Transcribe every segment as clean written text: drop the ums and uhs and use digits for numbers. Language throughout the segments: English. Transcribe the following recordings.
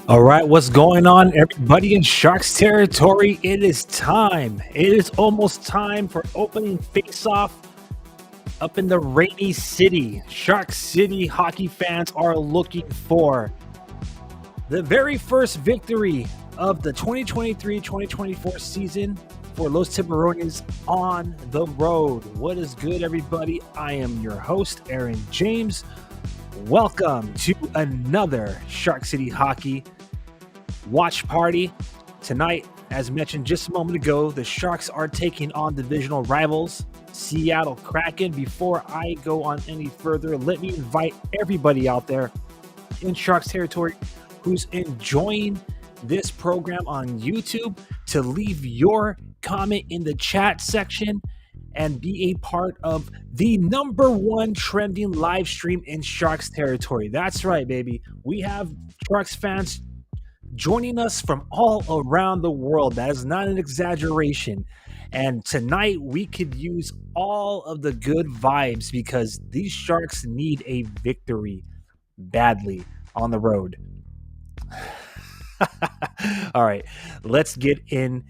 All right, what's going on, everybody in Sharks territory? It is time. It is almost time for opening face-off up in the rainy city. Shark City hockey fans are looking for the very first victory of the 2023-2024 season for Los Tiburones on the road. What is good, everybody? I am your host, Aaron James. Welcome to another Shark City hockey watch party. Tonight, as mentioned just a moment ago, the Sharks are taking on divisional rivals, Seattle Kraken. Before I go on any further, let me invite everybody out there in Sharks territory who's enjoying this program on YouTube to leave your comment in the chat section and be a part of the #1 trending live stream in Sharks territory. That's right, baby. We have Sharks fans joining us from all around the world. That is not an exaggeration. And tonight we could use all of the good vibes because these Sharks need a victory badly on the road. All right, let's get right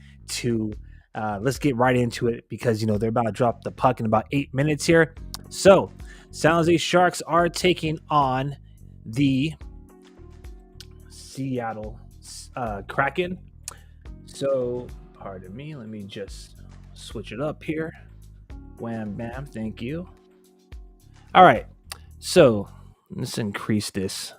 into it because they're about to drop the puck in about 8 minutes here. So San Jose Sharks are taking on the Seattle Kraken. So pardon me, let me just switch it up here. Wham bam, thank you. All right, so let's increase this.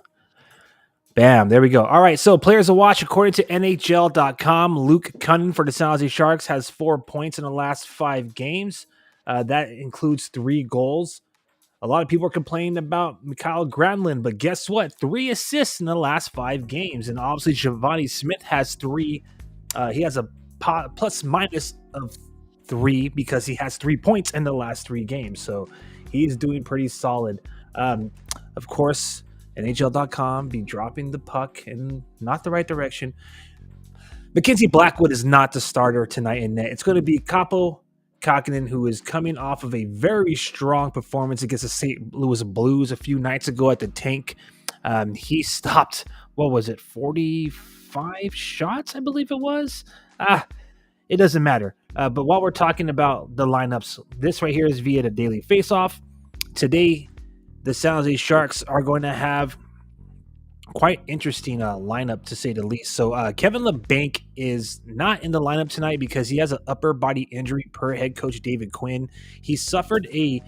Bam, there we go. All right, so players to watch according to NHL.com. Luke Kunin for the San Jose Sharks has 4 points in the last 5 games. That includes 3 goals. A lot of people are complaining about Mikael Granlund, but guess what? 3 assists in the last 5 games. And obviously, Giovanni Smith has 3. He has a plus minus of 3 because he has 3 points in the last 3 games. So he's doing pretty solid. Of course, NHL.com be dropping the puck in not the right direction. Mackenzie Blackwood is not the starter tonight in net. It's going to be Kaapo Kähkönen, who is coming off of a very strong performance against the St. Louis Blues a few nights ago at the Tank. He stopped, 45 shots, I believe it was? It doesn't matter. But while we're talking about the lineups, this right here is via the Daily Faceoff. Today, the San Jose Sharks are going to have quite interesting lineup, to say the least. So Kevin LeBanc is not in the lineup tonight because he has an upper body injury per head coach David Quinn. He suffered a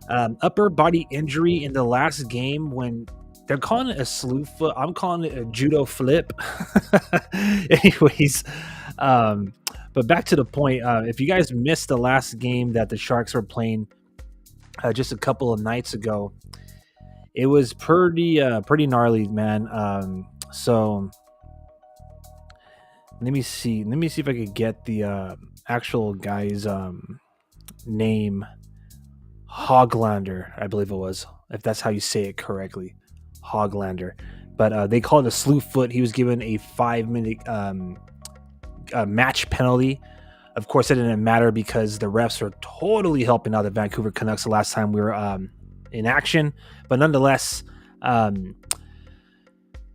upper body injury in the last game when they're calling it a slew foot. I'm calling it a judo flip. Anyways, but back to the point. If you guys missed the last game that the Sharks were playing just a couple of nights ago, it was pretty gnarly, man. So let me see if I could get the actual guy's name. Hoglander, I believe it was, if that's how you say it correctly. Hoglander. But they called it a slew foot. He was given a 5-minute match penalty. Of course, it didn't matter because the refs were totally helping out the Vancouver Canucks the last time we were in action. But nonetheless, Kevin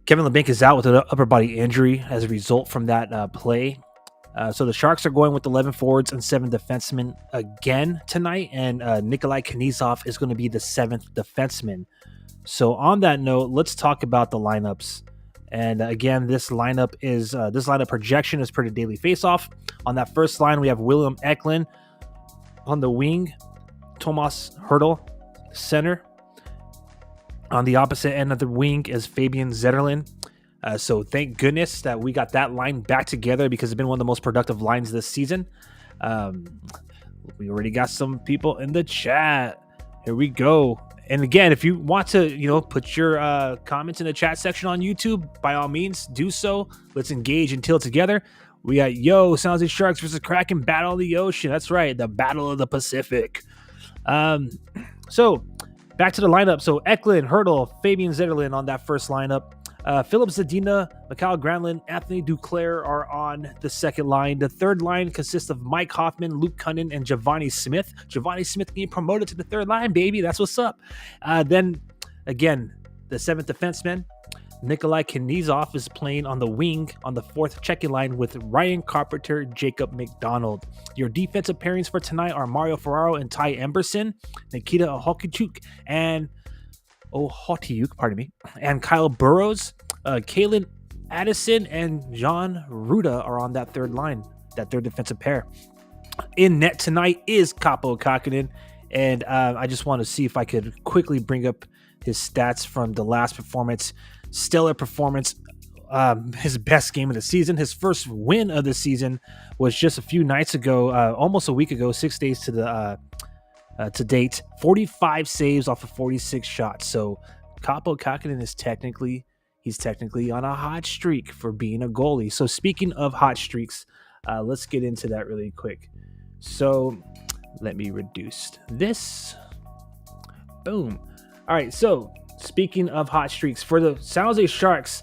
LeBanc is out with an upper body injury as a result from that play. So the Sharks are going with 11 forwards and 7 defensemen again tonight, and Nikolai Knizov is going to be the 7th defenseman. So on that note, let's talk about the lineups. And again, this lineup projection is per the Daily Faceoff. On that first line, we have William Eklund on the wing, Tomas Hertl center. On the opposite end of the wing is Fabian Zetterlund. So thank goodness that we got that line back together because it's been one of the most productive lines this season. We already got some people in the chat. Here we go. And again, if you want to, put your comments in the chat section on YouTube, by all means, do so. Let's engage and till together. We got San Jose Sharks versus Kraken Battle of the Ocean. That's right, the Battle of the Pacific. So back to the lineup. So Eklund, Hertl, Fabian Zetterlund on that first lineup. Philip Zadina, Mikael Granlund, Anthony Duclair are on the second line. The third line consists of Mike Hoffman, Luke Kunin, and Giovanni Smith. Giovanni Smith being promoted to the third line, baby. That's what's up. Then, again, the 7th defenseman, Nikolai Knizov is playing on the wing on the fourth checking line with Ryan Carpenter, Jacob McDonald. Your defensive pairings for tonight are Mario Ferraro and Ty Emberson, Nikita Ohotiuk and Kyle Burrows. Kalen Addison and John Ruda are on that third line, that third defensive pair. In net tonight is Kaapo Kähkönen, and I just want to see if I could quickly bring up his stats from the last performance. Stellar performance, his best game of the season. His first win of the season was just a few nights ago, almost a week ago, 6 days to date. 45 saves off of 46 shots. So Kaapo Kähkönen is technically on a hot streak for being a goalie. So speaking of hot streaks, let's get into that really quick. So let me reduce this. Boom. All right, so speaking of hot streaks, for the San Jose Sharks,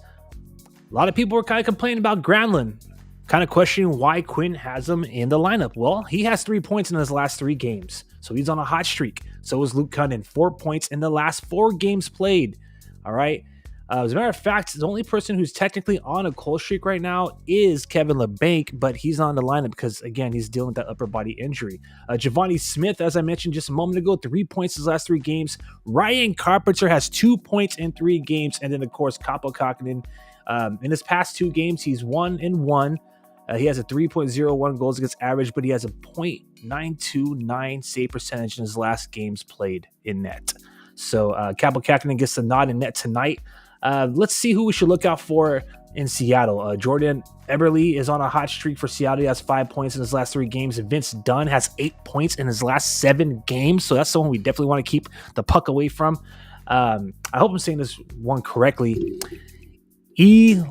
a lot of people were kind of complaining about Granlund, kind of questioning why Quinn has him in the lineup. Well, he has 3 points in his last 3 games, so he's on a hot streak. So is Luke Kunin, 4 points in the last 4 games played. All right. As a matter of fact, the only person who's technically on a cold streak right now is Kevin LeBanc, but he's not in the lineup because, again, he's dealing with that upper body injury. Giovanni Smith, as I mentioned just a moment ago, 3 points his last 3 games. Ryan Carpenter has 2 points in 3 games. And then, of course, Kaapo Kähkönen. In his past 2 games, he's 1-1. He has a 3.01 goals against average, but he has a .929 save percentage in his last games played in net. So Kaapo Kähkönen gets the nod in net tonight. Let's see who we should look out for in Seattle. Jordan Eberle is on a hot streak for Seattle. He has 5 points in his last 3 games. Vince Dunn has 8 points in his last 7 games. So that's someone we definitely want to keep the puck away from. I hope I'm saying this one correctly. Eli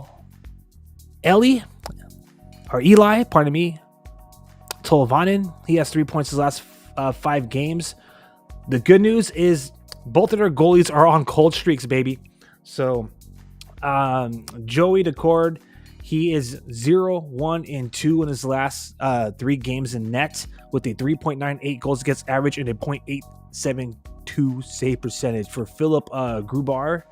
Tolvanen, he has 3 points his last 5 games. The good news is both of their goalies are on cold streaks, baby. So Joey Decord, he is 0-1-2 in his last 3 games in net with a 3.98 goals against average and a .872 save percentage. For Philip Grubauer,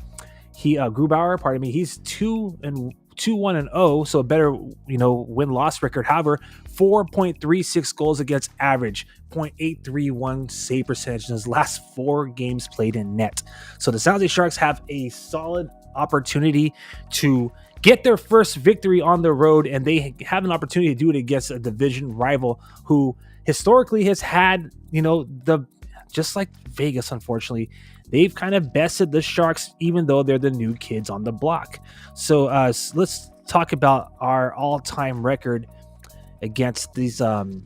he's 2-1-0, so a better win-loss record. However, 4.36 goals against average, .831 save percentage in his last 4 games played in net. So the San Jose Sharks have a solid opportunity to get their first victory on the road, and they have an opportunity to do it against a division rival who historically has had, just like Vegas, unfortunately, they've kind of bested the Sharks, even though they're the new kids on the block. So let's talk about our all-time record against these, the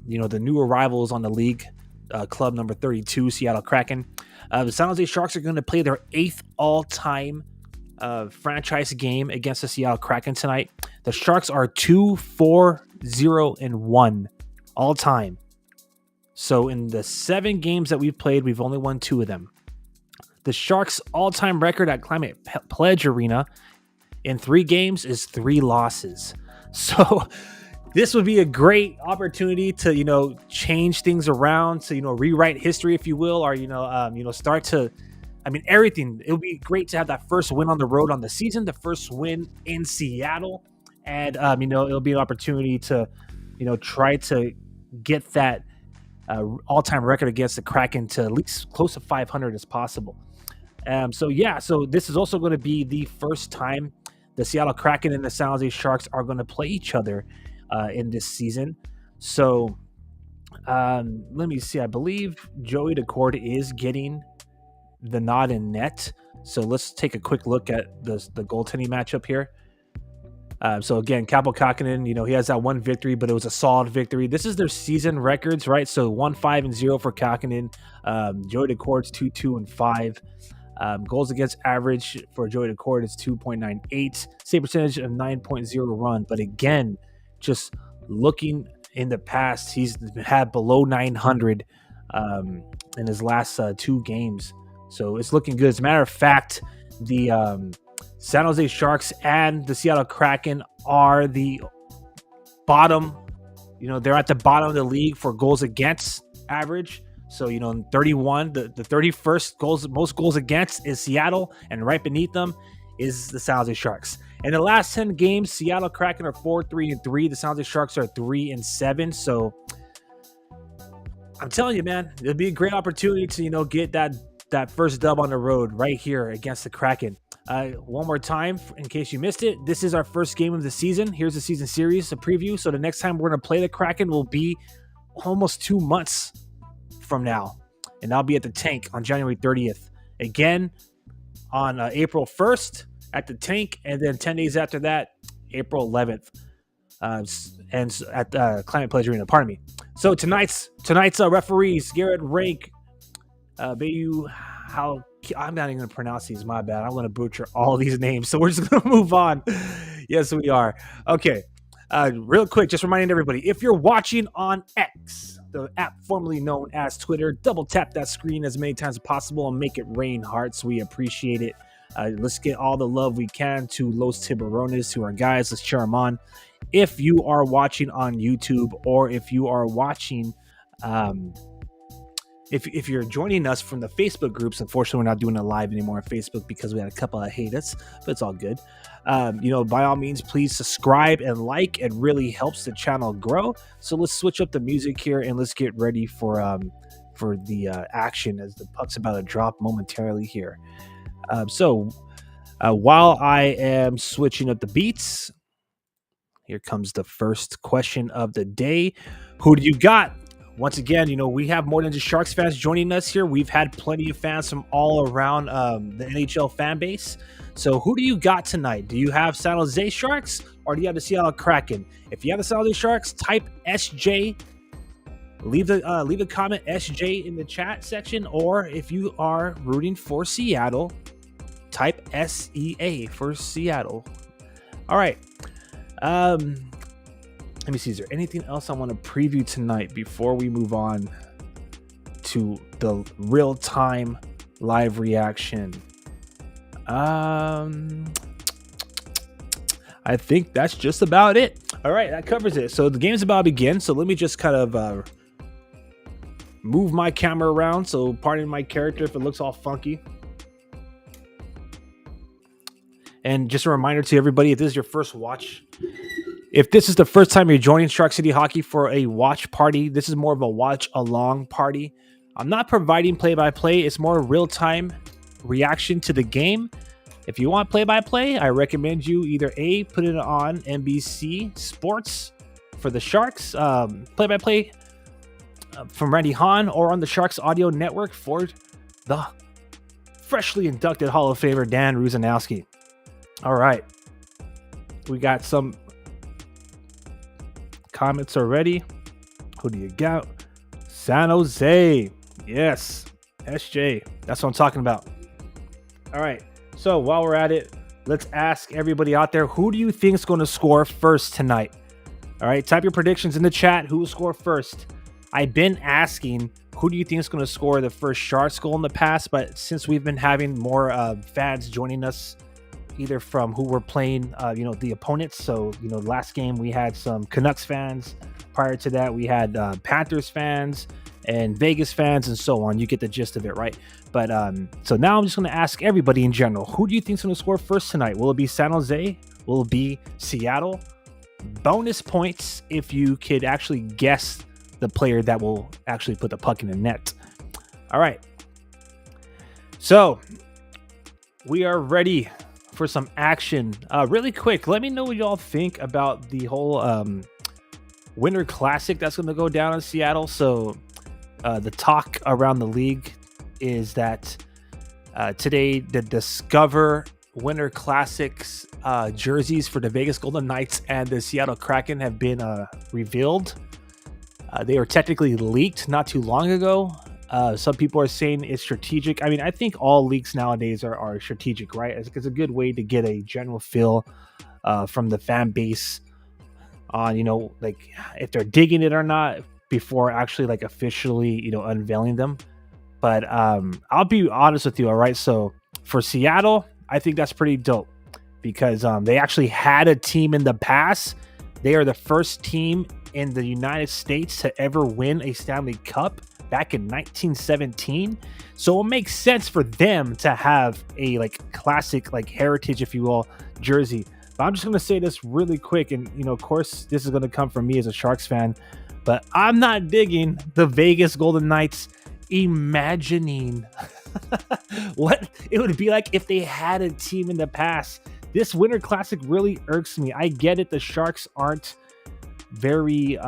new arrivals on the league, club number 32, Seattle Kraken. The San Jose Sharks are going to play their 8th all-time franchise game against the Seattle Kraken tonight. The Sharks are 2-4-0-1 all-time. So in the 7 games that we've played, we've only won 2 of them. The Sharks' all-time record at Climate Pledge Arena in 3 games is 3 losses. So this would be a great opportunity to, change things around, to, rewrite history, if you will, or, start to, everything. It would be great to have that first win on the road on the season, the first win in Seattle. And, it'll be an opportunity to, try to get that all-time record against the Kraken to at least close to 500 as possible. So this is also going to be the first time the Seattle Kraken and the San Jose Sharks are going to play each other in this season. So let me see. I believe Joey Decord is getting the nod in net. So let's take a quick look at the goaltending matchup here. So again, Kaapo Kähkönen, he has that 1 victory, but it was a solid victory. This is their season records, right? So 1-5-0 for Kähkönen. Joey Decord's 2-2-5. Goals against average for Joey Decord is 2.98. Save percentage of 9.01. But again, just looking in the past, he's had below 900 in his last 2 games. So it's looking good. As a matter of fact, the San Jose Sharks and the Seattle Kraken are the bottom. They're at the bottom of the league for goals against average. So, 31, the 31st most goals against is Seattle, and right beneath them is the San Jose Sharks. In the last 10 games, Seattle Kraken are 4-3-3. The San Jose Sharks are 3-7. So I'm telling you, man, it'll be a great opportunity to, get that first dub on the road right here against the Kraken. One more time, in case you missed it, this is our first game of the season. Here's the season series, a preview. So the next time we're going to play the Kraken will be almost 2 months from now. And I'll be at the Tank on January 30th. Again, on April 1st at the Tank. And then 10 days after that, April 11th. And at Climate Pledge Arena, pardon me. So tonight's referees, Garrett Rank, Bayu, I'm not even going to pronounce these, my bad. I'm going to butcher all these names. So we're just going to move on. Yes, we are. Okay. Real quick, just reminding everybody, if you're watching on X, the app formerly known as Twitter, double tap that screen as many times as possible and make it rain hearts. We appreciate it. Let's get all the love we can to Los Tiburones, to our guys. Let's cheer them on. If you are watching on YouTube, or if you are watching, if you're joining us from the Facebook groups, unfortunately, we're not doing it live anymore on Facebook because we had a couple of haters, but it's all good. By all means, please subscribe and like. It really helps the channel grow. So let's switch up the music here and let's get ready for the action as the puck's about to drop momentarily here. While I am switching up the beats, here comes the first question of the day. Who do you got? Once again, we have more than just Sharks fans joining us here. We've had plenty of fans from all around the NHL fan base. So who do you got tonight? Do you have San Jose Sharks or do you have the Seattle Kraken? If you have the San Jose Sharks, type SJ. Leave the comment SJ in the chat section. Or if you are rooting for Seattle, type SEA for Seattle. All right. Let me see, is there anything else I want to preview tonight before we move on to the real-time live reaction? I think that's just about it. All right, that covers it. So the game's about to begin, so let me just kind of move my camera around, so pardon my character if it looks all funky. And just a reminder to everybody, if this is your first watch, if this is the first time you're joining Shark City Hockey for a watch party, this is more of a watch along party. I'm not providing play-by-play. It's more real-time reaction to the game. If you want play-by-play, I recommend you either A, put it on NBC Sports for the Sharks, play-by-play from Randy Hahn, or on the Sharks Audio Network for the freshly inducted Hall of Famer Dan Ruzanowski. All right. We got some comments already. Who do you got? San Jose. Yes. SJ. That's what I'm talking about. All right. So while we're at it, let's ask everybody out there, who do you think is going to score first tonight? All right. Type your predictions in the chat. Who will score first? I've been asking, who do you think is going to score the first Sharks goal in the past? But since we've been having more fans joining us, either from who we're playing, the opponents. So, last game we had some Canucks fans. Prior to that, we had Panthers fans and Vegas fans and so on. You get the gist of it, right? But so now I'm just going to ask everybody in general, who do you think is going to score first tonight? Will it be San Jose? Will it be Seattle? Bonus points if you could actually guess the player that will actually put the puck in the net. All right. So we are ready for some action. Really quick, let me know what y'all think about the whole Winter Classic that's going to go down in Seattle. So the talk around the league is that today the Discover Winter Classics jerseys for the Vegas Golden Knights and the Seattle Kraken have been revealed. They were technically leaked not too long ago. Some people are saying it's strategic. I mean, I think all leaks nowadays are strategic, right? It's a good way to get a general feel from the fan base on, like if they're digging it or not before actually like officially, unveiling them. But I'll be honest with you, all right? So for Seattle, I think that's pretty dope because they actually had a team in the past. They are the first team in the United States to ever win a Stanley Cup back in 1917. So it makes sense for them to have a like classic, like heritage, if you will, jersey. But I'm just going to say this really quick. And, of course, this is going to come from me as a Sharks fan, but I'm not digging the Vegas Golden Knights imagining what it would be like if they had a team in the past. This Winter Classic really irks me. I get it. The Sharks aren't very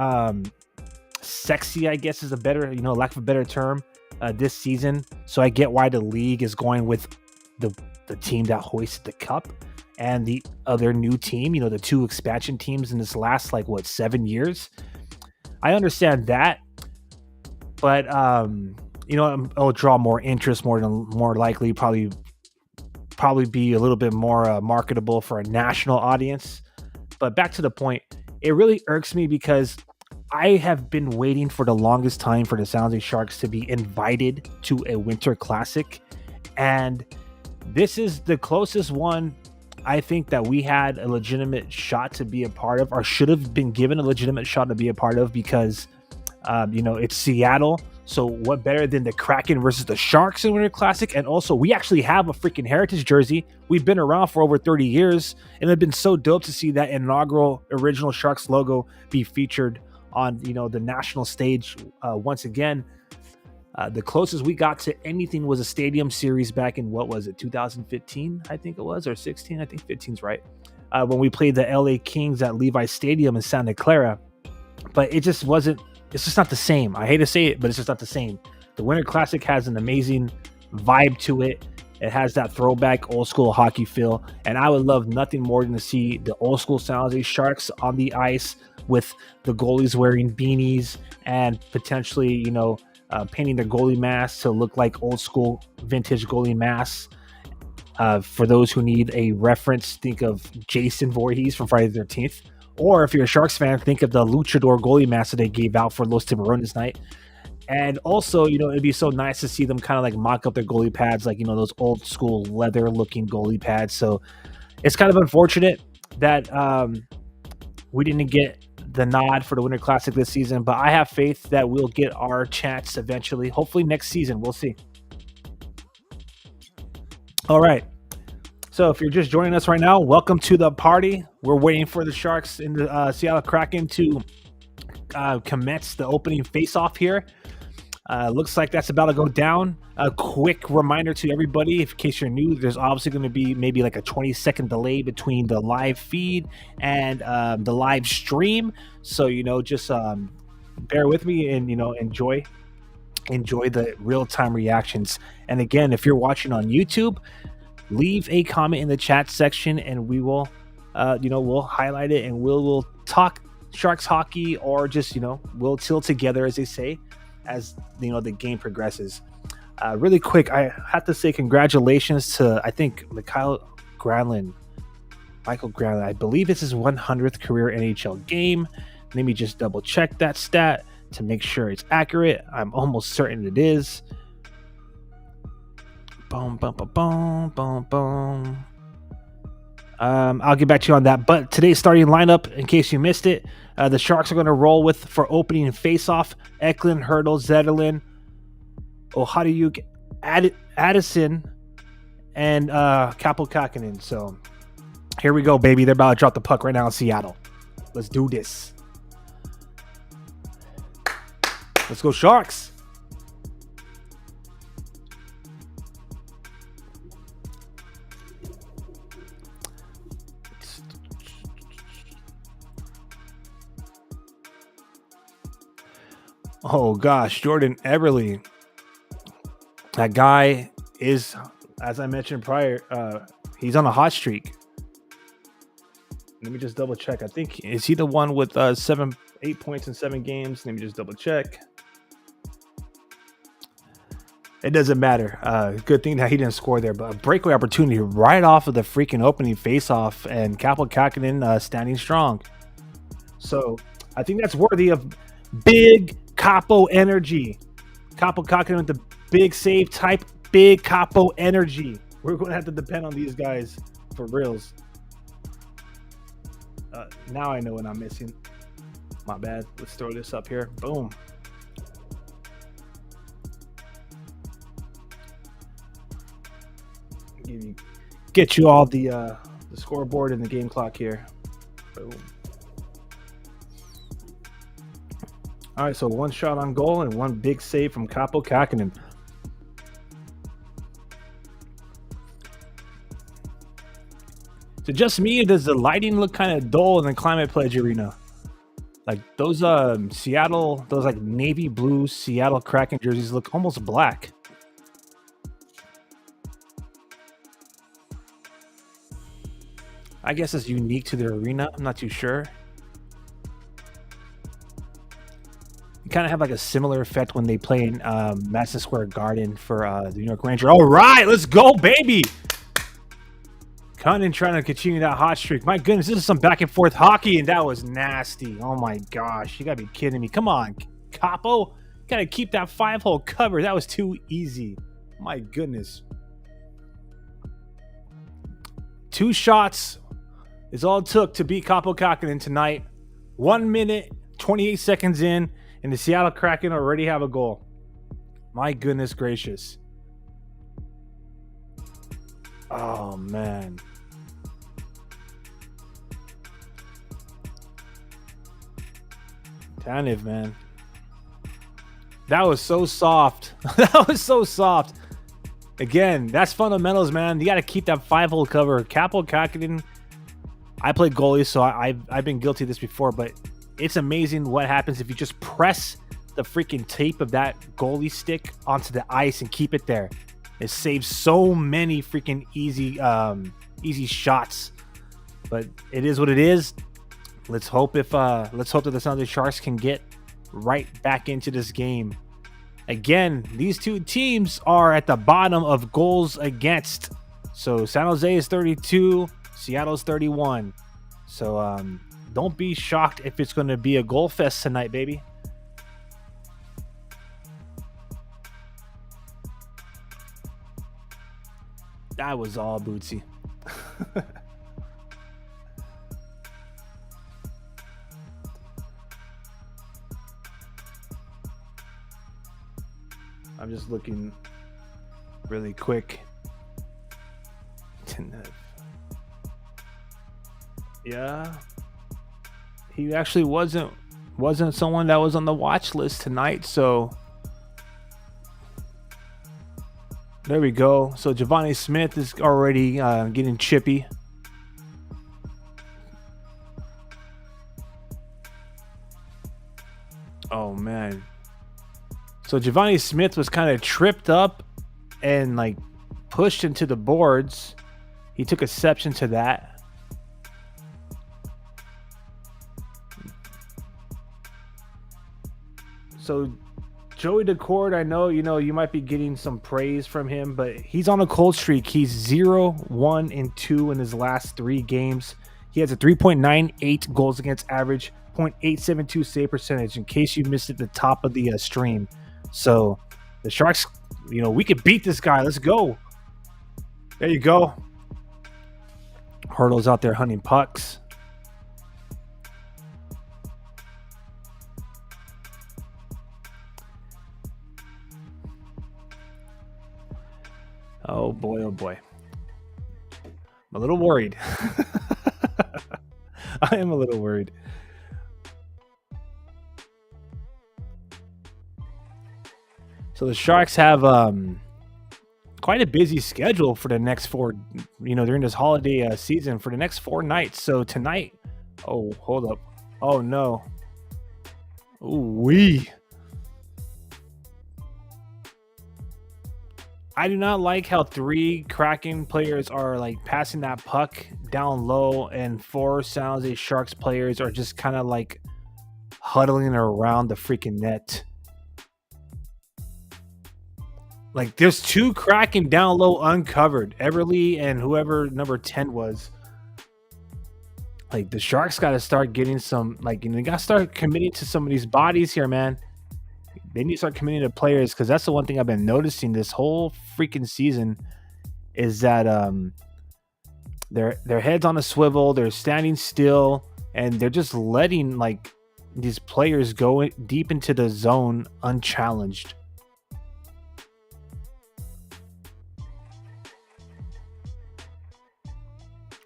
sexy, I guess is a better, lack of a better term, this season. So I get why the league is going with the team that hoisted the cup and the other new team, the two expansion teams in this last 7 years. I understand that, but it'll draw more interest, more likely probably be a little bit more marketable for a national audience. But back to the point, it really irks me because I have been waiting for the longest time for the San Jose Sharks to be invited to a Winter Classic, and this is the closest one I think that we had a legitimate shot to be a part of, or should have been given a legitimate shot to be a part of, because it's Seattle. So what better than the Kraken versus the Sharks in Winter Classic? And also, we actually have a freaking heritage jersey. We've been around for over 30 years, and it's been so dope to see that inaugural original Sharks logo be featured on the national stage once again. The closest we got to anything was a stadium series back in, 2015, I think it was, or 16, I think 15's right, when we played the LA Kings at Levi Stadium in Santa Clara. But it's just not the same. I hate to say it, but it's just not the same. The Winter Classic has an amazing vibe to it. It has that throwback old school hockey feel, and I would love nothing more than to see the old school San Jose Sharks on the ice with the goalies wearing beanies and potentially, painting their goalie masks to look like old school vintage goalie masks. For those who need a reference, think of Jason Voorhees from Friday the 13th. Or if you're a Sharks fan, think of the luchador goalie mask that they gave out for Los Tiburones night. And also, it'd be so nice to see them kind of mock up their goalie pads, those old school leather looking goalie pads. So it's kind of unfortunate that we didn't get the nod for the Winter Classic this season, but I have faith that we'll get our chance eventually. Hopefully next season. We'll see. All right. So if you're just joining us right now, welcome to the party. We're waiting for the Sharks and the Seattle Kraken to commence the opening face-off here. Looks like that's about to go down. A quick reminder to everybody, in case you're new, there's obviously going to be maybe a 20-second delay between the live feed and the live stream. So, just bear with me and, enjoy the real-time reactions. And again, if you're watching on YouTube, leave a comment in the chat section and we will, we'll highlight it and we'll talk Sharks hockey, or just, we'll chill together, as they say, as the game progresses. Really quick, I have to say congratulations to, I think, Michael Granlund. I believe it's his 100th career NHL game. Let me just double check that stat to make sure it's accurate. I'm almost certain it is. Boom, boom, boom, boom, boom, boom. I'll get back to you on that. But today's starting lineup, in case you missed it, the Sharks are going to roll with, for opening and face-off, Eklund, Hurdle, Zetterlund, Ohadiuk, Addison, and Kaapo Kähkönen. So here we go, baby. They're about to drop the puck right now in Seattle. Let's do this. Let's go, Sharks. Oh gosh, Jordan Eberle. That guy is, as I mentioned prior, he's on a hot streak. Let me just double check. I think, is he the one with 8 points in 7 games? Let me just double check. It doesn't matter. Good thing that he didn't score there, but a breakaway opportunity right off of the freaking opening faceoff, and Kaapo Kähkönen standing strong. So I think that's worthy of big Kaapo energy. Kaapo Kähkönen with the big save type, big Kaapo energy. We're going to have to depend on these guys for reals. Now I know what I'm missing. My bad. Let's throw this up here. Boom. Get you all the scoreboard and the game clock here. Boom. All right, so one shot on goal and one big save from Capo Kakinen. So just me, or does the lighting look kind of dull in the Climate Pledge Arena? Like those Seattle, those like navy blue Seattle Kraken jerseys look almost black. I guess it's unique to the arena. I'm not too sure. You kind of have like a similar effect when they play in Madison Square Garden for the New York Rangers. All right, let's go, baby. Cunning trying to continue that hot streak. My goodness, this is some back and forth hockey, and that was nasty. Oh my gosh, you gotta be kidding me. Come on, Capo. Gotta keep that 5-hole cover. That was too easy. My goodness. 2 shots is all it took to beat Capo Kakinen tonight. 1 minute, 28 seconds in, and the Seattle Kraken already have a goal. My goodness gracious. Oh, man. Tanev, man. That was so soft. That was so soft. Again, that's fundamentals, man. You got to keep that 5-hole cover. Capo Kakinen. I played goalie, so I've been guilty of this before, but it's amazing what happens if you just press the freaking tape of that goalie stick onto the ice and keep it there. It saves so many freaking easy shots. But it is what it is. Let's hope that the San Jose Sharks can get right back into this game. Again, these two teams are at the bottom of goals against. So San Jose is 32, Seattle's 31. So don't be shocked if it's going to be a goal fest tonight, baby. That was all Bootsy. I'm just looking really quick. Yeah. He actually wasn't someone that was on the watch list tonight, so there we go. So Giovanni Smith is already getting chippy. Oh man. So Giovanni Smith was kind of tripped up and like pushed into the boards. He took exception to that. So Joey Decord, I know, you might be getting some praise from him, but he's on a cold streak. He's 0-1-2 in his last 3 games. He has a 3.98 goals against average, 0.872 save percentage, in case you missed it at the top of the stream. So the Sharks, we could beat this guy. Let's go. There you go. Hurdle's out there hunting pucks. Oh boy, oh boy. I'm a little worried. I am a little worried. So the Sharks have quite a busy schedule for the next 4, during this holiday season, for the next 4 nights. So tonight, oh, hold up. Oh no. Ooh-wee. I do not like how 3 Kraken players are like passing that puck down low, and 4 San Jose Sharks players are just kind of like huddling around the freaking net. Like there's 2 Kraken down low uncovered, Everly and whoever number 10 was. Like the Sharks got to start getting some, they got to start committing to some of these bodies here, man. They need to start committing to players, because that's the one thing I've been noticing this whole freaking season is that their heads on a swivel, they're standing still, and they're just letting these players go deep into the zone unchallenged.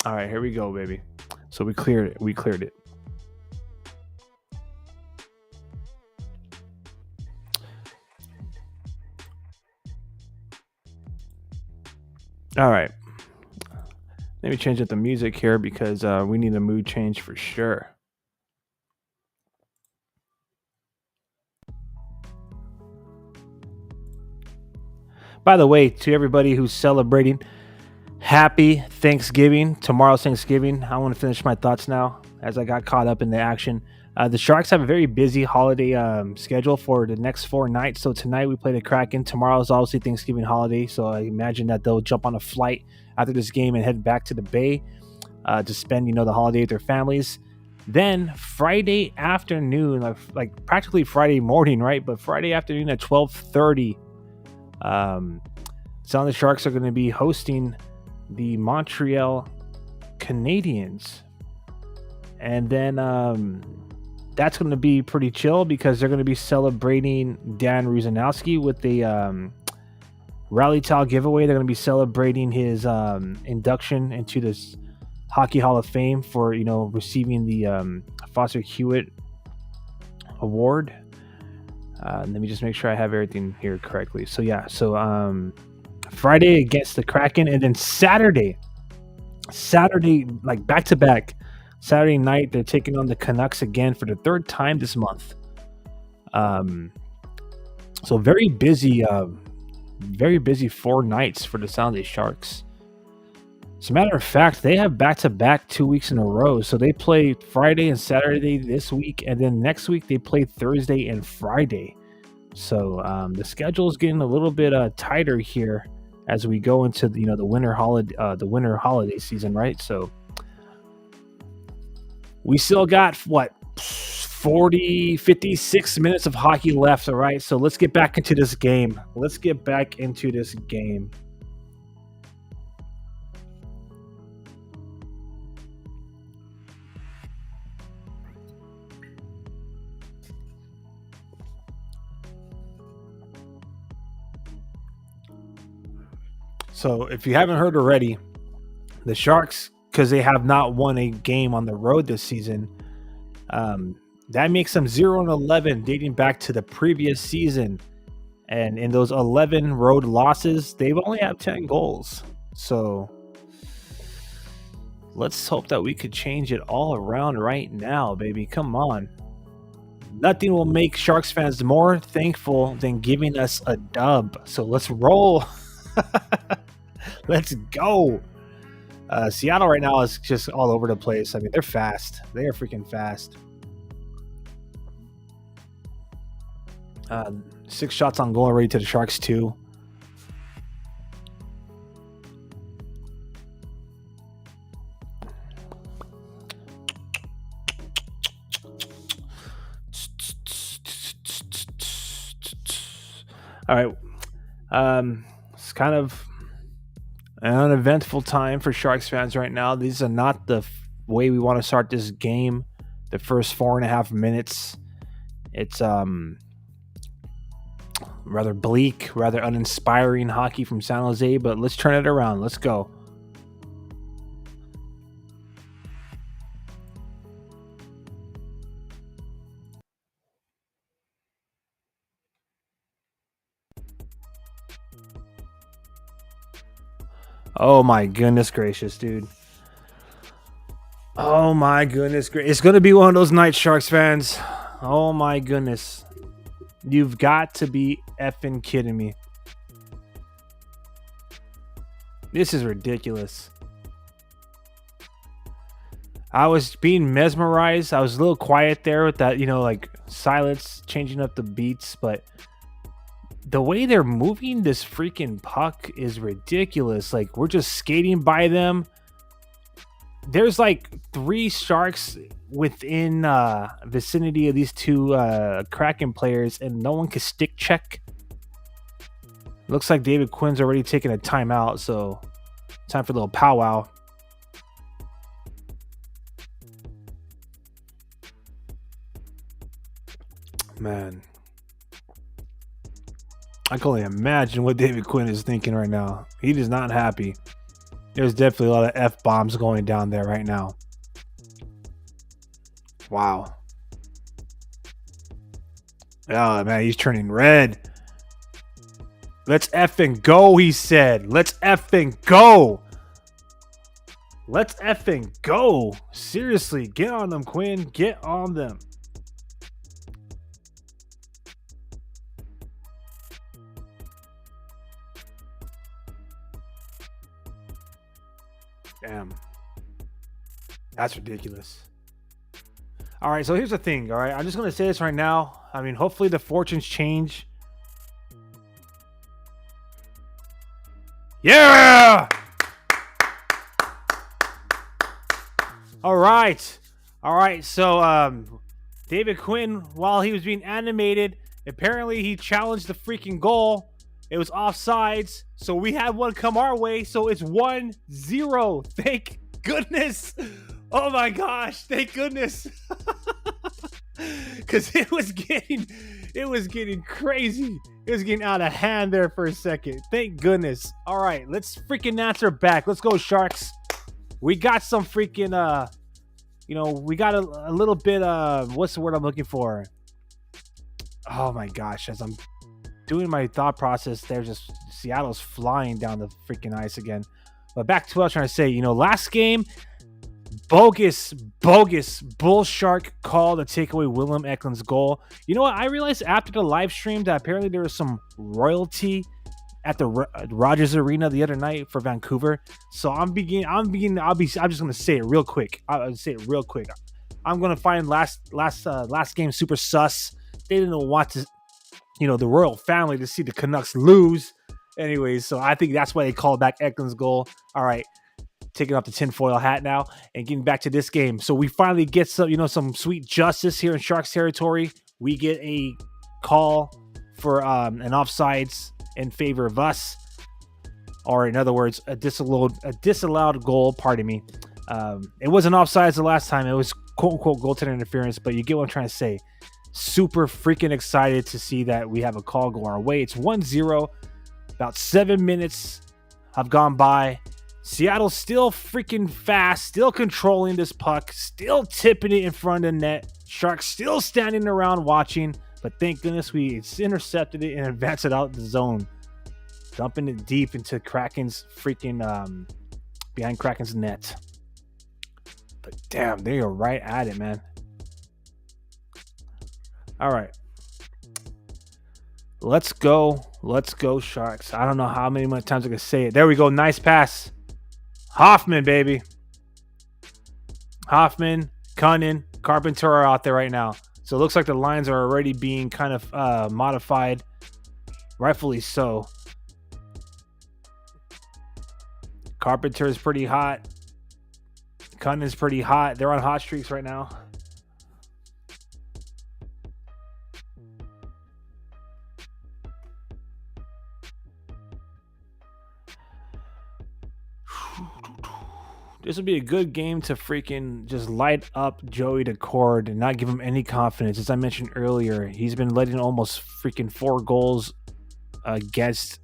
All right, here we go, baby. So we cleared it. We cleared it. All right. Let me change up the music here because we need a mood change for sure. By the way, to everybody who's celebrating, happy Thanksgiving. Tomorrow's Thanksgiving. I want to finish my thoughts now as I got caught up in the action. The Sharks have a very busy holiday schedule for the next 4 nights. So tonight we play the Kraken. Tomorrow is obviously Thanksgiving holiday. So I imagine that they'll jump on a flight after this game and head back to the Bay to spend, the holiday with their families. Then Friday afternoon, like practically Friday morning, right? But Friday afternoon at 12:30, Sound the Sharks are going to be hosting the Montreal Canadiens. And then that's going to be pretty chill because they're going to be celebrating Dan Ruzanowski with the Rally Towel giveaway. They're going to be celebrating his induction into this Hockey Hall of Fame for, receiving the Foster Hewitt Award. Let me just make sure I have everything here correctly. So, yeah. So, Friday against the Kraken, and then Saturday, like back-to-back, Saturday night, they're taking on the Canucks again for the 3rd time this month. So very busy 4 nights for the San Jose Sharks. As a matter of fact, they have back-to-back 2 weeks in a row. So they play Friday and Saturday this week, and then next week they play Thursday and Friday. So the schedule is getting a little bit tighter here as we go into the winter holiday season, right? So we still got 56 minutes of hockey left, all right? So let's get back into this game. So if you haven't heard already, the Sharks, because they have not won a game on the road this season, that makes them 0-11 dating back to the previous season. And in those 11 road losses, they've only had 10 goals. So let's hope that we could change it all around right now, baby. Come on. Nothing will make Sharks fans more thankful than giving us a dub. So let's roll. Let's go. Seattle right now is just all over the place. I mean, they're fast. They are freaking fast. 6 shots on goal already to the Sharks, 2. All right. It's kind of an uneventful time for Sharks fans right now. These are not the way we want to start this game. The first 4.5 minutes, it's rather bleak, rather uninspiring hockey from San Jose, but let's turn it around. Let's go. Oh my goodness gracious, dude. Oh my goodness. It's going to be one of those nights, Sharks fans. Oh my goodness. You've got to be effing kidding me. This is ridiculous. I was being mesmerized. I was a little quiet there with that, like silence, changing up the beats, but the way they're moving this freaking puck is ridiculous. Like, we're just skating by them. There's like 3 Sharks within vicinity of these 2 Kraken players, and no one can stick check. Looks like David Quinn's already taking a timeout, so time for a little powwow. Man, I can only imagine what David Quinn is thinking right now. He is not happy. There's definitely a lot of F-bombs going down there right now. Wow. Oh, man, he's turning red. Let's effing go, he said. Let's effing go. Let's effing go. Seriously, get on them, Quinn. Get on them. Damn. That's ridiculous. All right, so here's the thing, all right? I'm just going to say this right now. I mean, hopefully the fortunes change. Yeah! All right. All right, so David Quinn, while he was being animated, apparently he challenged the freaking goal. It was offsides, so we had one come our way, so it's 1-0. Thank goodness. Oh my gosh, thank goodness. Because it was getting crazy. It was getting out of hand there for a second. Thank goodness. All right, let's freaking answer back. Let's go, Sharks. We got some freaking we got a little bit what's the word I'm looking for? Oh my gosh, as I'm doing my thought process, there's just Seattle's flying down the freaking ice again. But back to what I was trying to say, last game, bogus bull shark call to take away Willem Eklund's goal. You know what? I realized after the live stream that apparently there was some royalty at the Rogers Arena the other night for Vancouver. So I'm just gonna say it real quick. I'll say it real quick. I'm gonna find last game super sus. They didn't want to, the royal family to see the Canucks lose. Anyways, so I think that's why they called back Eklund's goal. All right, taking off the tinfoil hat now and getting back to this game. So we finally get some sweet justice here in Sharks territory. We get a call for an offsides in favor of us, or in other words, a disallowed goal. Pardon me. It wasn't offsides the last time. It was quote unquote goaltender interference, but you get what I'm trying to say. Super freaking excited to see that we have a call go our way. It's 1-0. About 7 minutes have gone by. Seattle's still freaking fast, still controlling this puck, still tipping it in front of the net. Sharks still standing around watching, but thank goodness we intercepted it and advanced it out the zone, dumping it deep into Kraken's freaking behind Kraken's net. But damn, they are right at it, man. All right. Let's go, Sharks. I don't know how many more times I can say it. There we go. Nice pass. Hoffman, baby. Hoffman, Cunnin, Carpenter are out there right now. So it looks like the lines are already being kind of modified. Rightfully so. Carpenter is pretty hot. Cunnin's pretty hot. They're on hot streaks right now. This would be a good game to freaking just light up Joey Decord and not give him any confidence. As I mentioned earlier, he's been letting almost freaking 4 goals against,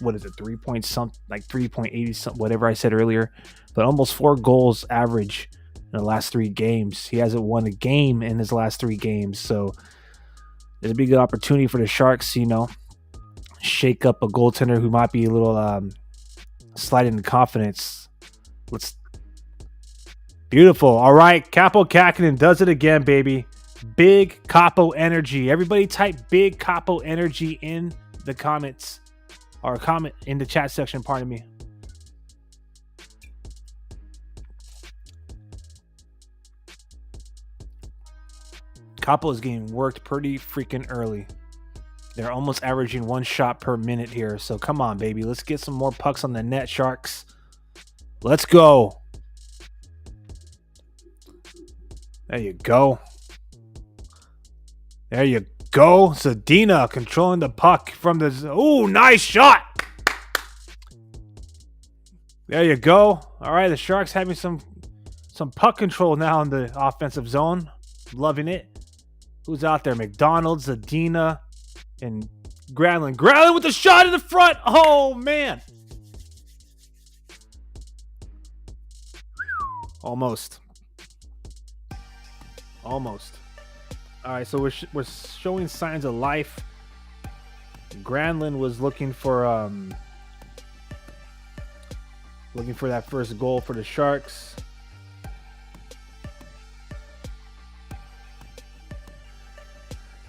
what is it, 3 point something, like 3.80 something, whatever I said earlier. But almost 4 goals average in the last 3 games. He hasn't won a game in his last 3 games. So there's a big opportunity for the Sharks, shake up a goaltender who might be a little slide into confidence. Beautiful. All right, Capo Kakinen does it again, baby. Big Capo energy. Everybody type big Capo energy in the comments, or comment in the chat section, pardon me. Capo is getting worked pretty freaking early. They're almost averaging 1 shot per minute here. So come on, baby. Let's get some more pucks on the net, Sharks. Let's go. There you go. There you go. Zadina controlling the puck from the... Ooh, nice shot. There you go. All right, the Sharks having some puck control now in the offensive zone. Loving it. Who's out there? McDonald's, Adina, and Granlund. Granlund with the shot in the front. Oh, man. Almost. All right, so we're showing signs of life. Granlund was looking for that first goal for the Sharks.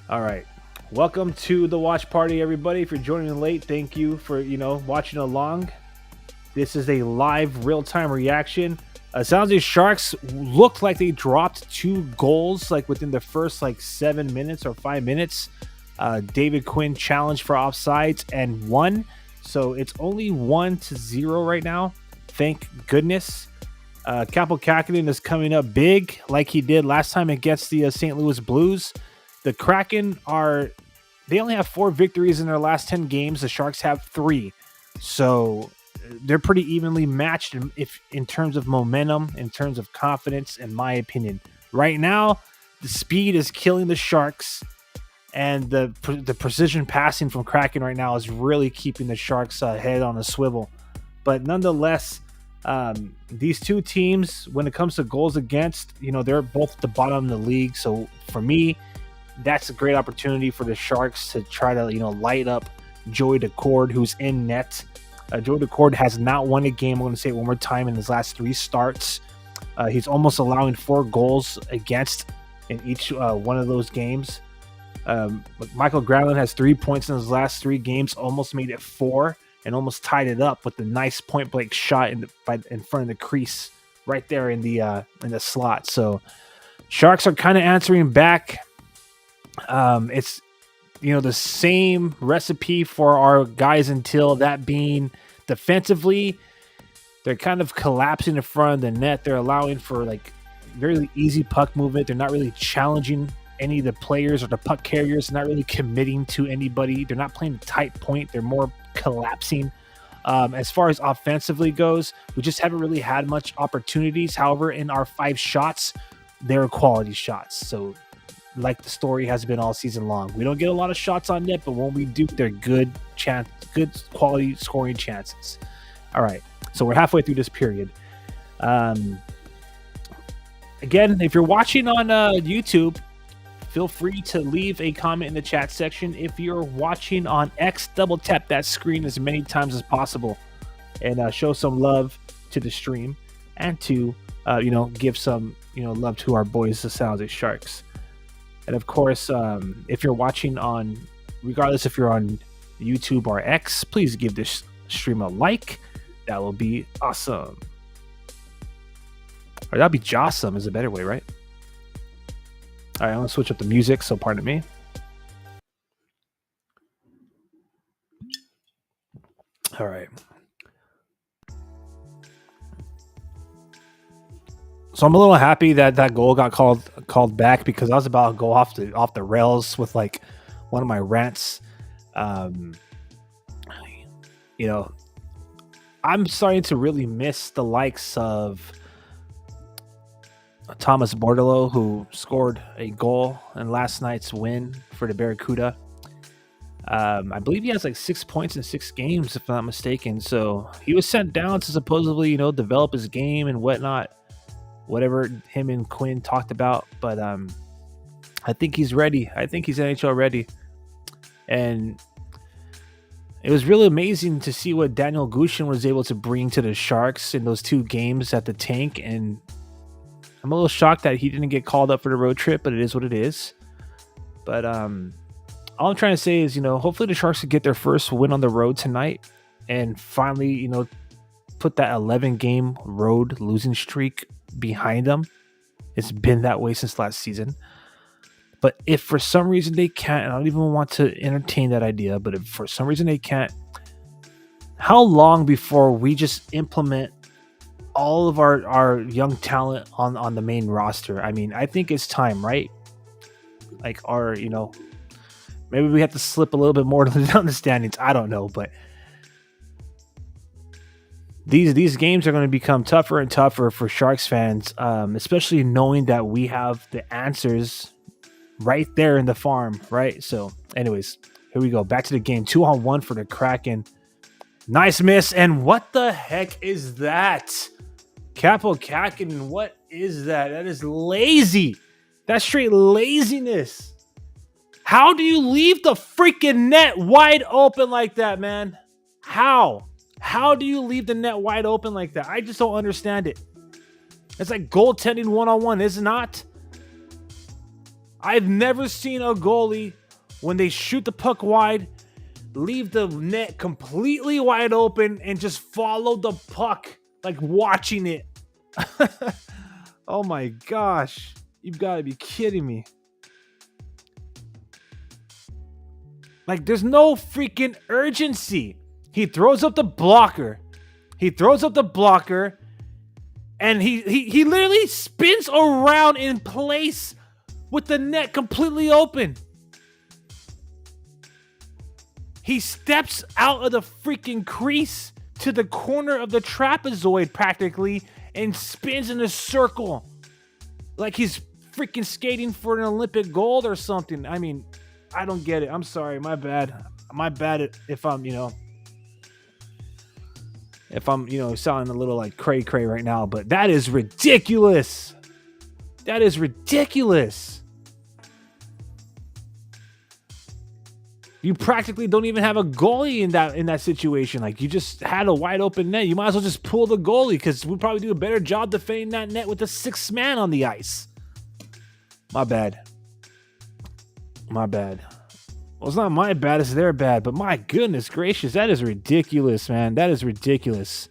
All right. Welcome to the watch party, everybody. If you're joining late, thank you for, watching along. This is a live real-time reaction. Sounds like Sharks looked like they dropped 2 goals like within the first 7 minutes or 5 minutes. David Quinn challenged for offsides and won. So it's only 1-0 right now. Thank goodness. Kraken is coming up big like he did last time against the St. Louis Blues. The Kraken they only have 4 victories in their last 10 games. The Sharks have 3. So they're pretty evenly matched in terms of momentum, in terms of confidence, in my opinion. Right now, the speed is killing the Sharks, and the precision passing from Kraken right now is really keeping the Sharks' head on a swivel. But nonetheless, these two teams, when it comes to goals against, they're both at the bottom of the league. So for me, that's a great opportunity for the Sharks to try to, light up Joey Daccord, who's in net. Joey Daccord has not won a game. I'm going to say it one more time in his last 3 starts. He's almost allowing 4 goals against in each one of those games. Michael Granlund has 3 points in his last 3 games, almost made it 4, and almost tied it up with a nice point-blank shot in front of the crease, right there in the slot. So Sharks are kind of answering back. It's the same recipe for our guys until that being defensively. They're kind of collapsing in front of the net. They're allowing for very easy puck movement. They're not really challenging any of the players or the puck carriers. They're not really committing to anybody. They're not playing a tight point. They're more collapsing. As far as offensively goes, we just haven't really had much opportunities. However, in our 5 shots, they're quality shots. So like the story has been all season long, we don't get a lot of shots on net, but when we do, they're good quality scoring chances. All right, so we're halfway through this period. Again, if you're watching on YouTube, feel free to leave a comment in the chat section. If you're watching on X, double tap that screen as many times as possible and show some love to the stream, and to give some love to our boys, the San Jose Sharks. And of course, if you're watching regardless if you're on YouTube or X, please give this stream a like. That will be awesome. Or that'd be jawsome is a better way, right? All right, I'm gonna switch up the music, so pardon me. All right. So I'm a little happy that goal got called back, because I was about to go off the rails with one of my rants. I'm starting to really miss the likes of Thomas Bordeleau, who scored a goal in last night's win for the Barracuda. I believe he has 6 points in 6 games, if I'm not mistaken. So he was sent down to supposedly, develop his game and whatnot. Whatever him and Quinn talked about, but I think he's ready. I think he's NHL ready, and it was really amazing to see what Daniel Gushin was able to bring to the Sharks in those 2 games at the tank. And I'm a little shocked that he didn't get called up for the road trip, but it is what it is. But all I'm trying to say is, hopefully the Sharks will get their first win on the road tonight, and finally, put that 11-game road losing streak behind them. It's been that way since last season. But if for some reason they can't, and I don't even want to entertain that idea, but if for some reason they can't, how long before we just implement all of our young talent on the main roster? I mean, I think it's time, right? Maybe we have to slip a little bit more down the standings. I don't know, but these games are going to become tougher and tougher for Sharks fans, especially knowing that we have the answers right there in the farm, right? So, anyways, here we go. Back to the game. 2-on-1 for the Kraken. Nice miss. And what the heck is that? Capo Kraken, what is that? That is lazy. That's straight laziness. How do you leave the freaking net wide open like that, man? How? How do you leave the net wide open like that? I just don't understand it. It's like goaltending one-on-one, is it not? I've never seen a goalie, when they shoot the puck wide, leave the net completely wide open and just follow the puck, like watching it. Oh my gosh. You've got to be kidding me. Like, there's no freaking urgency. He throws up the blocker. And he literally spins around in place with the net completely open. He steps out of the freaking crease to the corner of the trapezoid practically and spins in a circle like he's freaking skating for an Olympic gold or something. I mean, I don't get it. I'm sorry. My bad. If I'm sounding a little like cray right now, but that is ridiculous. That is ridiculous. You practically don't even have a goalie in that situation. Like, you just had a wide open net. You might as well just pull the goalie, because we'd probably do a better job defending that net with the sixth man on the ice. My bad. Well, it's not my bad, it's their bad. But my goodness gracious, that is ridiculous, man. That is ridiculous.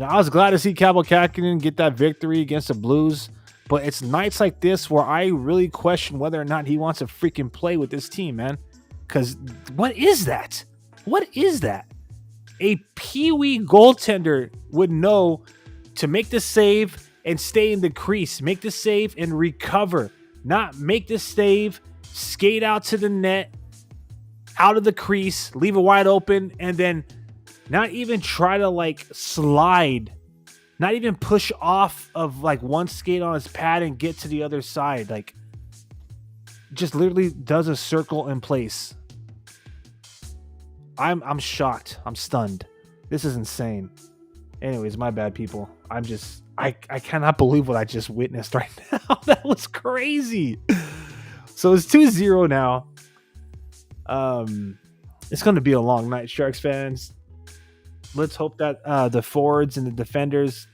I was glad to see Capo Kraken get that victory against the Blues. But it's nights like this where I really question whether or not he wants to freaking play with this team, man. Because what is that? What is that? A peewee goaltender would know to make the save and stay in the crease. Make the save and recover. Not make the save, skate out to the net, out of the crease, leave it wide open, and then not even try to like slide. Not even push off of like one skate on his pad and get to the other side. Like, just literally does a circle in place. I'm shocked. I'm stunned. This is insane. Anyways, my bad, people. I cannot believe what I just witnessed right now. That was crazy. So it's 2-0 now. It's going to be a long night, Sharks fans. Let's hope that the forwards and the defenders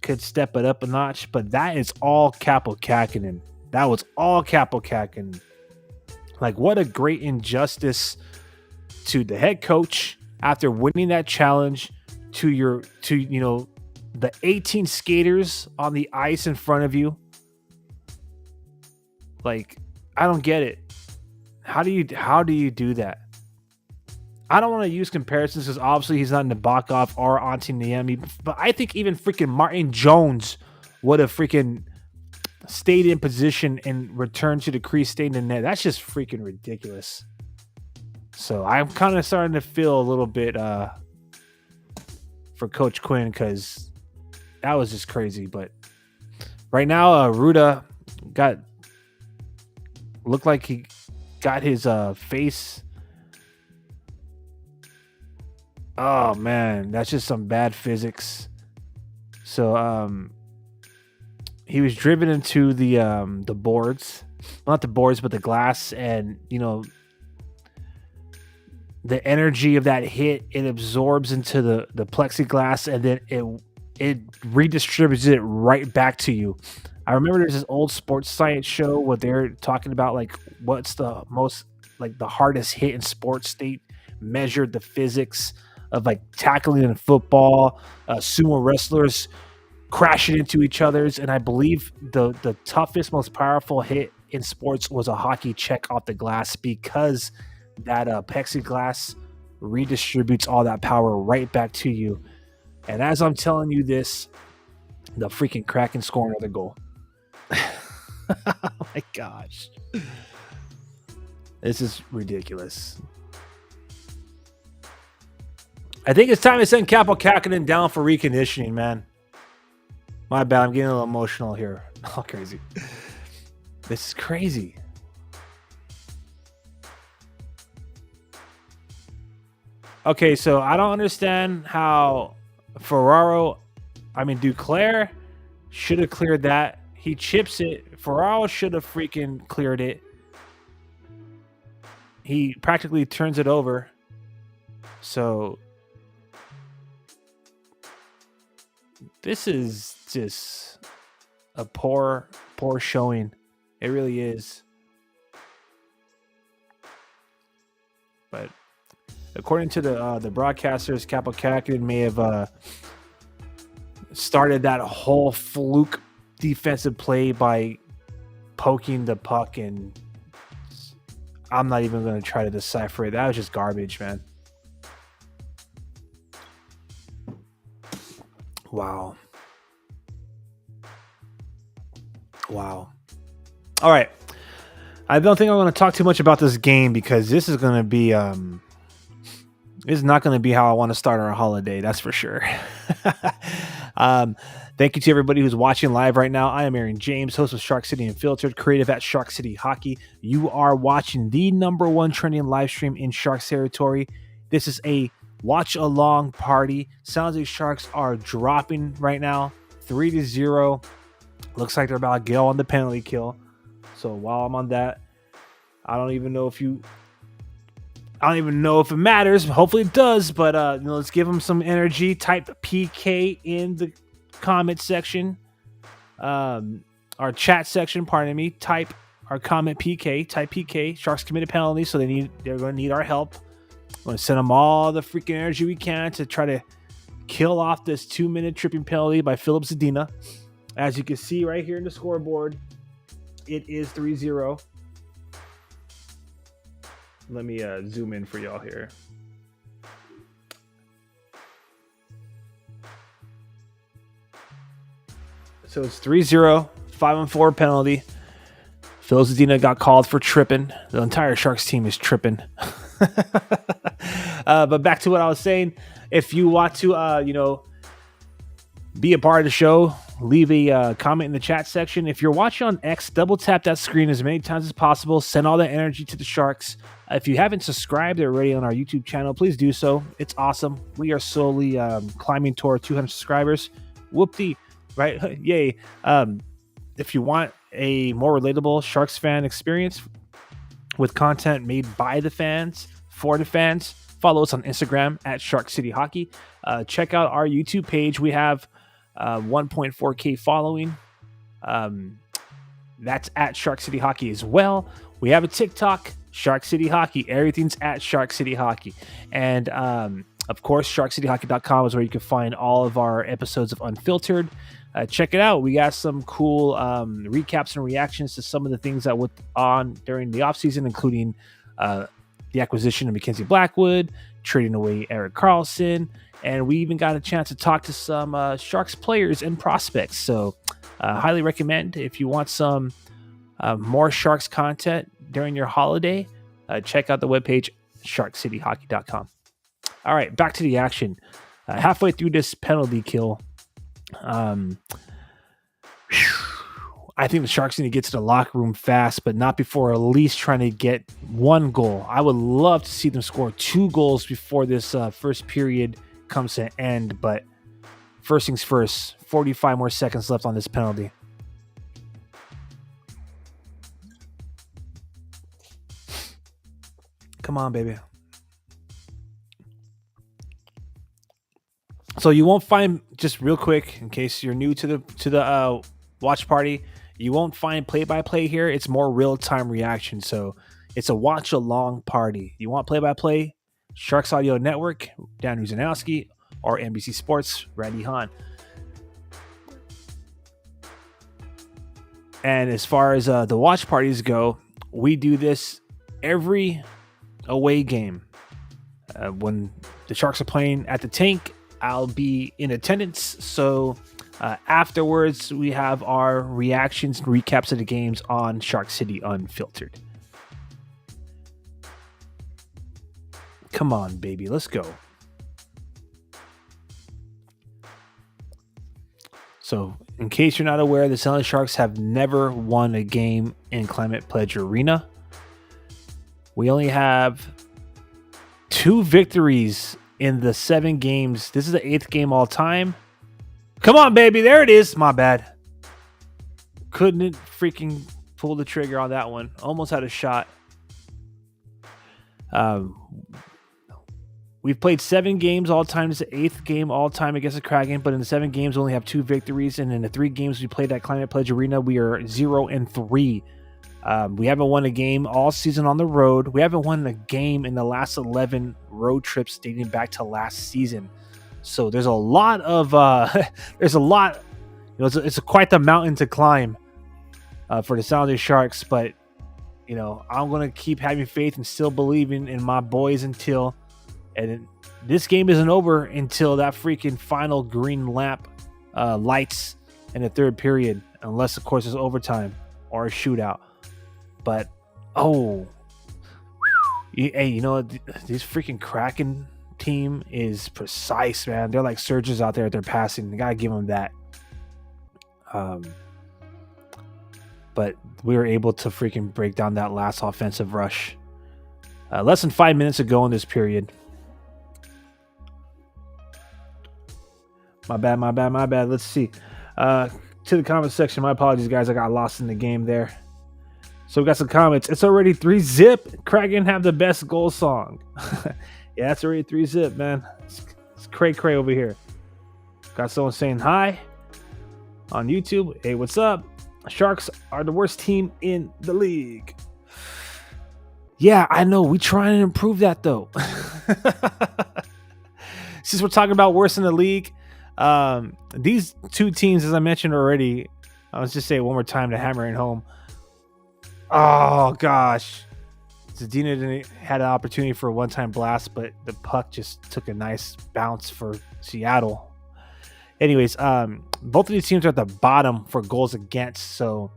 could step it up a notch. But that is all Capo Kraken. That was all Capo Kraken. Like, what a great injustice to the head coach after winning that challenge, to the 18 skaters on the ice in front of you. Like, I don't get it. How do you do that? I don't want to use comparisons because obviously he's not Nabokov or Antti Niemi, but I think even freaking Martin Jones would have freaking stayed in position and returned to the crease, stayed in the net. That's just freaking ridiculous. So I'm kind of starting to feel a little bit for Coach Quinn, because that was just crazy. But right now, Ruda looked like he got his face. Oh man, that's just some bad physics. So he was driven into the boards, not the boards, but the glass, and the energy of that hit, it absorbs into the plexiglass, and then it redistributes it right back to you. I remember there's this old sports science show where they're talking about like what's the most, like, the hardest hit in sports. They measured the physics of like tackling in football, sumo wrestlers crashing into each other's, and I believe the toughest, most powerful hit in sports was a hockey check off the glass, because that plexiglass redistributes all that power right back to you. And as I'm telling you this, the freaking Kraken score another goal. Oh my gosh. This is ridiculous. I think it's time to send Capo Kraken down for reconditioning, man. My bad, I'm getting a little emotional here. All crazy. This is crazy. Okay, so I don't understand how Duclair should have cleared that. He chips it. Ferraro should have freaking cleared it. He practically turns it over. So this is just a poor showing. It really is. But according to the broadcasters, Capo Kraken may have started that whole fluke defensive play by poking the puck, and I'm not even going to try to decipher it. That was just garbage, man. Wow. All right. I don't think I'm going to talk too much about this game because this is going to be this is not going to be how I want to start our holiday. That's for sure. Thank you to everybody who's watching live right now. I am Aaron James, host of Shark City Unfiltered, creative at Shark City Hockey. You are watching the #1 trending live stream in Sharks territory. This is a watch along party. Sounds like Sharks are dropping right now, 3-0. Looks like they're about to go on the penalty kill. So while I'm on that, I don't even know if it matters. Hopefully it does, but let's give them some energy. Type PK in the comment section, our chat section. Pardon me. Type our comment PK. Type PK. Sharks committed penalty, so they're going to need our help. I'm going to send them all the freaking energy we can to try to kill off this 2-minute tripping penalty by Filip Zadina. As you can see right here in the scoreboard, it is 3-0. Let me zoom in for y'all here. So it's 3-0, 5-4 penalty. Phil Zadina got called for tripping. The entire Sharks team is tripping. But back to what I was saying. If you want to, be a part of the show, leave a comment in the chat section. If you're watching on X, double tap that screen as many times as possible. Send all that energy to the Sharks. If you haven't subscribed already on our YouTube channel, please do so. It's awesome. We are slowly climbing toward 200 subscribers. Whoop-dee, right? Yay. If you want a more relatable Sharks fan experience with content made by the fans, for the fans, follow us on Instagram at Shark City Hockey. Check out our YouTube page. We have 1.4K following. That's at Shark City Hockey as well. We have a TikTok, Shark City Hockey. Everything's at Shark City Hockey. And of course, sharkcityhockey.com is where you can find all of our episodes of Unfiltered. Check it out. We got some cool recaps and reactions to some of the things that went on during the offseason, including the acquisition of Mackenzie Blackwood, trading away Erik Karlsson, and we even got a chance to talk to some Sharks players and prospects. So highly recommend if you want some more Sharks content during your holiday, check out the webpage, sharkcityhockey.com. All right, back to the action. Halfway through this penalty kill, I think the Sharks need to get to the locker room fast, but not before at least trying to get one goal. I would love to see them score 2 goals before this first period comes to an end, but first things first, 45 more seconds left on this penalty. Come on, baby. So you won't find, just real quick, in case you're new to the watch party, you won't find play-by-play here. It's more real-time reaction. So it's a watch-along party. You want play-by-play? Sharks Audio Network, Dan Uzanowski, or NBC Sports, Randy Hahn. And as far as the watch parties go, we do this every away game. When the Sharks are playing at the Tank, I'll be in attendance. So afterwards, we have our reactions and recaps of the games on Shark City Unfiltered. Come on, baby. Let's go. So, in case you're not aware, the San Jose Sharks have never won a game in Climate Pledge Arena. We only have 2 victories in the 7 games. This is the 8th game all time. Come on, baby. There it is. My bad. Couldn't freaking pull the trigger on that one. Almost had a shot. We've played 7 games all time. It's the 8th game all time against the Kraken. But in the 7 games, we only have 2 victories. And in the 3 games we played at Climate Pledge Arena, we are 0-3. We haven't won a game all season on the road. We haven't won a game in the last 11 road trips dating back to last season. So there's a lot of it's quite the mountain to climb for the San Jose Sharks. But I'm gonna keep having faith and still believing in my boys until. And this game isn't over until that freaking final green lamp lights in the 3rd period, unless of course it's overtime or a shootout. But hey, this freaking Kraken team is precise, man. They're like surgeons out there at their passing. You gotta give them that. But we were able to freaking break down that last offensive rush less than 5 minutes ago in this period. My bad. Let's see. To the comment section. My apologies, guys. I got lost in the game there. So we got some comments. It's already 3-zip. Kraken have the best goal song. Yeah, it's already 3-zip, man. It's cray over here. Got someone saying hi on YouTube. Hey, what's up? Sharks are the worst team in the league. Yeah, I know. We trying to improve that, though. Since we're talking about worst in the league, these 2 teams, as I mentioned already, let's just say it one more time to hammer it home. Oh gosh, Zadina had an opportunity for a one-time blast, but the puck just took a nice bounce for Seattle. Anyways, both of these teams are at the bottom for goals against, so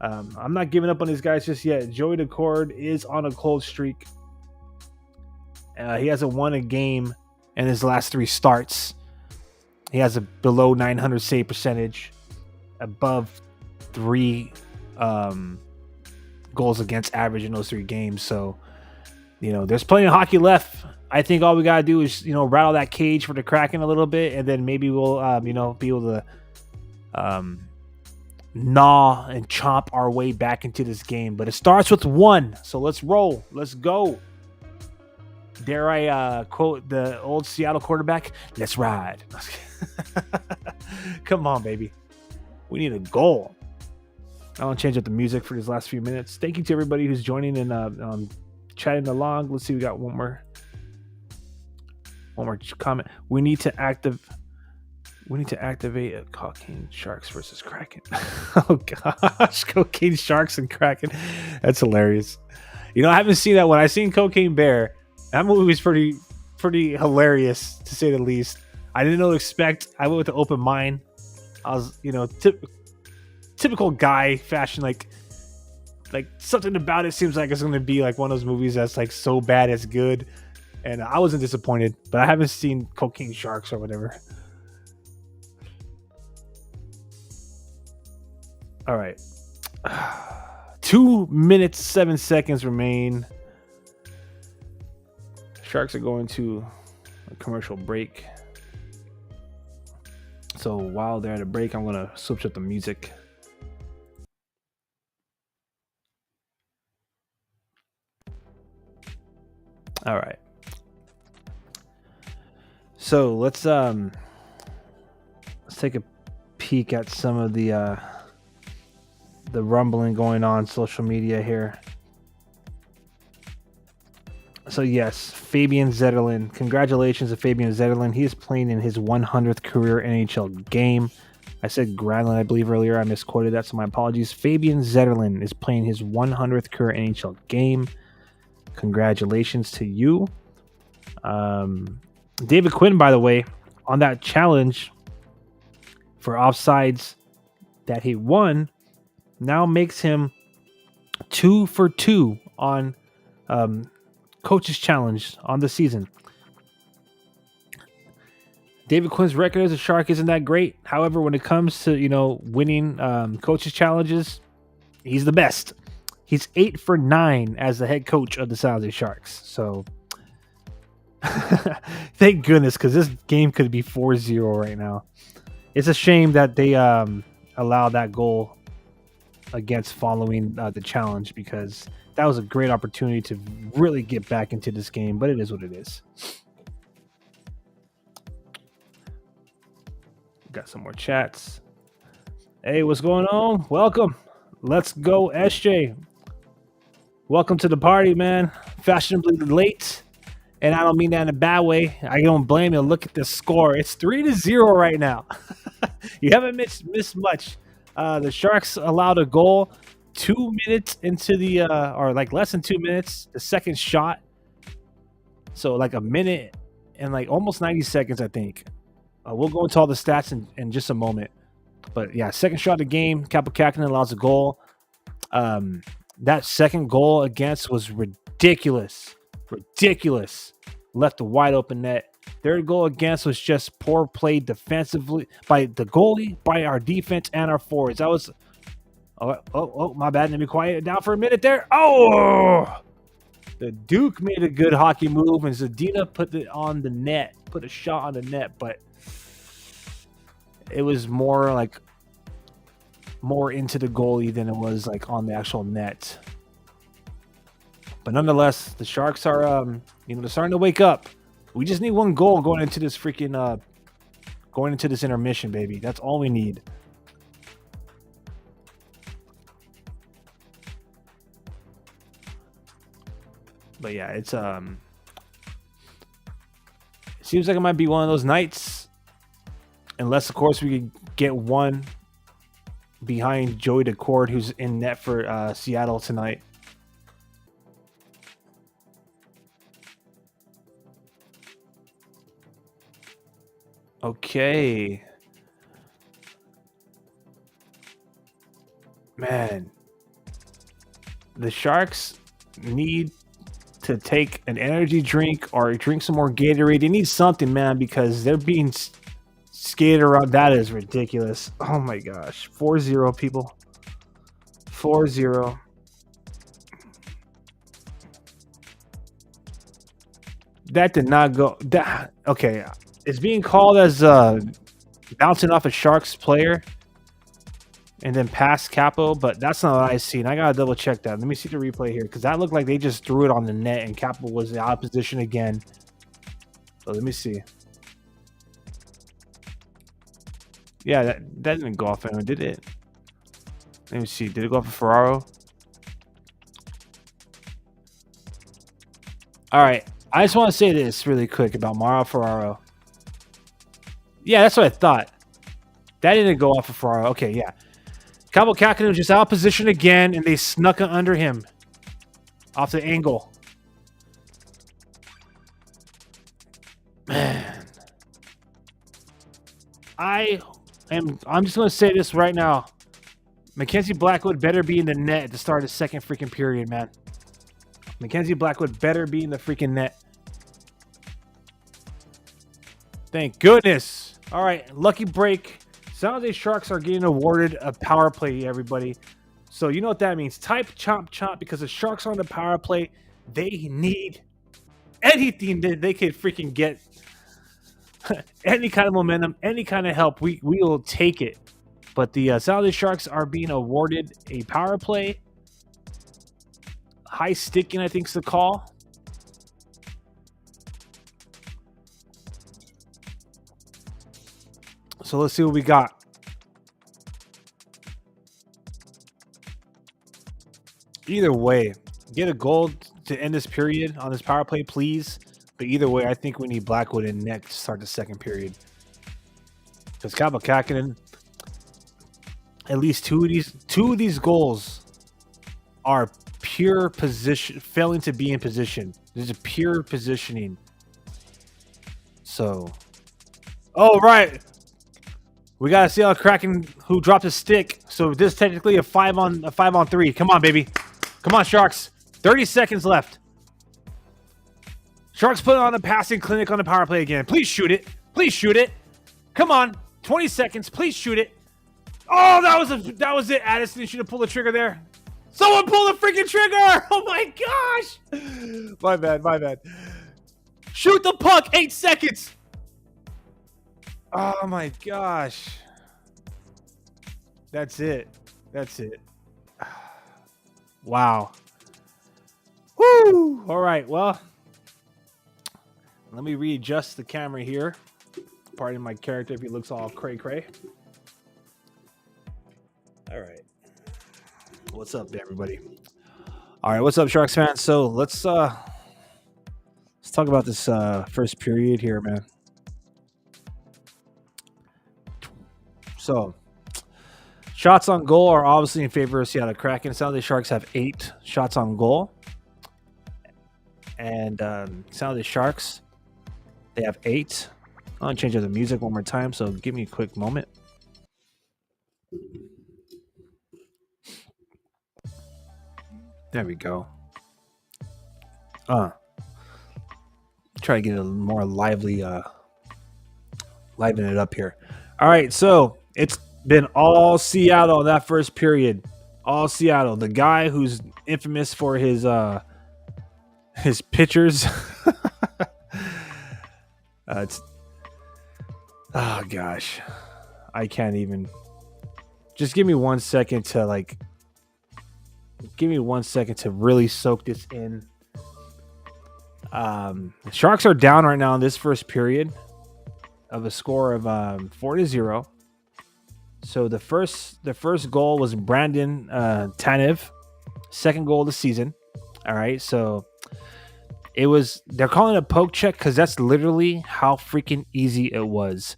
I'm not giving up on these guys just yet. Joey Decord is on a cold streak. He hasn't won a game in his last 3 starts. He has a below 900 save percentage, above 3 goals against average in those 3 games. So, there's plenty of hockey left. I think all we got to do is, rattle that cage for the Kraken a little bit, and then maybe we'll, be able to gnaw and chomp our way back into this game. But it starts with 1. So let's roll. Let's go. Dare I quote the old Seattle quarterback? Let's ride. Come on, baby. We need a goal. I want to change up the music for these last few minutes. Thank you to everybody who's joining and chatting along. Let's see. We got one more comment. We need to activate a Cocaine Sharks versus Kraken. Oh gosh, Cocaine Sharks and Kraken. That's hilarious. I haven't seen that one. I seen Cocaine Bear. That movie was pretty hilarious, to say the least. I didn't know what to expect. I went with an open mind. I was, typical guy fashion, like something about it seems like it's going to be like one of those movies that's like so bad it's good. And I wasn't disappointed, but I haven't seen Cocaine Sharks or whatever. All right. 2 minutes, 7 seconds remain. Sharks are going to a commercial break. So while they're at a break, I'm going to switch up the music. All right. So let's take a peek at some of the rumbling going on social media here. So yes, Fabian Zetterlund. Congratulations to Fabian Zetterlund. He is playing in his 100th career NHL game. I said Granlund, I believe, earlier. I misquoted that, so my apologies. Fabian Zetterlund is playing his 100th career NHL game. Congratulations to you. David Quinn, by the way, on that challenge for offsides that he won, now makes him 2 for 2 on Coach's Challenge on the season. David Quinn's record as a Shark isn't that great. However, when it comes to winning coaches challenges, he's the best. He's 8 for 9 as the head coach of the San Jose Sharks. So thank goodness, because this game could be 4-0 right now. It's a shame that they allowed that goal against following the challenge, because that was a great opportunity to really get back into this game, but it is what it is. Got some more chats. Hey, what's going on? Welcome. Let's go, SJ. Welcome to the party, man. Fashionably late, and I don't mean that in a bad way. I don't blame you. Look at the score. It's 3-0 right now. You haven't missed much. The Sharks allowed a goal 2 minutes into the or like less than 2 minutes, the second shot. So like a minute and like almost 90 seconds, I think. We'll go into all the stats in just a moment. But yeah, second shot of the game, Kraken allows a goal. That second goal against was ridiculous. Left a wide open net. Third goal against was just poor play defensively by the goalie, by our defense, and our forwards. That was my bad. Let me quiet it down for a minute there. Oh, the Duke made a good hockey move, and Zadina put it on the net, put a shot on the net, but it was more into the goalie than it was like on the actual net. But nonetheless, the Sharks are they're starting to wake up. We just need one goal going into this intermission, baby. That's all we need. But yeah, it seems like it might be one of those nights, unless of course we could get one behind Joey Decord, who's in net for Seattle tonight. Okay. Man. The Sharks need to take an energy drink or drink some more Gatorade. They need something, man, because they're being skated around. That is ridiculous. Oh my gosh. 4-0, people. 4-0. That did not go. Okay. It's being called as bouncing off a Sharks player and then past Capo, but that's not what I seen. I gotta double check that. Let me see the replay here, because that looked like they just threw it on the net and Capo was out of position again. So let me see. Yeah, that didn't go off anyone, did it? Let me see. Did it go off of Ferraro? All right. I just want to say this really quick about Mauro Ferraro. Yeah, that's what I thought. That didn't go off of Ferraro. Okay, yeah. Cabo Kakinen was just out of position again, and they snuck it under him off the angle. Man. I'm just going to say this right now. Mackenzie Blackwood better be in the net at the start of the second freaking period, man. Mackenzie Blackwood better be in the freaking net. Thank goodness. All right, lucky break. San Jose Sharks are getting awarded a power play, everybody. So you know what that means. Type chomp chomp, because the Sharks are on the power play. They need anything that they could freaking get. Any kind of momentum, any kind of help, we will take it. But the San Jose Sharks are being awarded a power play. High sticking, I think is the call. So let's see what we got. Either way, get a goal to end this period on this power play, please. But either way, I think we need Blackwood in net to start the second period. Because Kaapo Kähkönen, at least two of these goals are pure position, failing to be in position. There's a pure positioning. So, oh right, we gotta see how Kraken, who dropped a stick. So this is technically a 5-on-3. Come on, baby. Come on, Sharks. 30 seconds left. Sharks put on a passing clinic on the power play again. Please shoot it. Please shoot it. Come on, 20 seconds. Please shoot it. Oh, that was it. Addison, you should have pulled the trigger there. Someone pull the freaking trigger! Oh my gosh! My bad, my bad. Shoot the puck, 8 seconds. Oh my gosh. That's it. That's it. Wow. Woo! All right, well, let me readjust the camera here. Pardon my character if he looks all cray-cray. All right. What's up, everybody? All right, what's up, Sharks fans? So let's talk about this first period here, man. So shots on goal are obviously in favor of Seattle Kraken. San Jose Sharks have 8 shots on goal, and San Jose Sharks, they have 8. I'm gonna change up the music one more time, so give me a quick moment. There we go. Try to get a more lively, liven it up here. All right, so it's been all Seattle in that first period. All Seattle. The guy who's infamous for his pitchers. Oh gosh, I can't even. Just give me 1 second to give me 1 second to really soak this in. The Sharks are down right now in this first period of a score of 4-0. So the first goal was Brandon Tanev, second goal of the season. All right, so they're calling it a poke check because that's literally how freaking easy it was.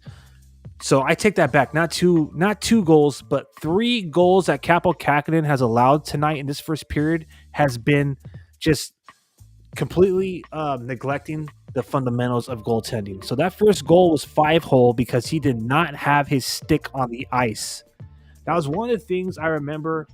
So I take that back. Not two goals, but 3 goals that Kaapo Kähkönen has allowed tonight in this first period has been just completely neglecting the fundamentals of goaltending. So that first goal was 5-hole because he did not have his stick on the ice. That was one of the things I remember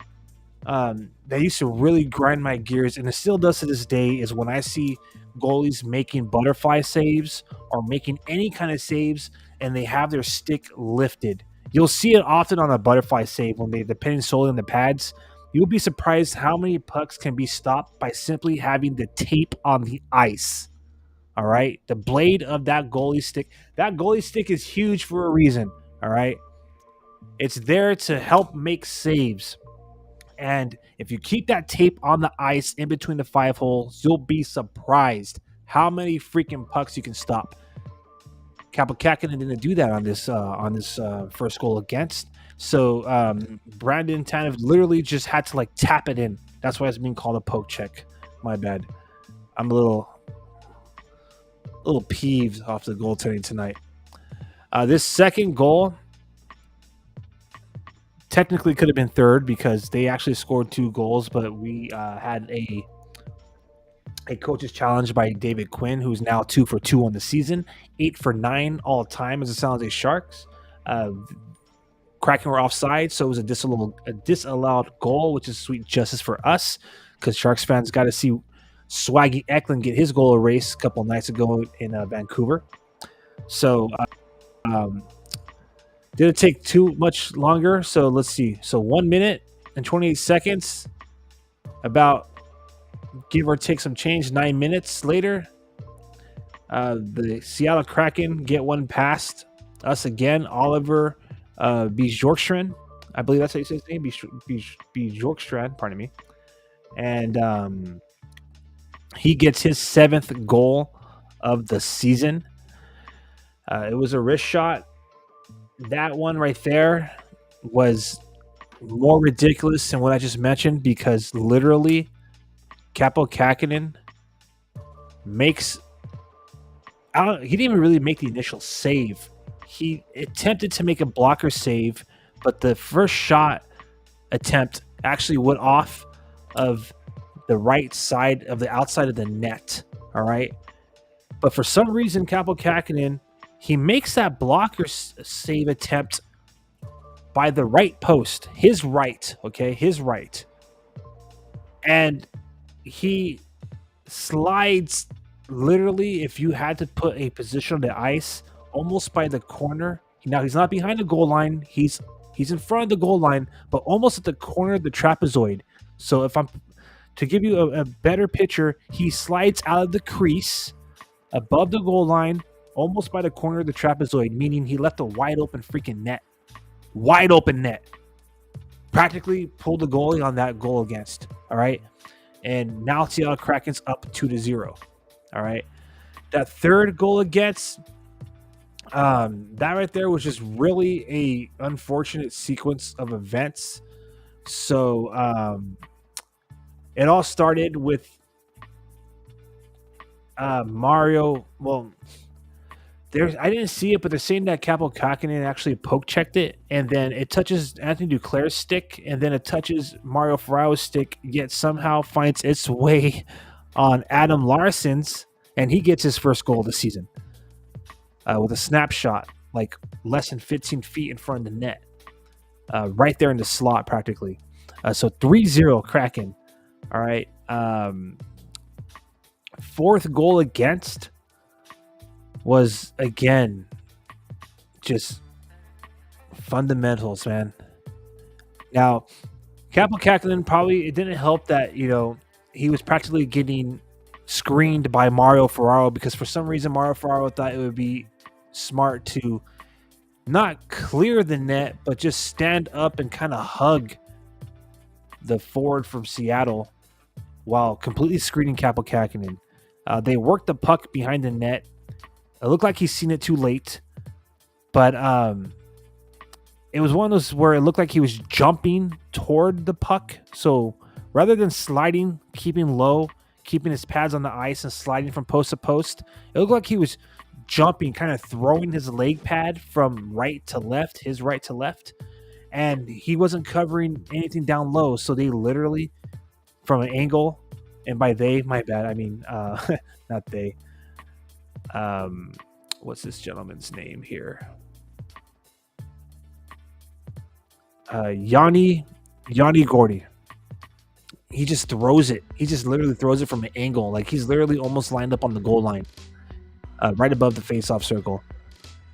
that used to really grind my gears, and it still does to this day, is when I see goalies making butterfly saves or making any kind of saves and they have their stick lifted. You'll see it often on a butterfly save when they, depending solely on the pads. You'll be surprised how many pucks can be stopped by simply having the tape on the ice. All right, the blade of that goalie stick. That goalie stick is huge for a reason. All right, it's there to help make saves. And if you keep that tape on the ice in between the 5 holes, you'll be surprised how many freaking pucks you can stop. Kaapo Kähkönen didn't do that on this first goal against. So Brandon Tanev literally just had to tap it in. That's why it's being called a poke check. My bad. I'm a little peeved off the goaltending tonight. This second goal technically could have been third because they actually scored 2 goals, but we had a coach's challenge by David Quinn, who's now 2 for 2 on the season, 8 for 9 all time as the San Jose Sharks. Kraken were offside, so it was a disallowed goal, which is sweet justice for us because Sharks fans got to see Swaggy Eklund get his goal erased a couple nights ago in Vancouver. So didn't take too much longer. So let's see. So 1 minute and 28 seconds, about give or take some change, 9 minutes later, the Seattle Kraken get one past us again. Oliver Bjorkstrand, I believe that's how you say his name, Bjorkstrand, pardon me. And he gets his 7th goal of the season. It was a wrist shot. That one right there was more ridiculous than what I just mentioned because literally Kaapo Kähkönen makes out. He didn't even really make the initial save. He attempted to make a blocker save, but the first shot attempt actually went off of the right side of the outside of the net. All right. But for some reason, Kaapo Kähkönen, he makes that blocker save attempt by the right post, his right, okay, his right. And he slides literally, if you had to put a position on the ice, almost by the corner Now he's not behind the goal line. He's in front of the goal line, but almost at the corner of the trapezoid. So if I'm to give you a better picture, he slides out of the crease above the goal line, almost by the corner of the trapezoid, meaning he left a wide open freaking net. Wide open net. Practically pulled the goalie on that goal against. All right. And now Seattle Kraken's up 2-0. All right. That third goal against, that right there was just really a unfortunate sequence of events. So it all started with Mario. Well, I didn't see it, but they're saying that Capo Kakinen actually poke checked it, and then it touches Anthony Duclair's stick, and then it touches Mario Ferraro's stick, yet somehow finds its way on Adam Larsson's, and he gets his first goal of the season with a snapshot, like less than 15 feet in front of the net, right there in the slot practically. So 3-0 Kraken. All right. Fourth goal against was, again, just fundamentals, man. Now, Capo Kakinen probably, it didn't help that, he was practically getting screened by Mario Ferraro, because for some reason Mario Ferraro thought it would be smart to not clear the net, but just stand up and kind of hug the forward from Seattle while completely screening Capo Kakinen. They worked the puck behind the net. It looked like he's seen it too late, but it was one of those where it looked like he was jumping toward the puck. So rather than sliding, keeping low, keeping his pads on the ice and sliding from post to post, it looked like he was jumping, kind of throwing his leg pad from right to left, his right to left, and he wasn't covering anything down low. So they literally, from an angle, and by they, my bad, I mean not they. What's this gentleman's name here? Yanni Gordy. He just throws it. He just literally throws it from an angle. Like he's literally almost lined up on the goal line, right above the face-off circle,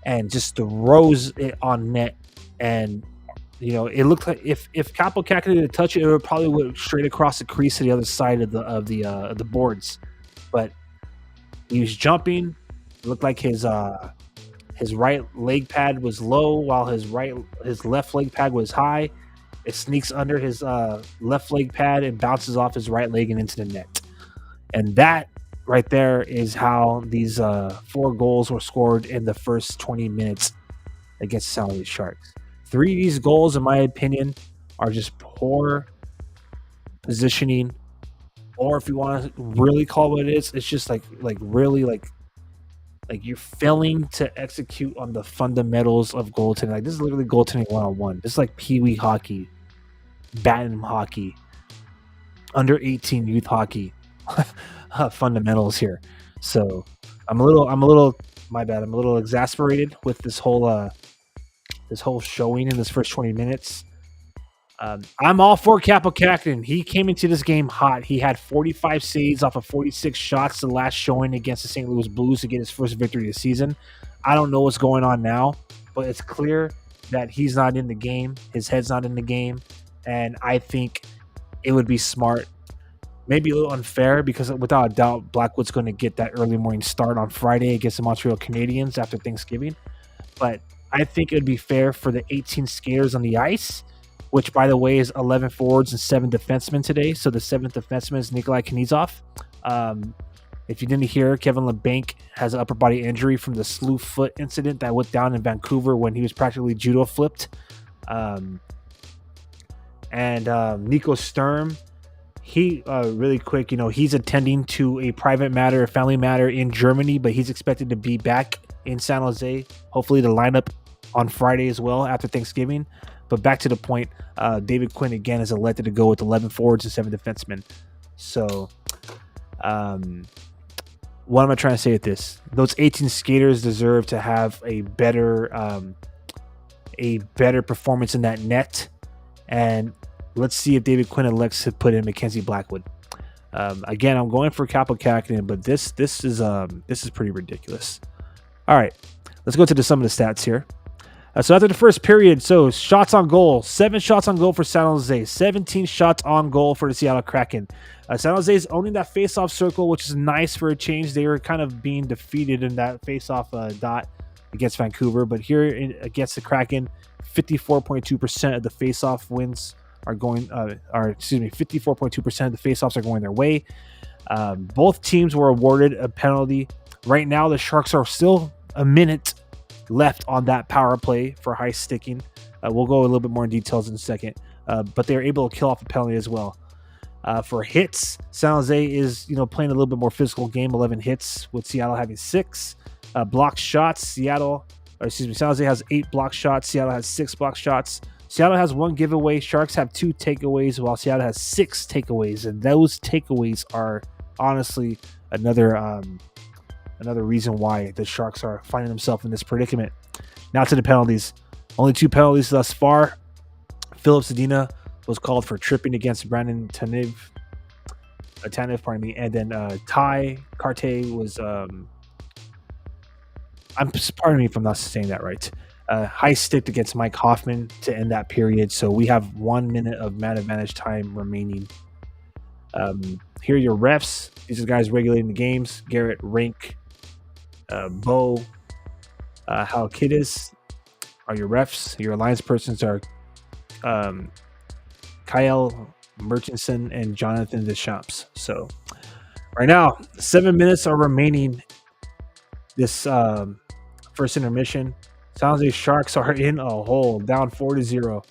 and just throws it on net. And it looked like if Capo Kakinen had touched it, it would probably went straight across the crease to the other side of the boards. But he was jumping. It looked like his right leg pad was low, while his left leg pad was high. It sneaks under his left leg pad and bounces off his right leg and into the net. And that right there is how these 4 goals were scored in the first 20 minutes against the San Jose Sharks. 3 of these goals, in my opinion, are just poor positioning, or if you want to really call it what it is, it's just like really like you're failing to execute on the fundamentals of goaltending. Like this is literally goaltending 101. This is like pee-wee hockey, Bantam hockey, under 18 youth hockey fundamentals here. So I'm a little my bad. I'm a little exasperated with this whole showing in this first 20 minutes. I'm all for Capo Kakinen. He came into this game hot. He had 45 saves off of 46 shots the last showing against the St. Louis Blues to get his first victory of the season. I don't know what's going on now, but it's clear that he's not in the game. His head's not in the game. And I think it would be smart, maybe a little unfair, because without a doubt, Blackwood's going to get that early morning start on Friday against the Montreal Canadiens after Thanksgiving. But I think it would be fair for the 18 skaters on the ice, which, by the way, is 11 forwards and 7 defensemen today. So the 7th defenseman is Nikolai Knizov. If you didn't hear, Kevin LeBanc has an upper body injury from the slew foot incident that went down in Vancouver when he was practically judo flipped. Nico Sturm, he really quick, he's attending to a private matter, a family matter in Germany, but he's expected to be back in San Jose, hopefully to line up on Friday as well after Thanksgiving. But back to the point, David Quinn again is elected to go with 11 forwards and 7 defensemen. So, what am I trying to say with this? Those 18 skaters deserve to have a better performance in that net. And let's see if David Quinn elects to put in Mackenzie Blackwood. Again, I'm going for Capo Kakinen, but this is pretty ridiculous. All right, let's go to some of the stats here. So after the first period, so shots on goal, 7 shots on goal for San Jose, 17 shots on goal for the Seattle Kraken. San Jose is owning that face-off circle, which is nice for a change. They were kind of being defeated in that face-off dot against Vancouver, but here against the Kraken, 54.2% of the face-off wins are going, 54.2% of the face-offs are going their way. Both teams were awarded a penalty. Right now, the Sharks are still a minute left on that power play for high sticking. We'll go a little bit more in details in a second, but they're able to kill off a penalty as well. For hits, San Jose is playing a little bit more physical game, 11 hits with Seattle having 6. Blocked shots, San Jose has 8 blocked shots, Seattle has 6 blocked shots. Seattle has 1 giveaway, Sharks have 2 takeaways, while Seattle has 6 takeaways, and those takeaways are honestly another reason why the Sharks are finding themselves in this predicament. Now to the penalties. Only 2 penalties thus far. Philip Zadina was called for tripping against Brandon Tanev, and then Ty Carte was pardon me if I'm not saying that right. High stick against Mike Hoffman to end that period. So we have 1 minute of man advantage time remaining. Here are your refs. These are guys regulating the games. Garrett Rink, Bo Halkidis are your refs. Your alliance persons are Kyle Murchison and Jonathan Deschamps. So right now, 7 minutes are remaining. This first intermission. San Jose Sharks are in a hole, down 4-0.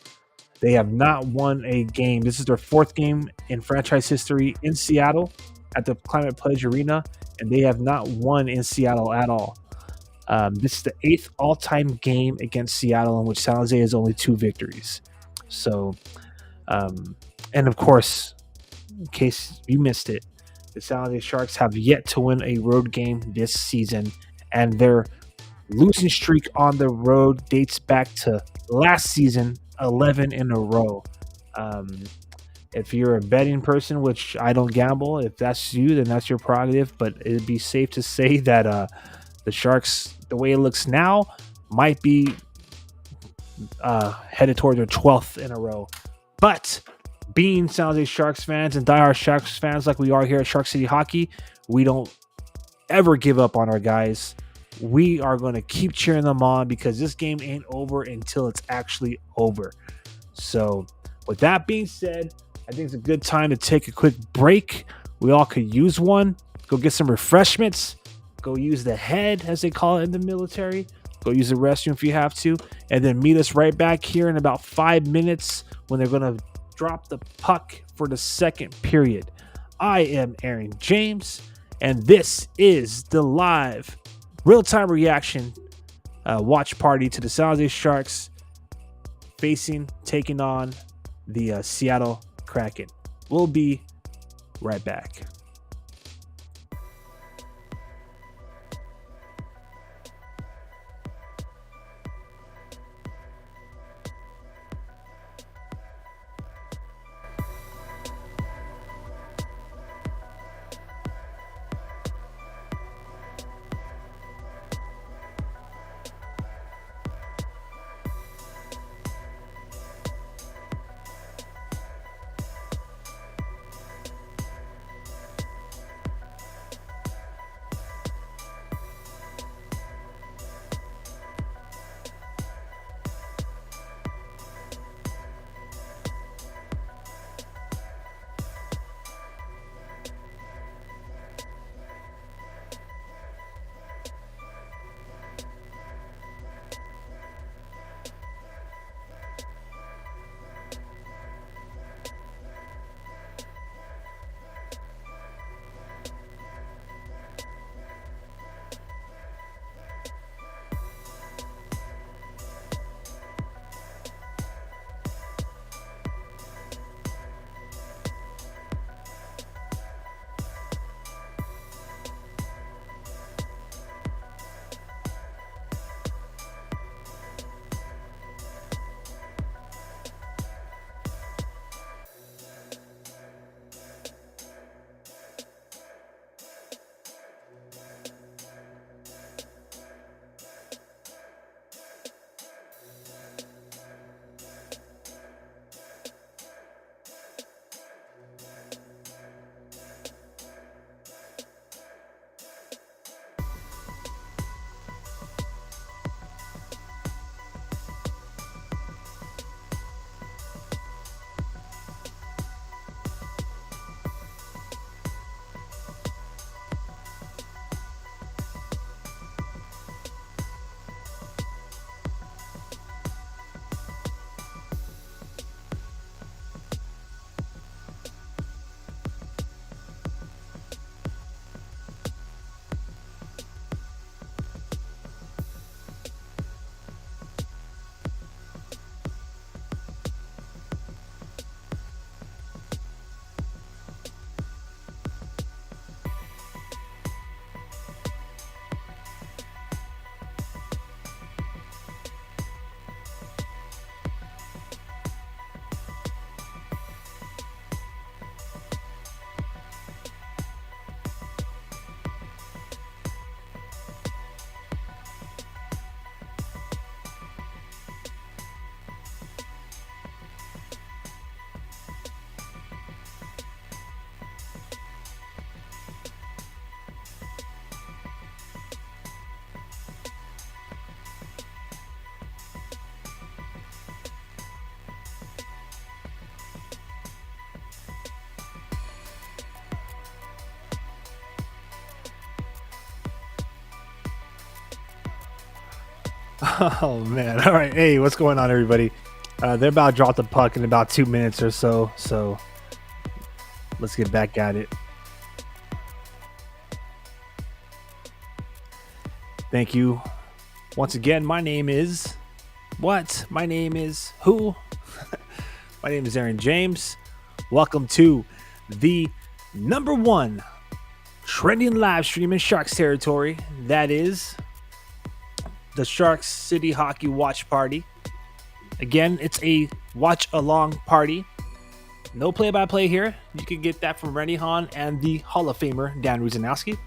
They have not won a game. This is their 4th game in franchise history in Seattle at the Climate Pledge Arena, and they have not won in Seattle at all. This is the 8th all-time game against Seattle in which San Jose has only 2 victories. So, and of course, in case you missed it, the San Jose Sharks have yet to win a road game this season, and their losing streak on the road dates back to last season, 11 in a row. If you're a betting person, which I don't gamble, if that's you, then that's your prerogative. But it'd be safe to say that the Sharks, the way it looks now, might be headed toward their 12th in a row. But being San Jose Sharks fans and diehard Sharks fans like we are here at Shark City Hockey, we don't ever give up on our guys. We are going to keep cheering them on because this game ain't over until it's actually over. So with that being said, I think it's a good time to take a quick break. We all could use one. Go get some refreshments. Go use the head, as they call it in the military. Go use the restroom if you have to. And then meet us right back here in about 5 minutes when they're going to drop the puck for the second period. I am Aaron James, and this is the live real-time reaction watch party to the San Jose Sharks taking on the Seattle Kraken. We'll be right back. Oh man! All right, hey, what's going on, everybody? They're about to drop the puck in about 2 minutes or so. So let's get back at it. Thank you once again. My name is what? My name is who? My name is Aaron James. Welcome to the number one trending live stream in Sharks territory. That is the Sharks City Hockey Watch Party. Again, it's a watch along party. No play-by-play here. You can get that from Rennie Hahn and the Hall of Famer Dan Ruzanowski.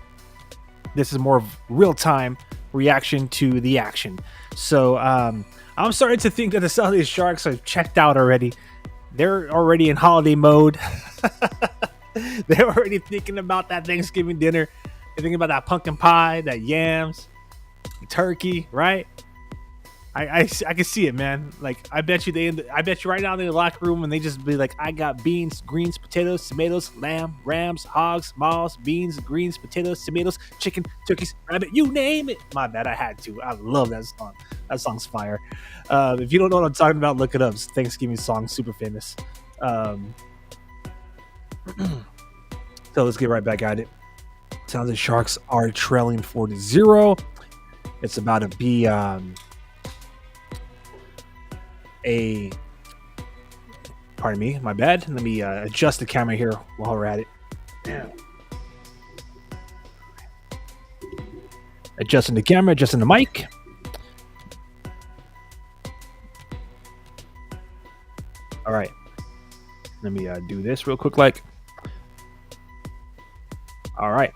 This is more of real-time reaction to the action. So I'm starting to think that the San Jose Sharks are checked out already. They're already in holiday mode. They're already thinking about that Thanksgiving dinner. They're thinking about that pumpkin pie, that yams, turkey, right? I can see it, man. Like I bet you right now in the locker room and they just be like, I got beans, greens, potatoes, tomatoes, lamb, rams, hogs, malls, beans, greens, potatoes, tomatoes, chicken, turkeys, rabbit, you name it. My bad, I had to. I love that song. That song's fire. If you don't know what I'm talking about, look it up. It's a Thanksgiving song, super famous. So let's get right back at it. Sounds like Sharks are trailing 4-0. It's about to be pardon me, my bad. Let me adjust the camera here while we're at it. Adjusting the camera, adjusting the mic. All right. Let me do this real quick. All right.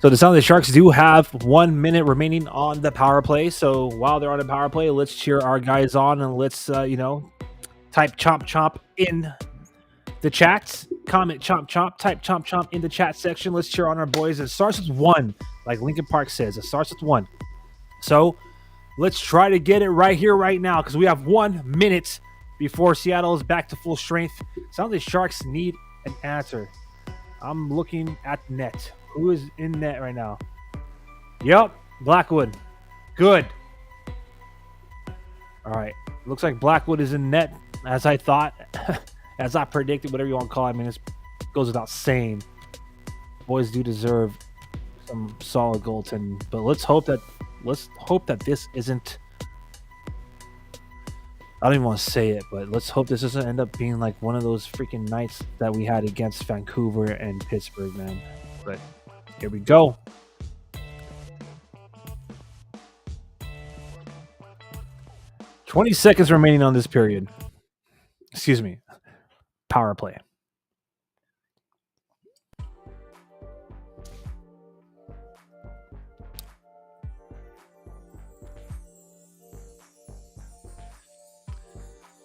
So the San Jose Sharks do have 1 minute remaining on the power play. So while they're on the power play, let's cheer our guys on and let's, type chomp chomp in the chats. Comment chomp chomp. Type chomp chomp in the chat section. Let's cheer on our boys. It starts with 1, like Lincoln Park says. It starts with 1. So let's try to get it right here, right now, because we have 1 minute before Seattle is back to full strength. San Jose Sharks need an answer. I'm looking at the net. Who is in net right now? Yep, Blackwood. Good. All right. Looks like Blackwood is in net, as I thought, as I predicted, whatever you want to call it. I mean, it goes without saying. Boys do deserve some solid goaltending, but let's hope that this isn't. I don't even want to say it, but let's hope this doesn't end up being like one of those freaking nights that we had against Vancouver and Pittsburgh, man. But here we go. $20 seconds remaining on this period. Excuse me. Power play.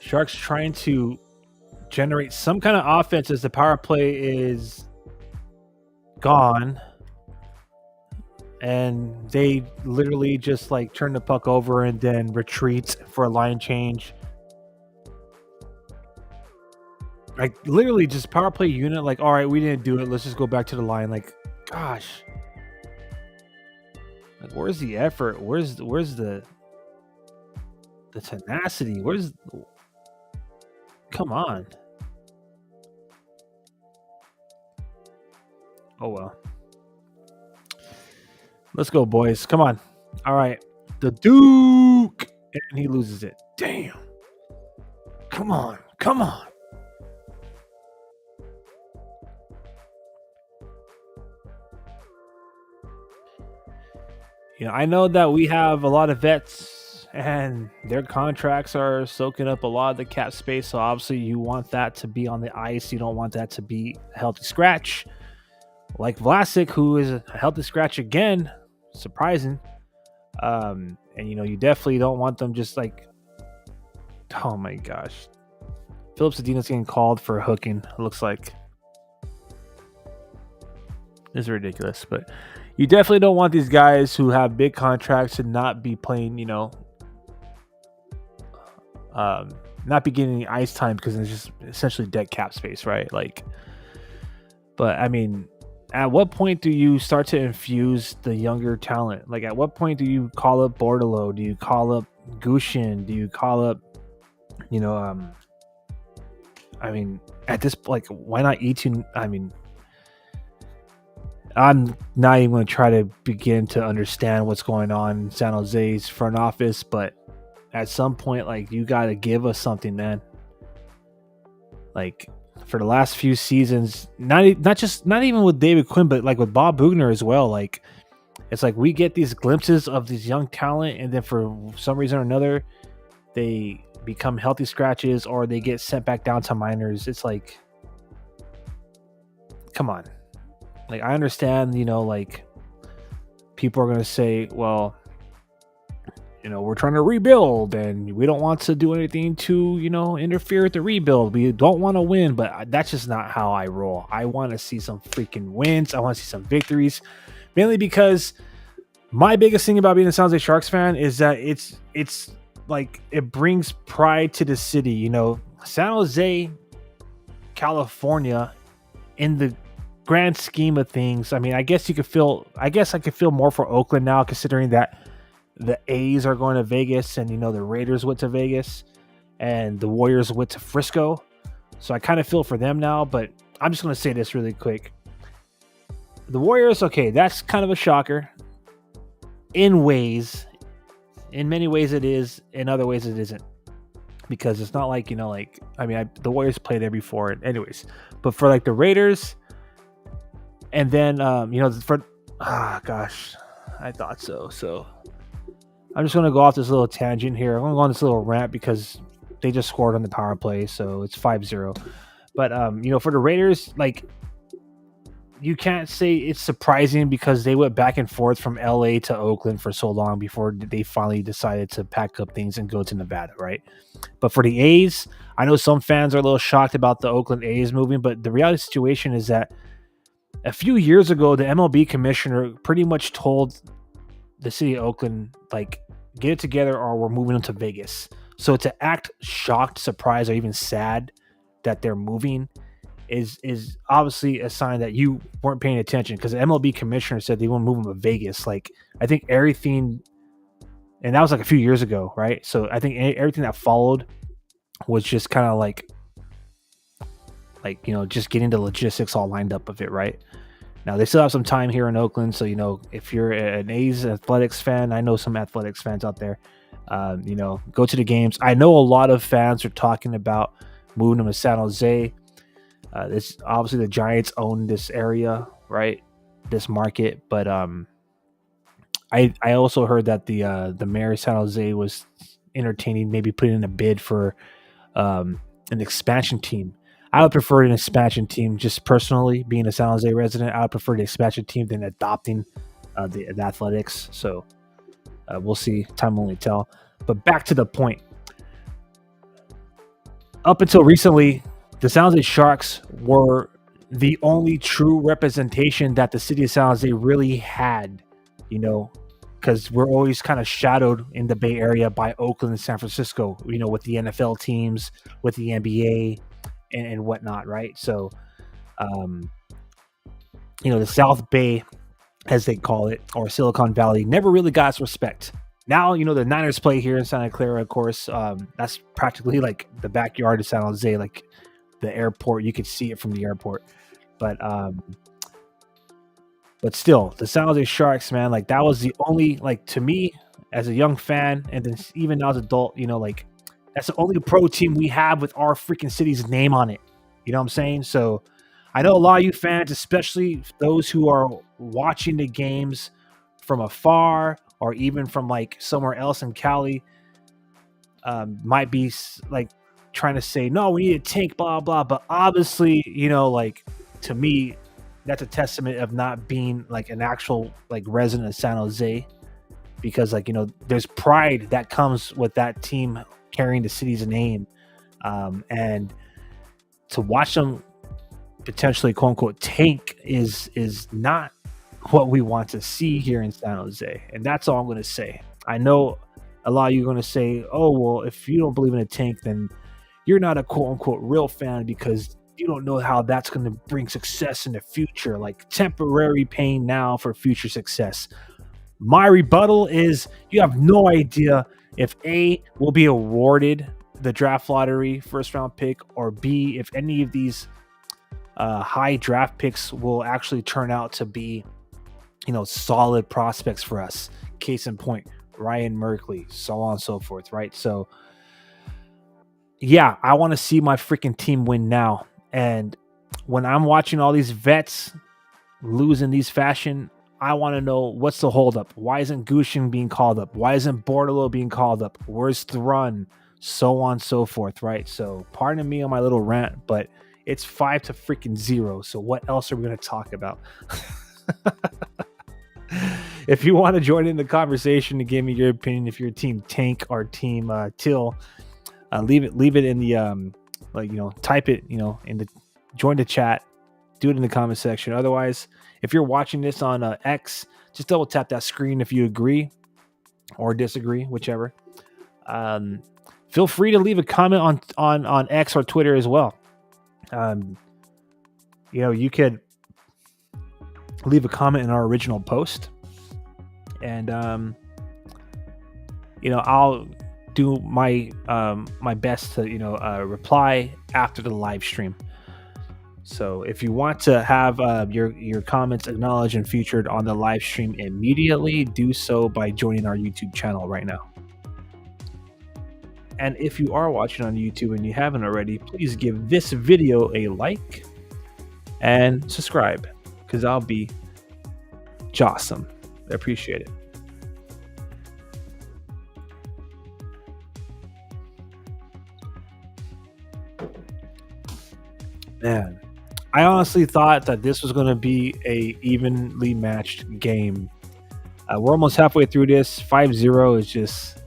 Sharks trying to generate some kind of offense as the power play is gone. And they literally just like turn the puck over and then retreat for a line change. Like literally just power play unit. Like, all right, we didn't do it. Let's just go back to the line. Like, gosh, like where's the effort? Where's the tenacity? Come on. Oh well. Let's go, boys. Come on. All right. The Duke. And he loses it. Damn. Come on. Come on. You know, I know that we have a lot of vets and their contracts are soaking up a lot of the cap space. So obviously you want that to be on the ice. You don't want that to be a healthy scratch. Like Vlasic, who is a healthy scratch again. Surprising. And you definitely don't want them just like, oh my gosh, Philip Zadina's getting called for hooking. It looks like it's ridiculous, but you definitely don't want these guys who have big contracts to not be playing, not be getting any ice time because it's just essentially dead cap space, right? Like, but I mean, At what point do you start to infuse the younger talent? Like, at what point do you call up Bordalo? Do you call up Gushin? Do you call up, you know, I mean, at this, like, why not Etu? I mean, I'm not even going to try to begin to understand what's going on in San Jose's front office, but at some point, like, you got to give us something, man. Like, for the last few seasons, not even with David Quinn, but like with Bob Bugner as well. Like, it's like we get these glimpses of these young talent, and then for some reason or another, they become healthy scratches or they get sent back down to minors. It's like, come on. Like, I understand, like, people are gonna say, well, we're trying to rebuild and we don't want to do anything to, interfere with the rebuild. We don't want to win, but that's just not how I roll. I want to see some freaking wins. I want to see some victories, mainly because my biggest thing about being a San Jose Sharks fan is that it's like, it brings pride to the city. San Jose, California, in the grand scheme of things, I mean, I guess I could feel more for Oakland now, considering that the A's are going to Vegas, and the Raiders went to Vegas, and the Warriors went to Frisco. So I kind of feel for them now, but I'm just going to say this really quick. The Warriors, okay, that's kind of a shocker. In many ways it is, in other ways it isn't. Because it's not like, the Warriors played there before. Anyways, but for like the Raiders, and then, gosh, I thought so. So I'm just going to go off this little tangent here. I'm going to go on this little rant because they just scored on the power play, so it's 5-0. But, for the Raiders, like, you can't say it's surprising because they went back and forth from LA to Oakland for so long before they finally decided to pack up things and go to Nevada, right? But for the A's, I know some fans are a little shocked about the Oakland A's moving, but the reality of the situation is that a few years ago, the MLB commissioner pretty much told the city of Oakland, like, get it together or we're moving them to Vegas. So to act shocked, surprised, or even sad that they're moving is obviously a sign that you weren't paying attention, because the MLB commissioner said they want to move them to Vegas. Like, I think everything, and that was like a few years ago, right? So I think everything that followed was just kind of like just getting the logistics all lined up of it, right? Now, they still have some time here in Oakland, so, if you're an A's athletics fan, I know some athletics fans out there, go to the games. I know a lot of fans are talking about moving them to San Jose. This obviously the Giants own this area, right? This market, but I also heard that the mayor of San Jose was entertaining maybe putting in a bid for an expansion team. I would prefer an expansion team, just personally, being a San Jose resident. I would prefer the expansion team than adopting the athletics. So we'll see. Time will only tell. But back to the point. Up until recently, the San Jose Sharks were the only true representation that the city of San Jose really had, because we're always kind of shadowed in the Bay Area by Oakland and San Francisco, with the NFL teams, with the NBA, and whatnot, right? So, the South Bay, as they call it, or Silicon Valley, never really got its respect. Now, the Niners play here in Santa Clara, of course. That's practically like the backyard of San Jose, like the airport. You could see it from the airport. But still, the San Jose Sharks, man, like, that was the only, like, to me, as a young fan, and then even now as an adult, like, that's the only pro team we have with our freaking city's name on it. You know what I'm saying? So I know a lot of you fans, especially those who are watching the games from afar or even from like somewhere else in Cali, might be like trying to say, no, we need a tank, blah, blah. But obviously, like, to me, that's a testament of not being like an actual like resident of San Jose, because like, there's pride that comes with that team carrying the city's name, and to watch them potentially quote unquote tank is not what we want to see here in San Jose. And that's all I'm going to say. I know a lot of you are going to say, oh, well, if you don't believe in a tank, then you're not a quote unquote real fan, because you don't know how that's going to bring success in the future, like temporary pain now for future success. My rebuttal is you have no idea if A will be awarded the draft lottery first round pick, or B, if any of these high draft picks will actually turn out to be, solid prospects for us. Case in point, Ryan Merkley, so on and so forth, right? So, yeah, I want to see my freaking team win now. And when I'm watching all these vets lose in these fashion, I want to know what's the holdup. Why isn't Gushin being called up? Why isn't Bordalo being called up? Where's Thrun? So on and so forth, right? So pardon me on my little rant, but it's 5-0. So what else are we going to talk about? If you want to join in the conversation and give me your opinion, if you're team Tank or team Till, leave it in the type it in the join the chat, do it in the comment section. Otherwise, if you're watching this on X, just double tap that screen if you agree or disagree, whichever. Feel free to leave a comment on X or Twitter as well. You could leave a comment in our original post, and I'll do my my best to reply after the live stream. So if you want to have your comments acknowledged and featured on the live stream immediately, do so by joining our YouTube channel right now. And if you are watching on YouTube and you haven't already, please give this video a like and subscribe, because I'll be awesome. I appreciate it. Man, I honestly thought that this was going to be a evenly matched game. We're almost halfway through this. 5-0 is just...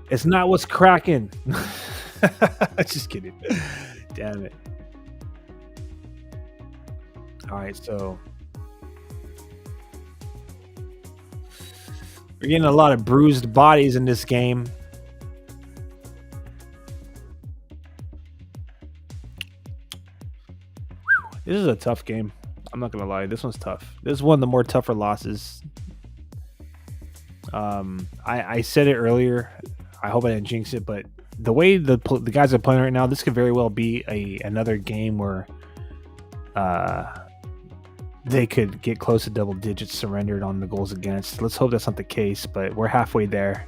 it's not what's cracking. Just kidding. Damn it. All right, so we're getting a lot of bruised bodies in this game. This is a tough game. I'm not gonna lie. This one's tough. This is one of the more tougher losses. I said it earlier. I hope I didn't jinx it, but the way the guys are playing right now, this could very well be another game where they could get close to double digits surrendered on the goals against. Let's hope that's not the case, but we're halfway there.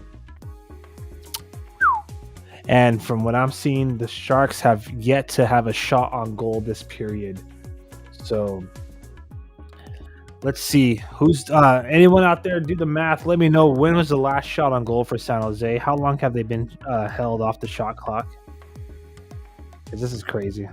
And from what I'm seeing, the Sharks have yet to have a shot on goal this period. So let's see who's anyone out there, do the math. Let me know, when was the last shot on goal for San Jose? How long have they been held off the shot clock? Because this is crazy.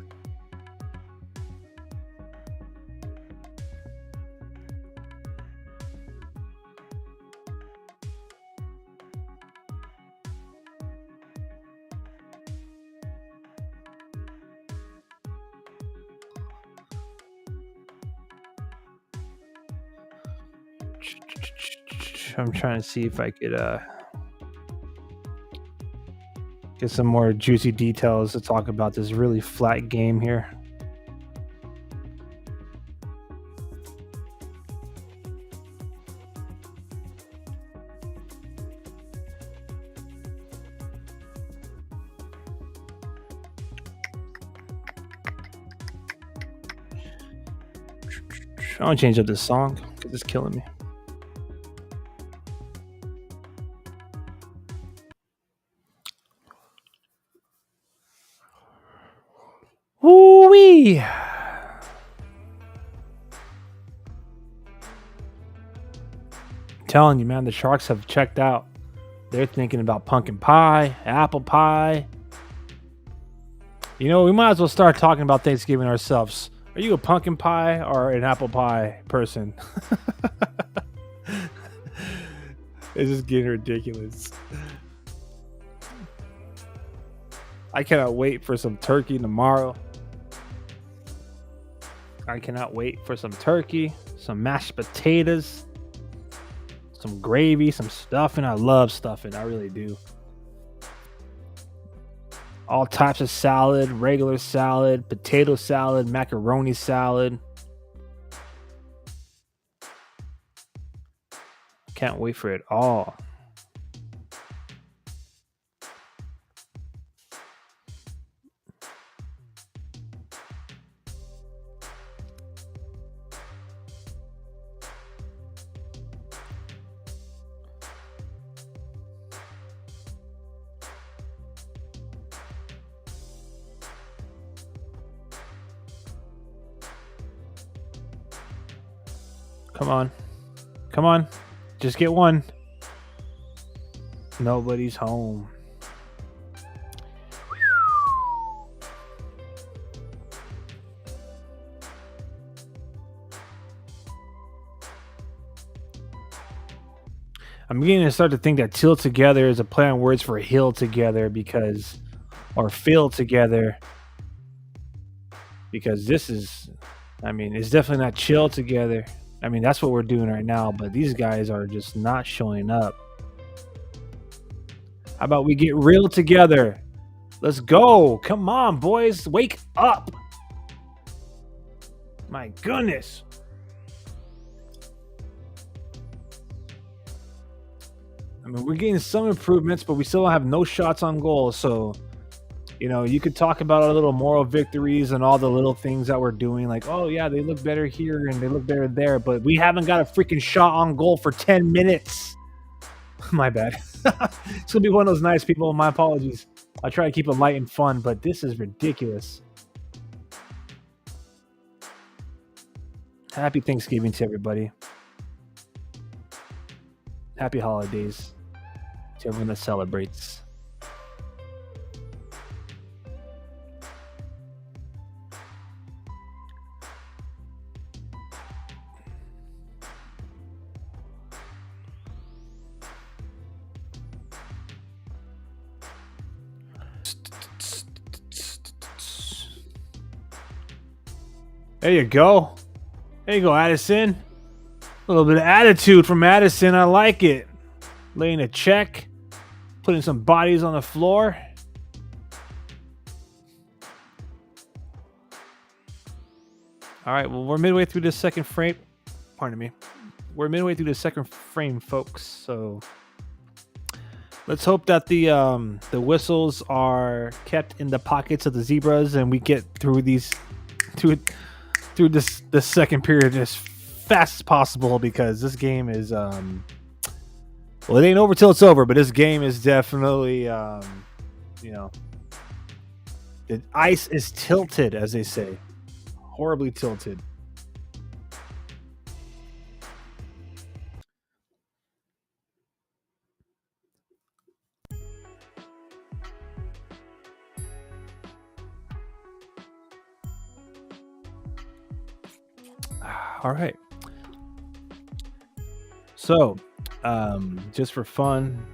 I'm trying to see if I could get some more juicy details to talk about this really flat game here. I want to change up this song because it's killing me. Woo-wee! Telling you, man, the Sharks have checked out. They're thinking about pumpkin pie, apple pie. We might as well start talking about Thanksgiving ourselves. Are you a pumpkin pie or an apple pie person? It's just getting ridiculous. I cannot wait for some turkey tomorrow. I cannot wait for some turkey, some mashed potatoes, some gravy, some stuffing. I love stuffing. I really do. All types of salad, regular salad, potato salad, macaroni salad. Can't wait for it all. Come on. Come on. Just get one. Nobody's home. I'm beginning to start to think that till together is a play on words for hill together because, or fill together, because this is, I mean, it's definitely not chill together. I mean, that's what we're doing right now, but these guys are just not showing up. How about we get real together? Let's go. Come on, boys. Wake up. My goodness. I mean, we're getting some improvements, but we still have no shots on goal. So, you know, you could talk about our little moral victories and all the little things that we're doing. Like, oh, yeah, they look better here and they look better there. But we haven't got a freaking shot on goal for 10 minutes. My bad. It's going to be one of those nice people. My apologies. I try to keep it light and fun, but this is ridiculous. Happy Thanksgiving to everybody. Happy holidays to everyone that celebrates. There you go. There you go, Addison. A little bit of attitude from Addison. I like it. Laying a check. Putting some bodies on the floor. All right, well, we're midway through the second frame. Pardon me. We're midway through the second frame, folks. So let's hope that the whistles are kept in the pockets of the zebras and we get through these through this second period as fast as possible, because this game is well, it ain't over till it's over, but this game is definitely you know, the ice is tilted, as they say. Horribly tilted. All right. So, just for fun,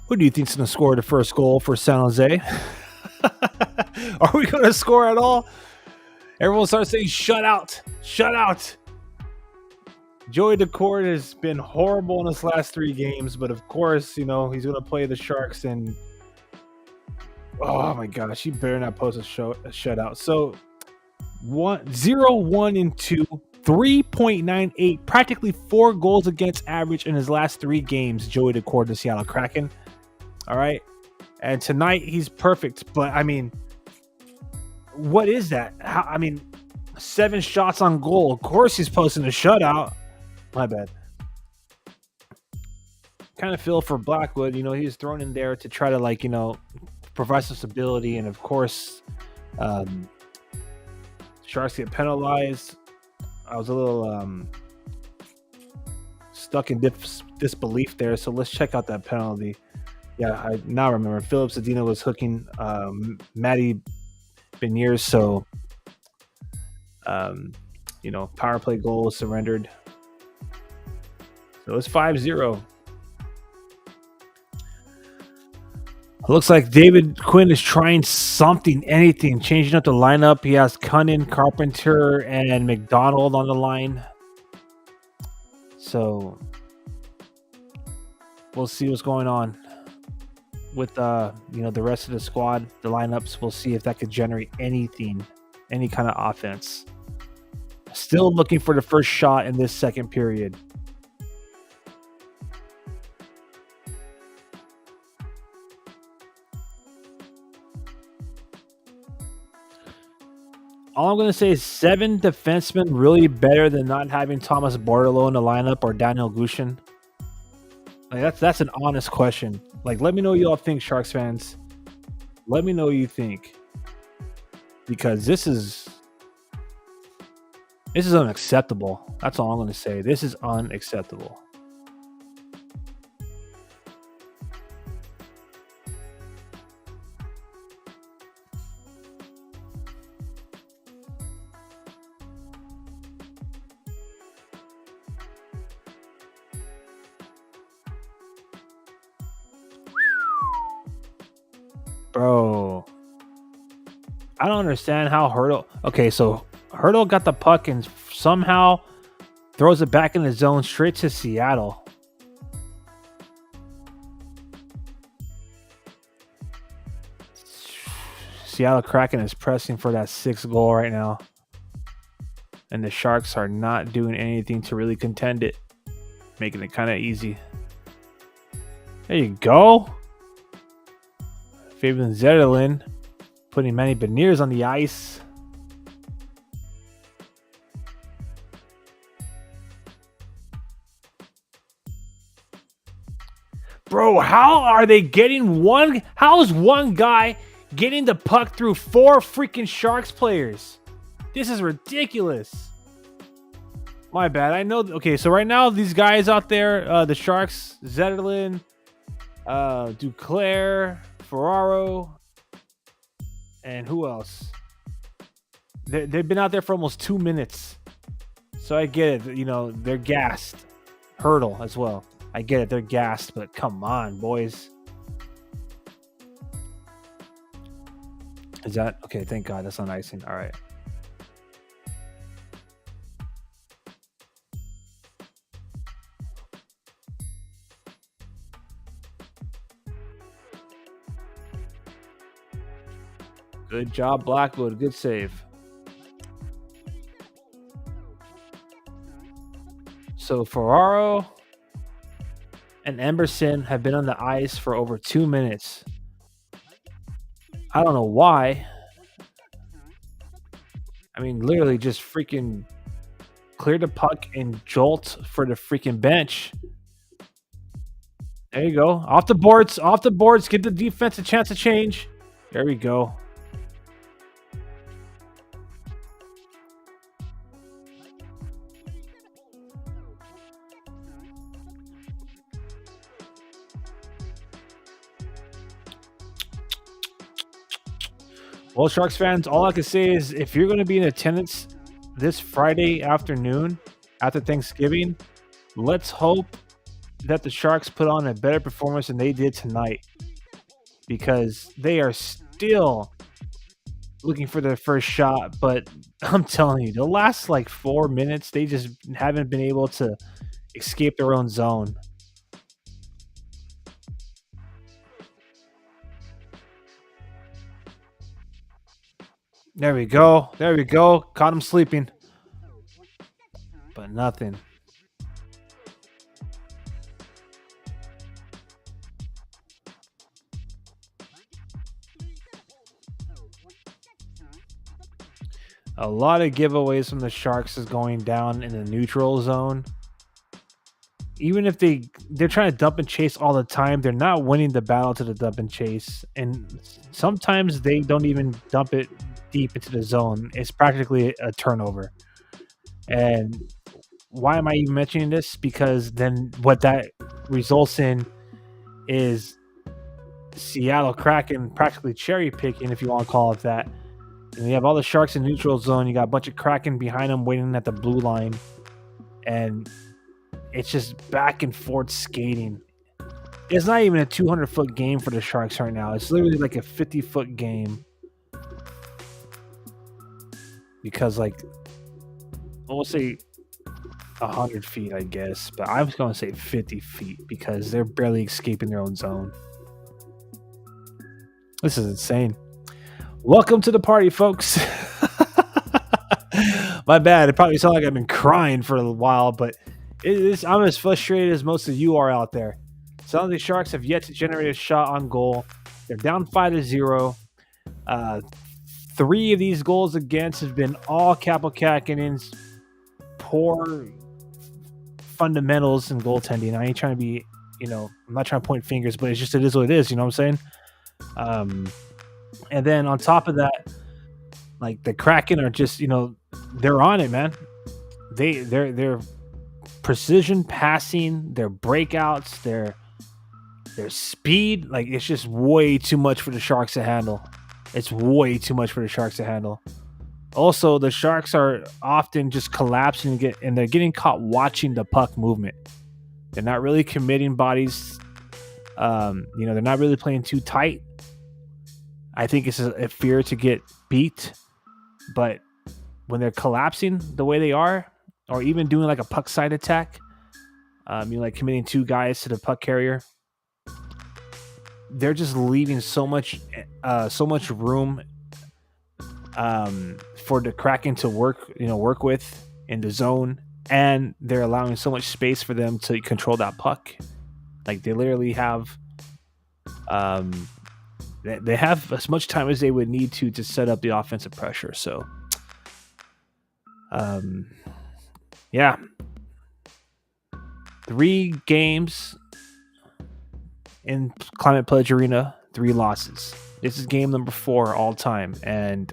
who do you think's going to score the first goal for San Jose? Are we going to score at all? Everyone starts saying, shut out. Shut out. Joey Decord has been horrible in his last 3 games, but of course, you know, he's going to play the Sharks, and oh my gosh, he better not post a shutout. So, 0, 1, and 2, 3.98, practically 4 goals against average in his last 3 games, Joey Decord, the Seattle Kraken. All right. And tonight he's perfect. But I mean, what is that? I mean, 7 shots on goal. Of course he's posting a shutout. My bad. Kind of feel for Blackwood. You know, he was thrown in there to try to, like, you know, provide some stability. And of course, Sharks get penalized. I was a little stuck in disbelief there. So let's check out that penalty. Yeah, I now remember. Philip Zadina was hooking Matty Beniers. So, you know, power play goal surrendered. So it's 5-0. It looks like David Quinn is trying something, anything, changing up the lineup. He has Cunnin, Carpenter, and McDonald on the line. So we'll see what's going on. with the rest of the squad, the lineups. We'll see if that could generate anything, any kind of offense. Still looking for the first shot in this second period. All I'm going to say is 7 defensemen really better than not having Thomas Bartolo in the lineup or Daniel Gushin. Like that's an honest question. Like, let me know what y'all think, Sharks fans. Let me know what you think, because this is unacceptable. That's all I'm going to say. This is unacceptable. Bro, I don't understand how Hurdle. Okay, so Hurdle got the puck and somehow throws it back in the zone straight to Seattle. Seattle Kraken is pressing for that 6th goal right now, and the Sharks are not doing anything to really contend it, making it kind of easy. There you go. Fabian Zetterlund putting Manny Beniers on the ice. Bro, how are they getting one? How is one guy getting the puck through 4 freaking Sharks players? This is ridiculous. My bad. I know. Okay, so right now these guys out there, the Sharks, Zetterlund, Duclair, Ferraro, and who else? They've been out there for almost 2 minutes. So I get it. They're gassed. Hurdle as well. I get it. They're gassed, but come on, boys. Is that okay? Thank God. That's on icing. All right. Good job, Blackwood. Good save. So Ferraro and Emerson have been on the ice for over 2 minutes. I don't know why. I mean, literally just freaking clear the puck and jolt for the freaking bench. There you go. Off the boards. Off the boards. Give the defense a chance to change. There we go. Well, Sharks fans, all I can say is if you're going to be in attendance this Friday afternoon after Thanksgiving, let's hope that the Sharks put on a better performance than they did tonight, because they are still looking for their first shot. But I'm telling you, the last 4 minutes, they just haven't been able to escape their own zone. There we go. There we go. Caught him sleeping. But nothing. A lot of giveaways from the Sharks is going down in the neutral zone. Even if they're trying to dump and chase all the time, they're not winning the battle to the dump and chase. And sometimes they don't even dump it deep into the zone. It's practically a turnover. And why am I even mentioning this? Because then what that results in is Seattle Kraken practically cherry picking, if you want to call it that. And you have all the Sharks in neutral zone. You got a bunch of Kraken behind them waiting at the blue line. And it's just back and forth skating. It's not even a 200-foot game for the Sharks right now. It's literally like a 50-foot game. Because, we'll say 100 feet, I guess. But I was going to say 50 feet because they're barely escaping their own zone. This is insane. Welcome to the party, folks. My bad. It probably sounds like I've been crying for a while, but I'm as frustrated as most of you are out there. Some of the Sharks have yet to generate a shot on goal. They're down 5-0. Uh, three of these goals against have been all Capo Kakinen's poor fundamentals in goaltending. I ain't trying to be, I'm not trying to point fingers, but it is what it is. You know what I'm saying? Um, and then on top of that, like the Kraken are just, they're on it, man. They're precision passing, their breakouts, their speed, like it's just way too much for the Sharks to handle. It's way too much for the Sharks to handle. Also, the Sharks are often just collapsing and they're getting caught watching the puck movement. They're not really committing bodies. They're not really playing too tight. I think it's a fear to get beat, but when they're collapsing the way they are, or even doing like a puck side attack, like committing two guys to the puck carrier, they're just leaving so much room for the Kraken to work with in the zone, and they're allowing so much space for them to control that puck. Like they literally have, they have as much time as they would need to set up the offensive pressure. So, yeah, 3 games in Climate Pledge Arena, 3 losses. This is game number 4 all time, and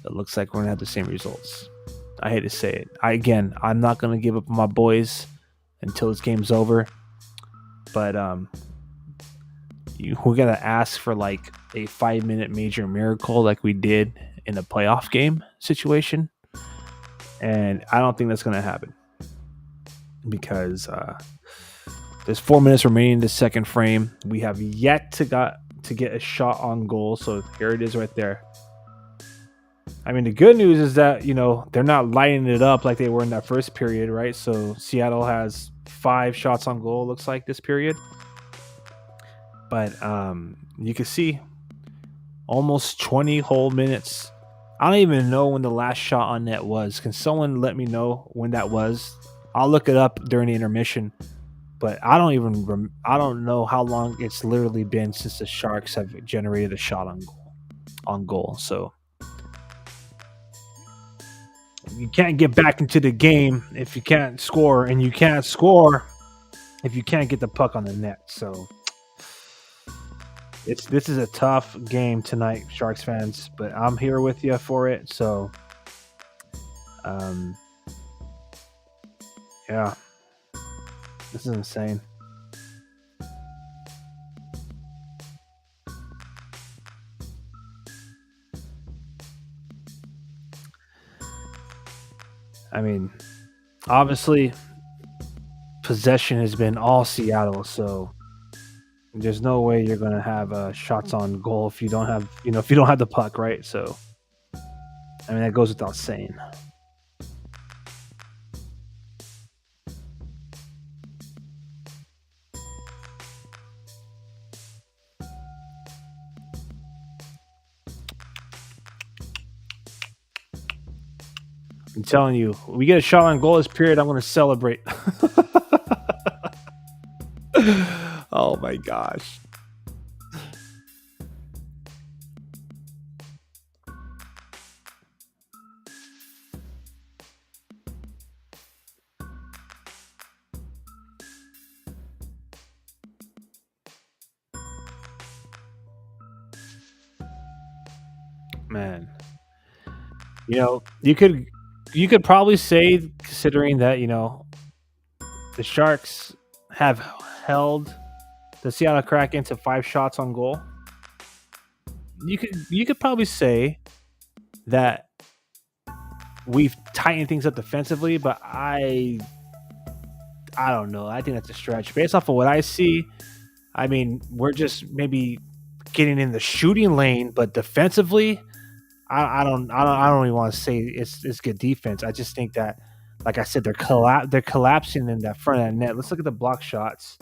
it looks like we're gonna have the same results. I hate to say it. I'm not gonna give up on my boys until this game's over. But we're gonna ask for like a 5-minute major miracle, like we did in a playoff game situation, and I don't think that's gonna happen because there's 4 minutes remaining in the second frame. We have yet to get a shot on goal, so here it is right there. I mean, the good news is that, they're not lighting it up like they were in that first period, right? So Seattle has 5 shots on goal, looks like, this period. But you can see almost 20 whole minutes. I don't even know when the last shot on net was. Can someone let me know when that was? I'll look it up during the intermission. But I don't know how long it's literally been since the Sharks have generated a shot on goal. So you can't get back into the game if you can't score, and you can't score if you can't get the puck on the net. So this is a tough game tonight, Sharks fans, but I'm here with you for it. So, yeah, this is insane. I mean, obviously, possession has been all Seattle, so there's no way you're gonna have shots on goal if you don't have the puck, right? So, I mean, that goes without saying. I'm telling you, we get a shot on goal this period, I'm gonna celebrate. Oh my gosh. Man. You could probably say, considering that, the Sharks have held the Seattle Kraken to 5 shots on goal. You could probably say that we've tightened things up defensively, but I don't know. I think that's a stretch. Based off of what I see, I mean, we're just maybe getting in the shooting lane, but defensively, I don't even want to say it's good defense. I just think that, like I said, they're collapsing in that front of that net. Let's look at the block shots.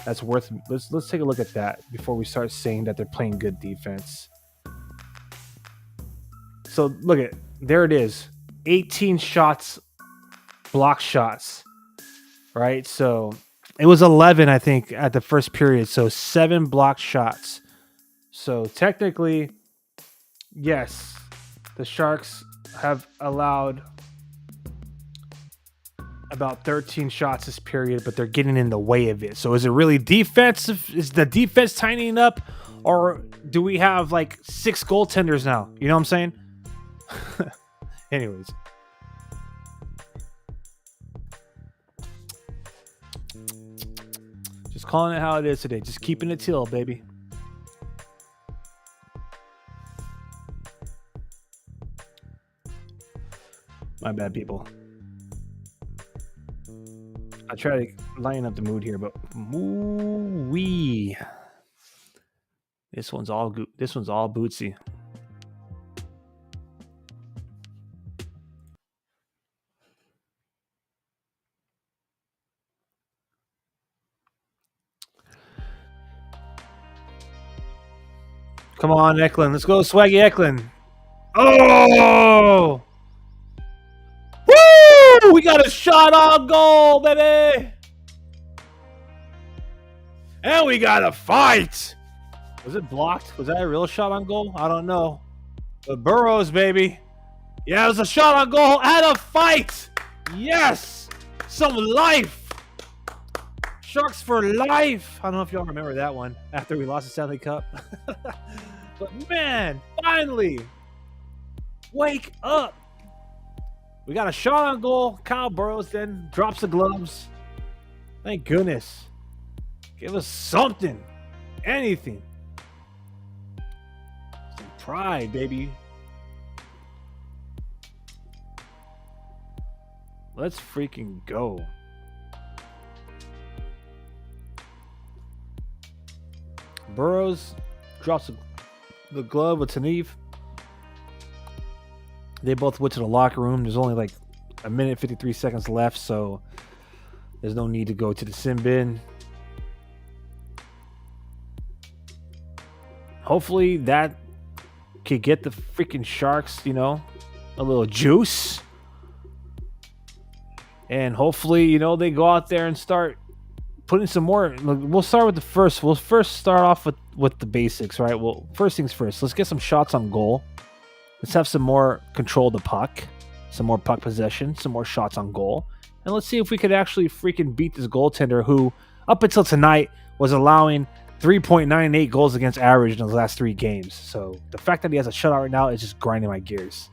That's worth. Let's take a look at that before we start saying that they're playing good defense. So look at there it is, 18 shots, block shots, right? So it was 11, I think, at the first period. So 7 block shots. So technically, yes, the Sharks have allowed about 13 shots this period, but they're getting in the way of it. So is it really defensive? Is the defense tightening up, or do we have like 6 goaltenders now? You know what I'm saying? Anyways. Just calling it how it is today. Just keeping it till, baby. My bad, people. I try to lighten up the mood here, but wee. This one's all bootsy. Come on, Eklund. Let's go, Swaggy Eklund. Oh! Woo! We got a shot on goal, baby! And we got a fight! Was it blocked? Was that a real shot on goal? I don't know. But Burrows, baby. Yeah, it was a shot on goal and a fight! Yes! Some life! Sharks for life! I don't know if y'all remember that one after we lost the Stanley Cup. But man, finally! Wake up! We got a shot on goal. Kyle Burrows then drops the gloves. Thank goodness. Give us something. Anything. Some pride, baby. Let's freaking go. Burrows drops the glove with Tanev. They both went to the locker room. There's only like a minute 53 seconds left, so there's no need to go to the sin bin. Hopefully that could get the freaking Sharks, a little juice. And hopefully, they go out there and start putting some more. We'll start with the first. We'll first start off with the basics, right? Well, first things first. Let's get some shots on goal. Let's have some more control of the puck, some more puck possession, some more shots on goal. And let's see if we could actually freaking beat this goaltender who, up until tonight, was allowing 3.98 goals against average in the last 3 games. So the fact that he has a shutout right now is just grinding my gears.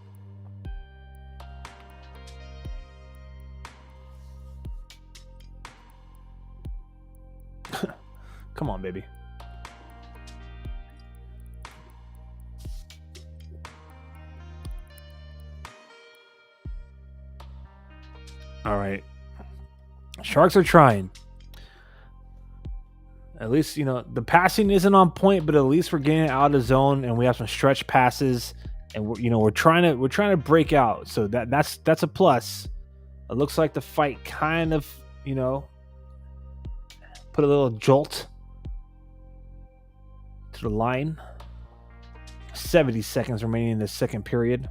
Come on, baby. All right. Sharks are trying. At least, the passing isn't on point, but at least we're getting out of zone and we have some stretch passes and we're trying to break out. So that's a plus. It looks like the fight kind of, put a little jolt to the line. 70 seconds remaining in the second period.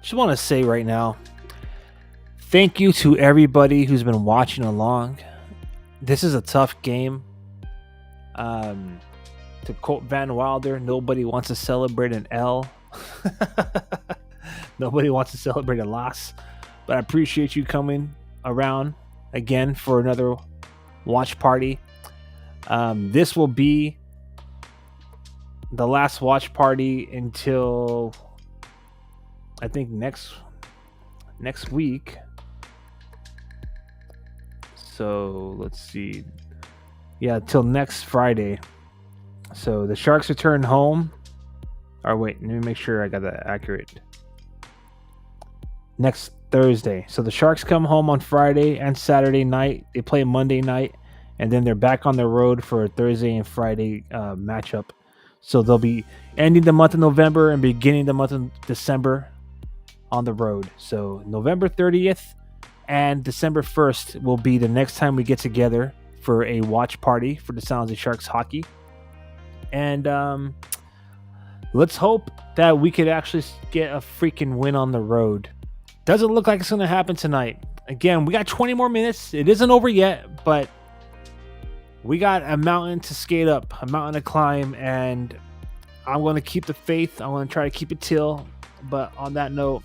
Just want to say right now, thank you to everybody who's been watching along. This is a tough game. To quote Van Wilder, nobody wants to celebrate an L. Nobody wants to celebrate a loss. But I appreciate you coming around again for another watch party. This will be the last watch party until I think next week. So let's see. Yeah, till next Friday. So the Sharks return home. Or wait, let me make sure I got that accurate. Next Thursday. So the Sharks come home on Friday and Saturday night. They play Monday night, and then they're back on the road for a Thursday and Friday matchup. So they'll be ending the month of November and beginning the month of December on the road. So November 30th and December 1st will be the next time we get together for a watch party for the San Jose Sharks hockey. And let's hope that we could actually get a freaking win on the road. Doesn't look like it's going to happen tonight. Again, we got 20 more minutes. It isn't over yet, but we got a mountain to skate up, a mountain to climb, and I'm going to keep the faith. I'm going to try to keep it till. But on that note,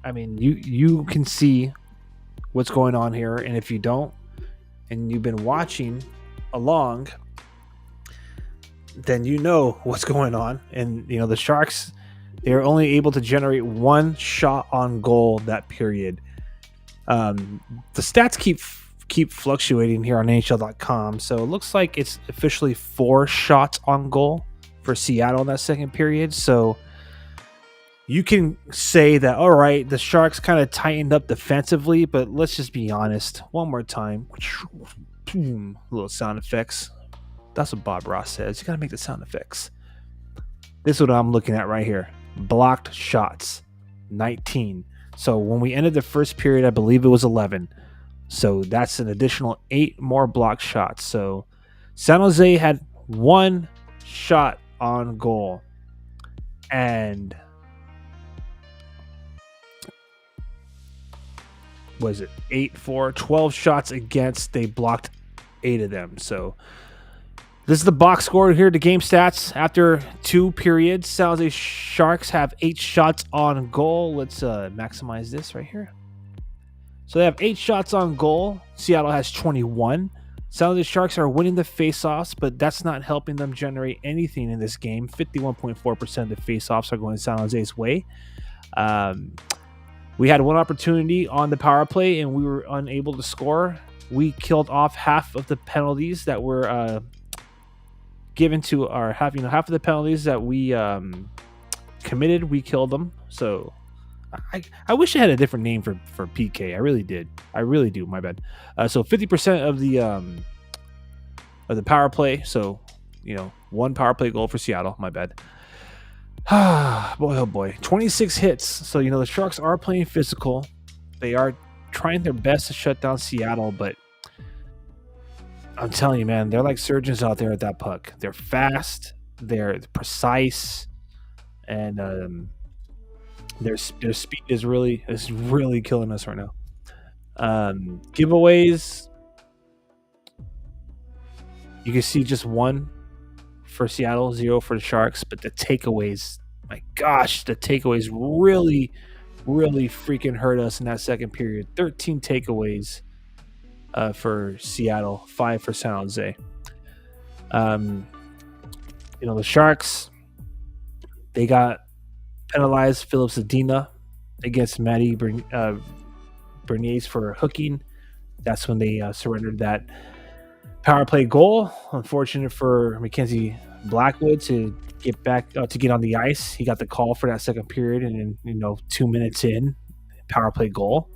I mean, you can see what's going on here, and if you don't, and you've been watching along, then you know what's going on. And you know the Sharks, they're only able to generate one shot on goal that period. The stats keep fluctuating here on NHL.com, so it looks like it's officially 4 shots on goal for Seattle in that second period. So you can say that, all right, the Sharks kind of tightened up defensively, but let's just be honest. One more time. Little sound effects. That's what Bob Ross says. You got to make the sound effects. This is what I'm looking at right here. Blocked shots, 19. So when we ended the first period, I believe it was 11. So that's an additional 8 more blocked shots. So San Jose had 1 shot on goal. And was it 8-4, 12 shots against? They blocked 8 of them. So this is the box score here, the game stats. After 2 periods, San Jose Sharks have 8 shots on goal. Let's maximize this right here. So they have 8 shots on goal. Seattle has 21. San Jose Sharks are winning the faceoffs, but that's not helping them generate anything in this game. 51.4% of the faceoffs are going San Jose's way. We had 1 opportunity on the power play, and we were unable to score. We killed off half of the penalties that were given to our half of the penalties that we committed. We killed them. So I wish I had a different name for PK. I really did. I really do. My bad. So 50% of the power play. So 1 power play goal for Seattle. My bad. Boy, oh boy. 26 hits. So the Sharks are playing physical. They are trying their best to shut down Seattle, but I'm telling you, man, they're like surgeons out there at that puck. They're fast, they're precise, and their speed is really killing us right now. Giveaways, you can see just 1 for Seattle, 0 for the Sharks, but the takeaways, my gosh, the takeaways really freaking hurt us in that second period. 13 takeaways for Seattle, 5 for San Jose. The Sharks, they got penalized Philip Zadina against Matty Bernier for hooking. That's when they surrendered that power play goal. Unfortunate for Mackenzie Blackwood to get back to get on the ice. He got the call for that second period, and then 2 minutes in, power play goal.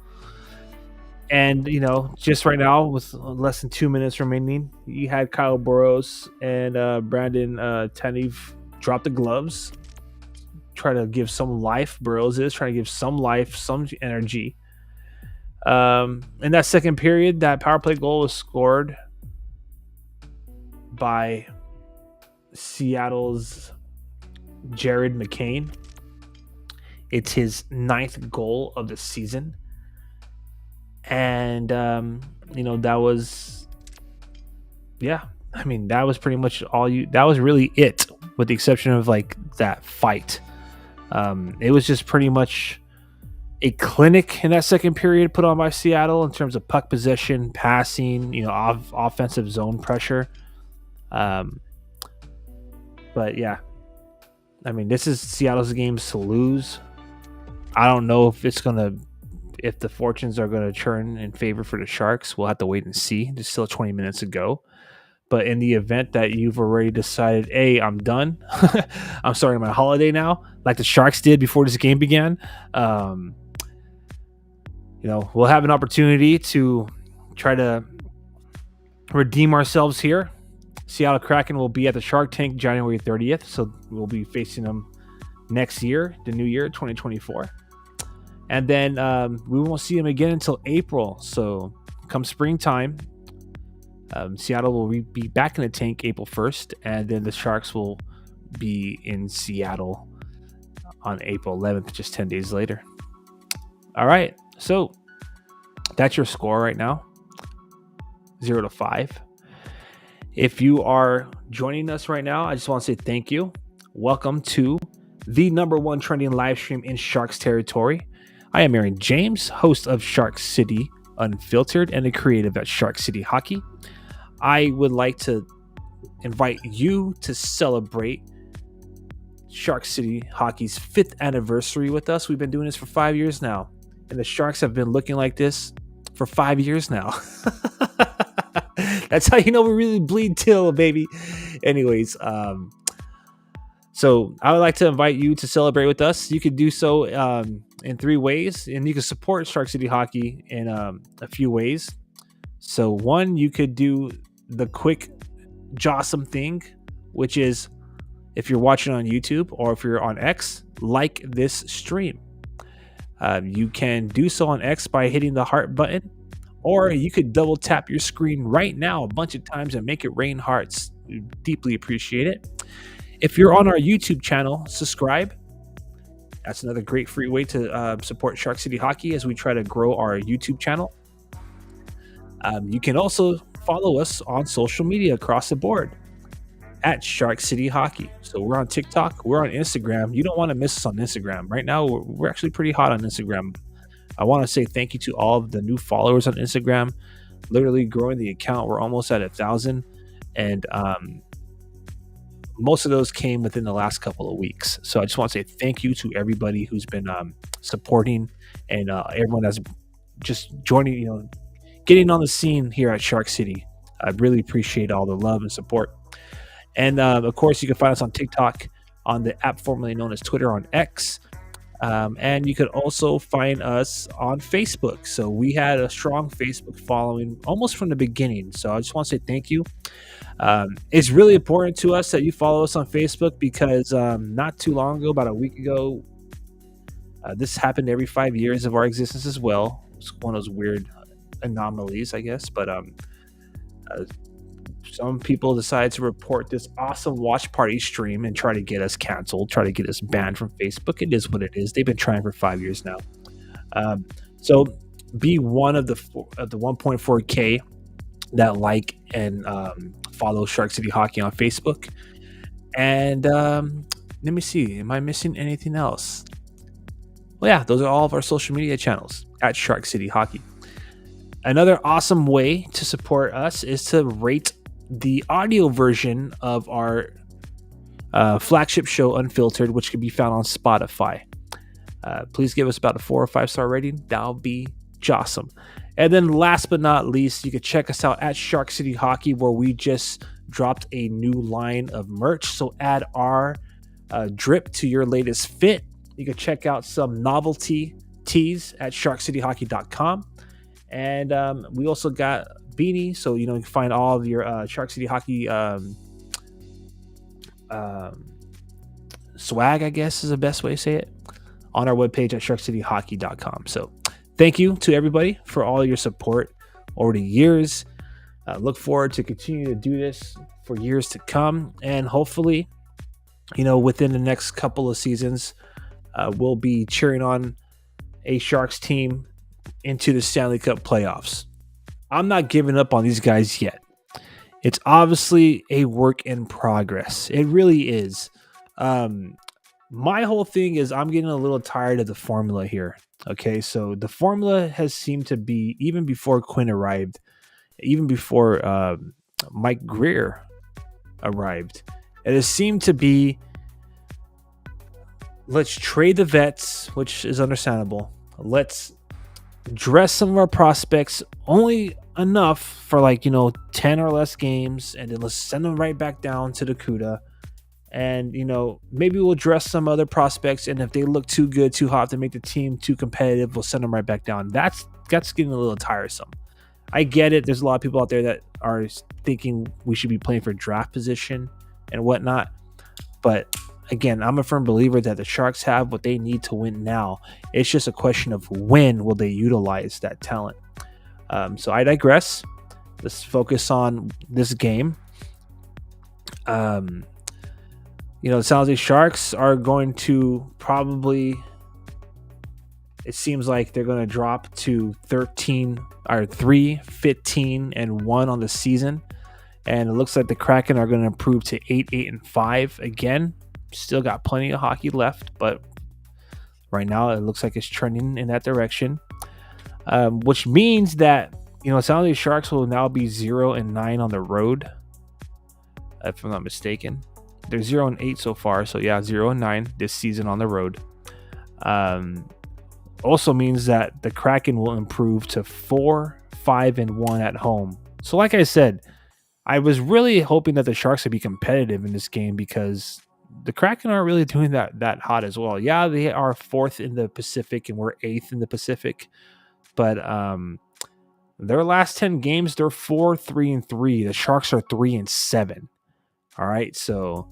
And just right now with less than 2 minutes remaining, you had Kyle Burrows and Brandon Tanev drop the gloves, try to give some life. Burrows is trying to give some life, some energy. In that second period, that power play goal was scored by Seattle's Jared McCain. It's his 9th goal of the season. And, that was, that was pretty much that was really it, with the exception of that fight. It was just pretty much a clinic in that second period put on by Seattle in terms of puck possession, passing, offensive zone pressure. But yeah, this is Seattle's games to lose. I don't know if the fortunes are going to turn in favor for the Sharks. We'll have to wait and see. There's still 20 minutes to go. But in the event that you've already decided, hey, I'm done, I'm starting my holiday now, like the Sharks did before this game began, we'll have an opportunity to try to redeem ourselves here Seattle Kraken will be at the Shark Tank January 30th, so we'll be facing them next year, the new year, 2024. And then we won't see them again until April. So come springtime, Seattle will be back in the tank April 1st, and then the Sharks will be in Seattle on April 11th, just 10 days later. All right, so that's your score right now, 0-5. If you are joining us right now, I just want to say thank you. Welcome to the #1 trending live stream in Sharks territory. I am Aaron James, host of Shark City Unfiltered and a creative at Shark City Hockey. I would like to invite you to celebrate Shark City Hockey's 5th anniversary with us. We've been doing this for 5 years now, and the Sharks have been looking like this for 5 years now. That's how you know we really bleed till, baby. Anyways, so I would like to invite you to celebrate with us. You could do so in 3 ways, and you can support Shark City Hockey in a few ways. So one, you could do the quick jawsome thing, which is if you're watching on YouTube or if you're on X, like this stream. You can do so on X by hitting the heart button, or you could double tap your screen right now a bunch of times and make it rain hearts. We deeply appreciate it. If you're on our YouTube channel, subscribe. That's another great free way to support Shark City Hockey as we try to grow our YouTube channel. You can also follow us on social media across the board at Shark City Hockey. So we're on TikTok, we're on Instagram. You don't want to miss us on Instagram. Right now, we're actually pretty hot on Instagram. I want to say thank you to all of the new followers on Instagram. Literally growing the account. We're almost at 1,000, and most of those came within the last couple of weeks. So I just want to say thank you to everybody who's been supporting, and everyone that's just joining, getting on the scene here at Shark City. I really appreciate all the love and support. And of course, you can find us on TikTok, on the app formerly known as Twitter, on X. And you could also find us on Facebook. So we had a strong Facebook following almost from the beginning. So I just want to say thank you. It's really important to us that you follow us on Facebook because not too long ago, about a week ago, this happened every 5 years of our existence as well. It's one of those weird anomalies, I guess. But some people decide to report this awesome watch party stream and try to get us canceled, try to get us banned from Facebook. It is what it is. They've been trying for 5 years now. So be one of the 1.4K that like and follow Shark City Hockey on Facebook. And let me see. Am I missing anything else? Well, yeah, those are all of our social media channels at Shark City Hockey. Another awesome way to support us is to rate the audio version of our flagship show Unfiltered, which can be found on Spotify. Please give us about a 4 or 5 star rating. That'll be awesome. And then last but not least, you can check us out at Shark City Hockey, where we just dropped a new line of merch. So add our drip to your latest fit. You can check out some novelty tees at sharkcityhockey.com. And we also got beanie, so you can find all of your Shark City Hockey swag, I guess is the best way to say it, on our webpage at sharkcityhockey.com. So thank you to everybody for all your support over the years. Look forward to continue to do this for years to come, and hopefully within the next couple of seasons we'll be cheering on a Sharks team into the Stanley Cup playoffs. I'm not giving up on these guys yet. It's obviously a work in progress. It really is. My whole thing is I'm getting a little tired of the formula here. Okay, so the formula has seemed to be, even before Quinn arrived, even before Mike Greer arrived, it has seemed to be, let's trade the vets, which is understandable. Let's dress some of our prospects only enough for 10 or less games, and then let's send them right back down to the CUDA. And maybe we'll dress some other prospects, and if they look too good, too hot to make the team too competitive, we'll send them right back down. That's getting a little tiresome. I get it. There's a lot of people out there that are thinking we should be playing for draft position and whatnot. But again, I'm a firm believer that the Sharks have what they need to win now. It's just a question of when will they utilize that talent. So I digress. Let's focus on this game. The San Jose Sharks are going to probably, it seems like they're going to drop to 3-15-1 on the season. And it looks like the Kraken are going to improve to 8-5 again. Still got plenty of hockey left, but right now it looks like it's trending in that direction. Which means that, San Jose Sharks will now be 0-9 on the road, if I'm not mistaken. They're 0-8 so far, so yeah, 0-9 this season on the road. Also means that the Kraken will improve to 4-5-1 at home. So like I said, I was really hoping that the Sharks would be competitive in this game because the Kraken aren't really doing that hot as well. Yeah, they are 4th in the Pacific and we're 8th in the Pacific, but their last 10 games, they're 4-3-3. The Sharks are 3-7. All right, so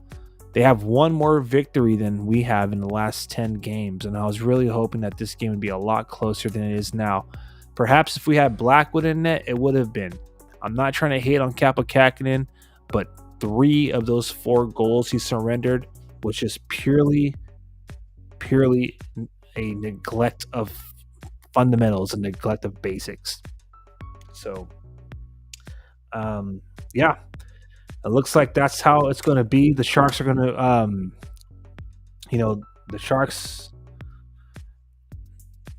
they have one more victory than we have in the last 10 games, and I was really hoping that this game would be a lot closer than it is now. Perhaps if we had Blackwood in net, it would have been. I'm not trying to hate on Kaapo Kähkönen, but 3 of those 4 goals he surrendered was just purely a neglect of fundamentals and neglect of basics. So, yeah, it looks like that's how it's going to be. The Sharks are going to, the Sharks,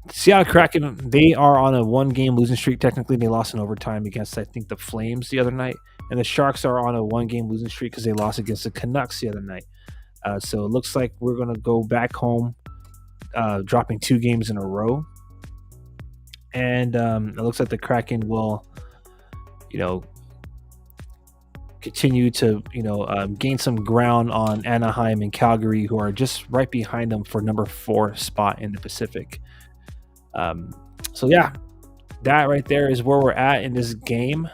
Seattle Kraken, they are on a 1-game losing streak. Technically, they lost in overtime against, I think, the Flames the other night. And the Sharks are on a 1-game losing streak because they lost against the Canucks the other night. So it looks like we're going to go back home, dropping 2 games in a row. And it looks like the Kraken will, continue to, gain some ground on Anaheim and Calgary, who are just right behind them for number 4 spot in the Pacific. So yeah, that right there is where we're at in this game.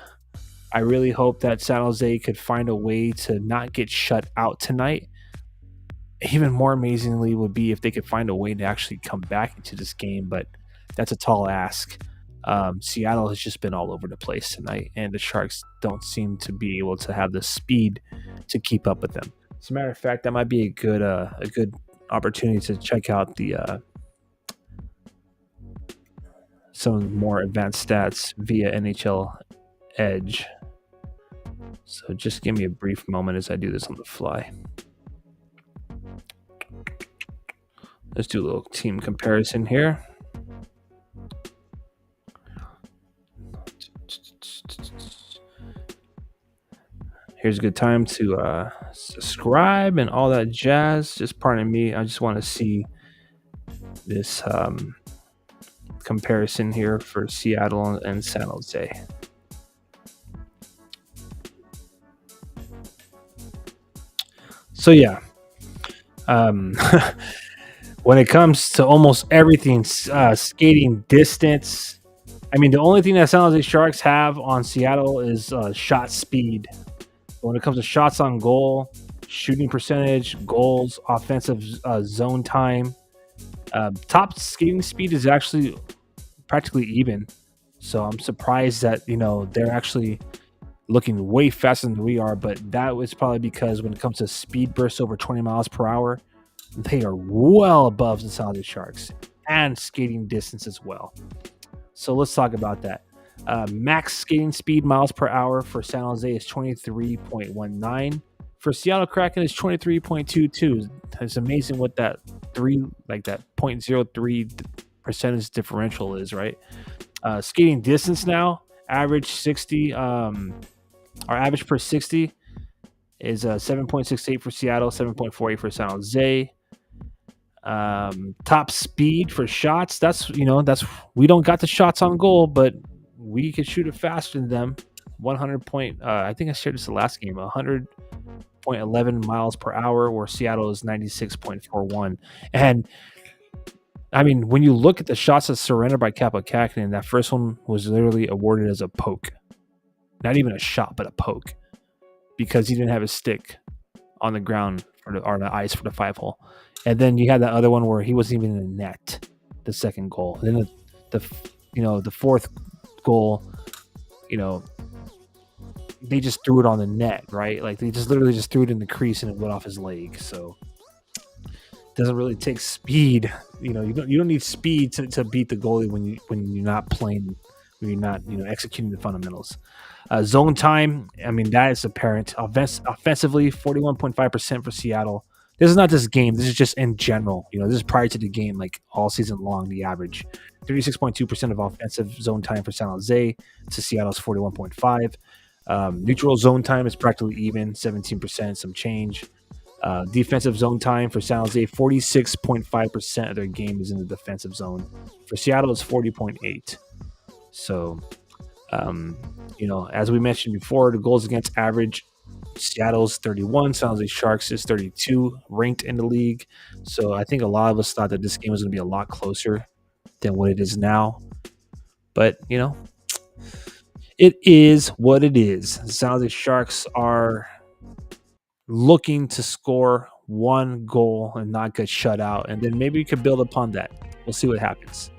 I really hope that San Jose could find a way to not get shut out tonight. Even more amazingly would be if they could find a way to actually come back into this game, but that's a tall ask. Seattle has just been all over the place tonight, and the Sharks don't seem to be able to have the speed to keep up with them. As a matter of fact, that might be a good opportunity to check out the some more advanced stats via NHL Edge. So just give me a brief moment as I do this on the fly. Let's do a little team comparison here. Here's a good time to subscribe and all that jazz. Just pardon me. I just want to see this comparison here for Seattle and San Jose. So yeah, when it comes to almost everything, skating distance, I mean, the only thing that San Jose Sharks have on Seattle is shot speed. But when it comes to shots on goal, shooting percentage, goals, offensive zone time, top skating speed is actually practically even. So I'm surprised that, they're actually looking way faster than we are. But that was probably because when it comes to speed bursts over 20 miles per hour, they are well above the San Jose Sharks, and skating distance as well. So let's talk about that. Max skating speed miles per hour for San Jose is 23.19. For Seattle Kraken is 23.22. It's amazing what that 0.03 percentage differential is, right? Skating distance now, average 60. Our average per 60 is 7.68 for Seattle, 7.48 for San Jose. Top speed for shots, that's we don't got the shots on goal, but we can shoot it faster than them. 100 point, I think I shared this the last game, 100.11 miles per hour, where Seattle is 96.41. And I mean, when you look at the shots that surrendered by Capo Kakinen, that first one was literally awarded as a poke. Not even a shot, but a poke. Because he didn't have his stick on the ground or the ice for the 5-hole. And then you had that other one where he wasn't even in the net, the second goal. And then the fourth goal, they just threw it on the net, right? Like they just literally just threw it in the crease and it went off his leg. So it doesn't really take speed. You don't need speed to beat the goalie when you're not playing, when you're not executing the fundamentals. Zone time, I mean, that is apparent. Offensively, 41.5% for Seattle. This is not this game. This is just in general. This is prior to the game, like all season long, the average. 36.2% of offensive zone time for San Jose to Seattle's 41.5%. Neutral zone time is practically even, 17%, some change. Defensive zone time for San Jose, 46.5% of their game is in the defensive zone. For Seattle, it's 40.8%. So, as we mentioned before, the goals against average, Seattle's 31, San Jose Sharks is 32, ranked in the league. So I think a lot of us thought that this game was going to be a lot closer than what it is now. But, it is what it is. The San Jose Sharks are looking to score one goal and not get shut out. And then maybe we could build upon that. We'll see what happens.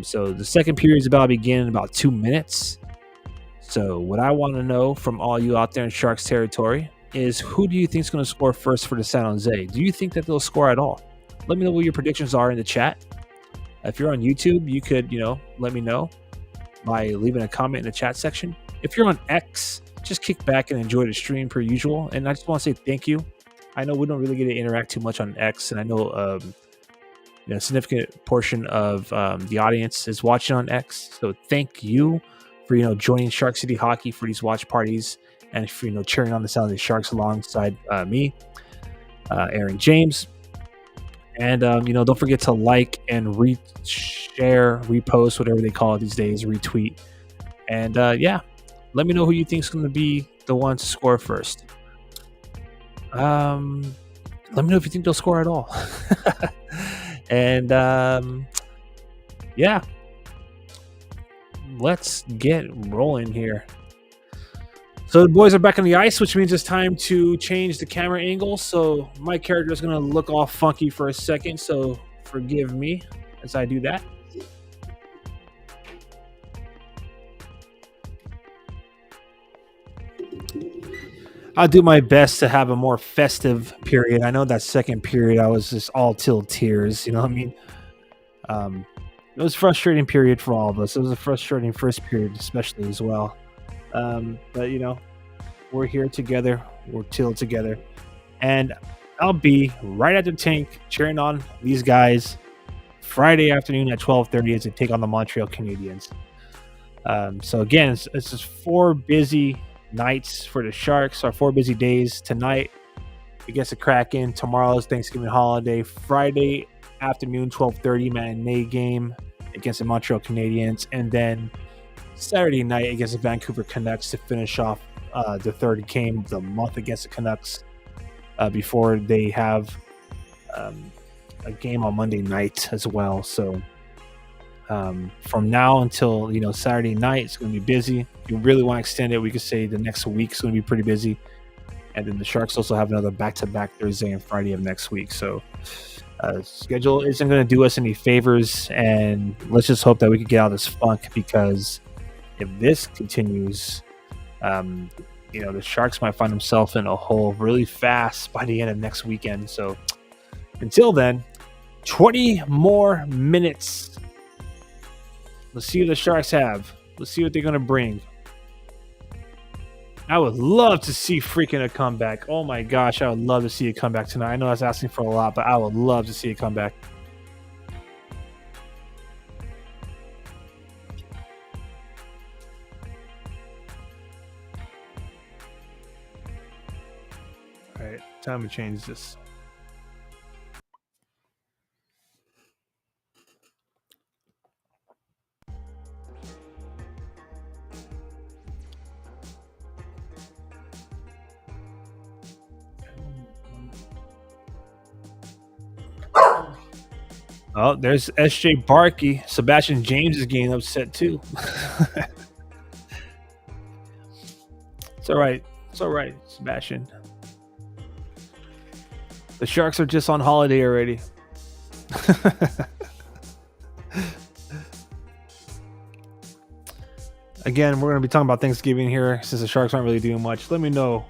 So the second period is about to begin in about 2 minutes. So what I want to know from all you out there in Sharks territory is, who do you think is going to score first for the San Jose? Do you think that they'll score at all? Let me know what your predictions are in the chat. If you're on YouTube, you could, let me know by leaving a comment in the chat section. If you're on X, just kick back and enjoy the stream per usual. And I just want to say thank you. I know we don't really get to interact too much on X, and I know a significant portion of the audience is watching on X. So thank you for joining Shark City Hockey for these watch parties, and for cheering on the San Jose Sharks alongside me, Aaron James. And don't forget to like and share, repost, whatever they call it these days, retweet. And let me know who you think is going to be the one to score first. Let me know if you think they'll score at all. And let's get rolling here. So the boys are back on the ice, which means it's time to change the camera angle. So my character is going to look all funky for a second, so forgive me as I do that. I'll do my best to have a more festive period. I know that second period I was just all till tears, you know what I mean? It was a frustrating period for all of us. It was a frustrating first period especially as well. But we're here together. We're till together. And I'll be right at the tank cheering on these guys Friday afternoon at 12:30 as they take on the Montreal Canadiens. So again, it's just 4 busy nights for the Sharks, or 4 busy days. Tonight against the Kraken, tomorrow's Thanksgiving holiday, Friday afternoon 12:30 matinee game against the Montreal Canadiens, and then Saturday night against the Vancouver Canucks to finish off the third game of the month against the Canucks before they have a game on Monday night as well. So from now until Saturday night, it's going to be busy. If you really want to extend it, we could say the next week is going to be pretty busy. And then the Sharks also have another back-to-back Thursday and Friday of next week. So schedule isn't going to do us any favors, and let's just hope that we can get out of this funk, because if this continues, the Sharks might find themselves in a hole really fast by the end of next weekend. So until then, 20 more minutes. Let's see what the Sharks have. Let's see what they're going to bring. I would love to see freaking a comeback. Oh my gosh, I would love to see a comeback tonight. I know that's asking for a lot, but I would love to see a comeback. All right, time to change this. Oh, there's SJ Barkey. Sebastian James is getting upset too. It's all right. It's all right, Sebastian. The Sharks are just on holiday already. Again, we're going to be talking about Thanksgiving here since the Sharks aren't really doing much. Let me know.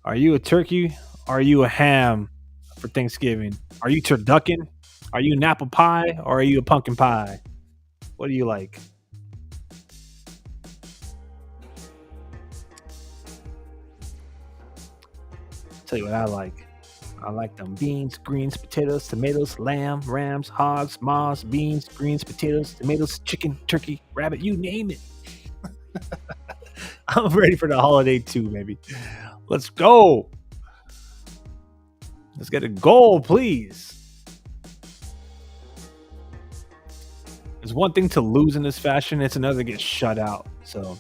Are you a turkey? Are you a ham for Thanksgiving? Are you turducken? Are you an apple pie? Or are you a pumpkin pie? What do you like? Tell you what I like. I like them beans, greens, potatoes, tomatoes, lamb, rams, hogs, moss, beans, greens, potatoes, tomatoes, chicken, turkey, rabbit, you name it. I'm ready for the holiday too, maybe. Let's go. Let's get a goal, please. There's one thing to lose in this fashion, it's another to get shut out. So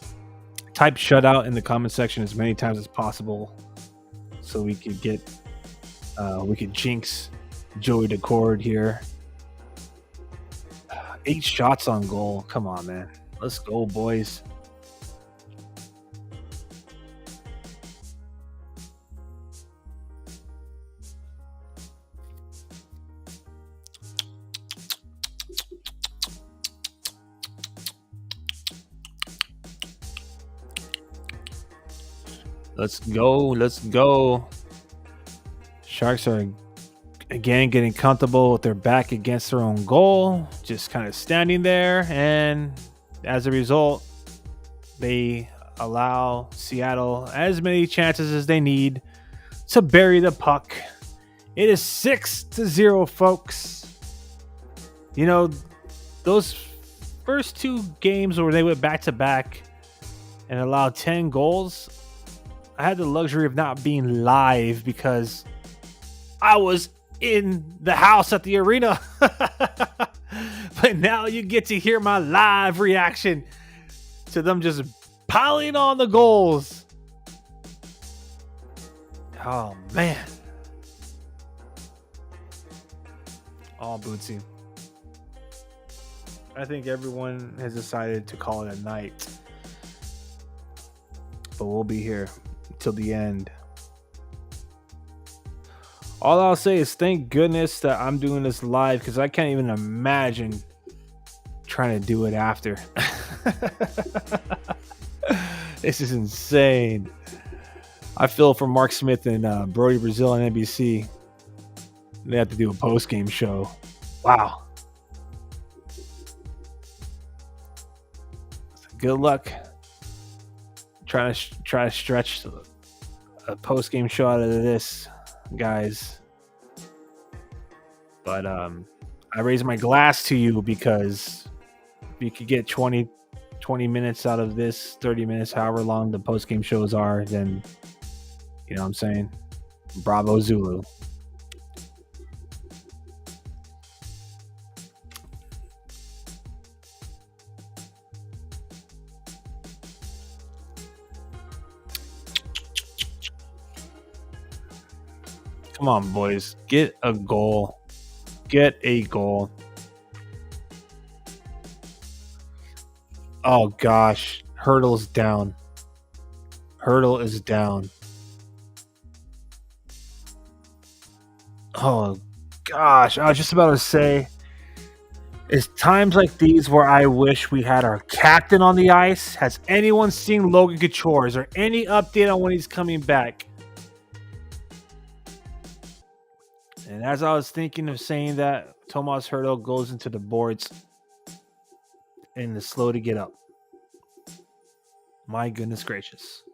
type shutout in the comment section as many times as possible so we could get we could jinx Joey Decord here. 8 shots on goal. Come on, man. Let's go, boys. Let's go. Let's go. Sharks are again getting comfortable with their back against their own goal, just kind of standing there, and as a result, they allow Seattle as many chances as they need to bury the puck. It is 6-0, folks. You know, those first 2 games where they went back to back and allowed 10 goals, I had the luxury of not being live because I was in the house at the arena. But now you get to hear my live reaction to them just piling on the goals. Oh, man. Oh, Bootsy. I think everyone has decided to call it a night. But we'll be here till the end. All I'll say is thank goodness that I'm doing this live because I can't even imagine trying to do it after. This is insane. I feel for Mark Smith and Brody Brazil on NBC. They have to do a post-game show. Wow. Good luck. Try to stretch a post-game show out of this, guys. But I raise my glass to you because if you could get 20 minutes out of this, 30 minutes, however long the post-game shows are, then you know what I'm saying? Bravo Zulu. Come on, boys. Get a goal. Get a goal. Oh, gosh. Hurdle's down. Hurdle is down. Oh, gosh. I was just about to say, it's times like these where I wish we had our captain on the ice. Has anyone seen Logan Couture? Is there any update on when he's coming back? And as I was thinking of saying that, Tomas Hertl goes into the boards and is slow to get up. My goodness gracious.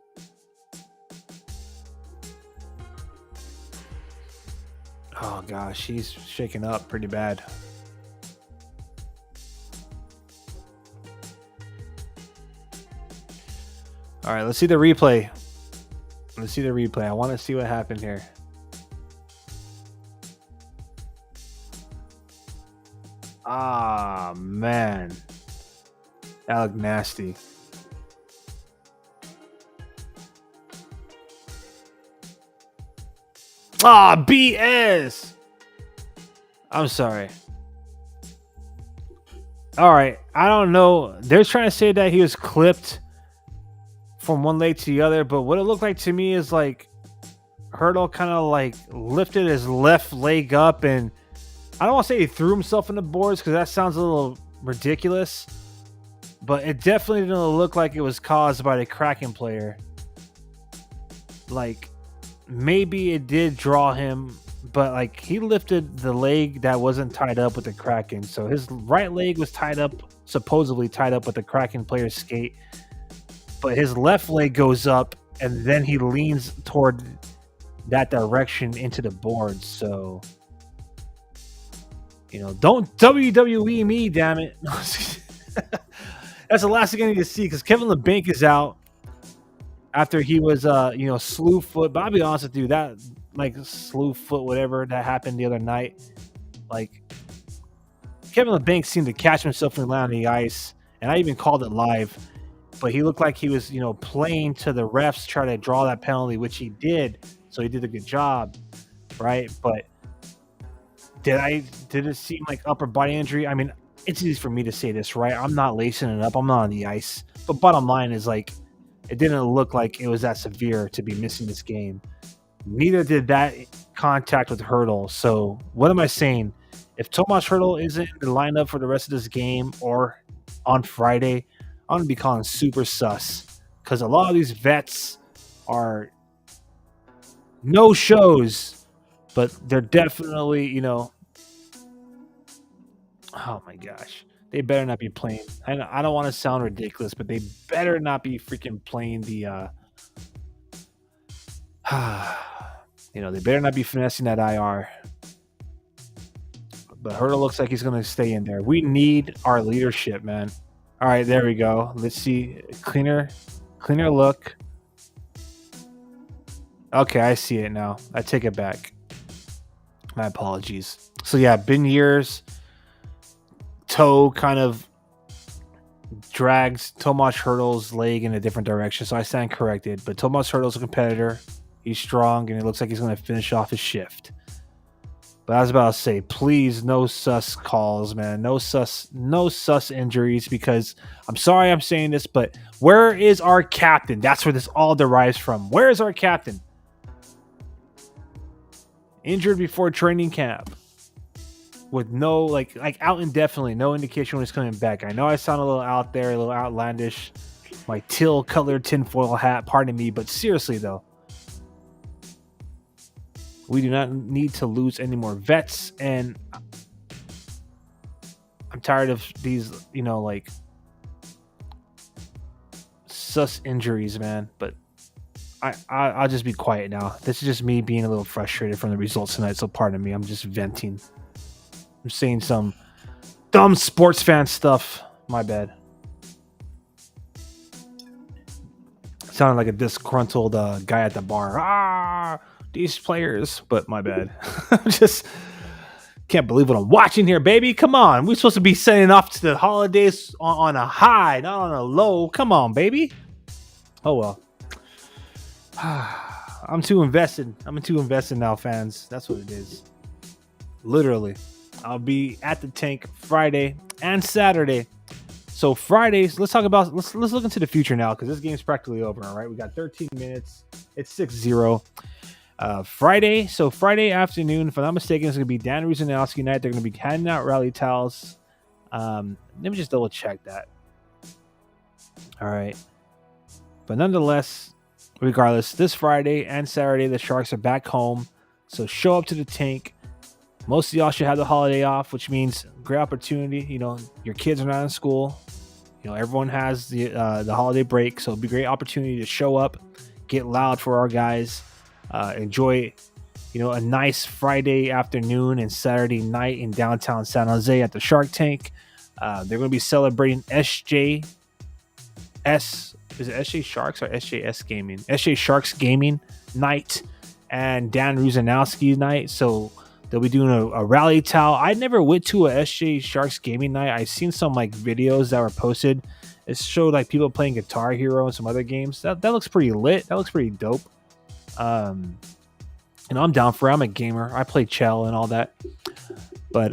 Oh gosh, he's shaken up pretty bad. All right, let's see the replay. Let's see the replay. I want to see what happened here. Ah, man. That looked nasty. Ah, BS. I'm sorry. All right, I don't know. They're trying to say that he was clipped from one leg to the other, but what it looked like to me is like Hurdle kind of like lifted his left leg up, and I don't want to say he threw himself in the boards because that sounds a little ridiculous, but it definitely didn't look like it was caused by the Kraken player. Like maybe it did draw him, but like he lifted the leg that wasn't tied up with the Kraken. So his right leg was tied up, supposedly tied up with the Kraken player's skate, but his left leg goes up and then he leans toward that direction into the boards. So, don't WWE me, damn it. That's the last thing I need to see because Kevin LeBanc is out after he was, slew foot. But I'll be honest with you, that like slew foot, whatever that happened the other night, like Kevin LeBanc seemed to catch himself and land on the ice, and I even called it live. But he looked like he was, playing to the refs, trying to draw that penalty, which he did. So he did a good job, right? But did it seem like upper body injury? I mean, it's easy for me to say this, right? I'm not lacing it up. I'm not on the ice. But bottom line is like, it didn't look like it was that severe to be missing this game. Neither did that contact with Hurdle. So what am I saying? If Tomas Hurdle isn't in the lineup for the rest of this game or on Friday, I'm going to be calling super sus because a lot of these vets are no shows, but they're definitely, oh my gosh, they better not be playing. I don't want to sound ridiculous, but they better not be freaking playing the, they better not be finessing that IR. But Hurdle looks like he's going to stay in there. We need our leadership, man. All right, there we go. Let's see. Cleaner look. Okay, I see it now. I take it back. My apologies. So yeah, Benier's toe kind of drags Tomas Hurdle's leg in a different direction, so I stand corrected. But Tomas Hurdle's a competitor. He's strong, and it looks like he's going to finish off his shift. But I was about to say, please, no sus calls, man. No sus injuries, because I'm sorry I'm saying this, but where is our captain? That's where this all derives from. Where is our captain? Injured before training camp with no, like out indefinitely, no indication when he's coming back. I know I sound a little out there, a little outlandish. My teal colored tinfoil hat, pardon me, but seriously though, we do not need to lose any more vets, and I'm tired of these, sus injuries, man. But I'll just be quiet now. This is just me being a little frustrated from the results tonight, so pardon me. I'm just venting. I'm saying some dumb sports fan stuff. My bad. Sounded like a disgruntled guy at the bar. These players, but my bad. Just can't believe what I'm watching here, baby. Come on. We're supposed to be sending off to the holidays on a high, not on a low. Come on, baby. Oh, well. I'm too invested. I'm too invested now, fans. That's what it is. Literally. I'll be at the tank Friday and Saturday. So Fridays, let's look into the future now, because this game's practically over. All right, we got 13 minutes. It's 6-0. Friday afternoon, if I'm not mistaken, it's going to be Dan Ruzanowski night. They're going to be handing out rally towels. Let me just double check that. All right. But nonetheless, regardless, this Friday and Saturday, the Sharks are back home. So show up to the tank. Most of y'all should have the holiday off, which means great opportunity. Your kids are not in school. Everyone has the holiday break. So it'll be a great opportunity to show up, get loud for our guys. Enjoy, a nice Friday afternoon and Saturday night in downtown San Jose at the Shark Tank. They're going to be celebrating SJS. Is it SJ Sharks or SJS Gaming? SJ Sharks Gaming night and Dan Ruzanowski night. So they'll be doing a rally towel. I never went to a SJ Sharks Gaming night. I've seen some videos that were posted. It showed people playing Guitar Hero and some other games. That looks pretty lit. That looks pretty dope. I'm down for it. I'm a gamer. I play Chell and all that. But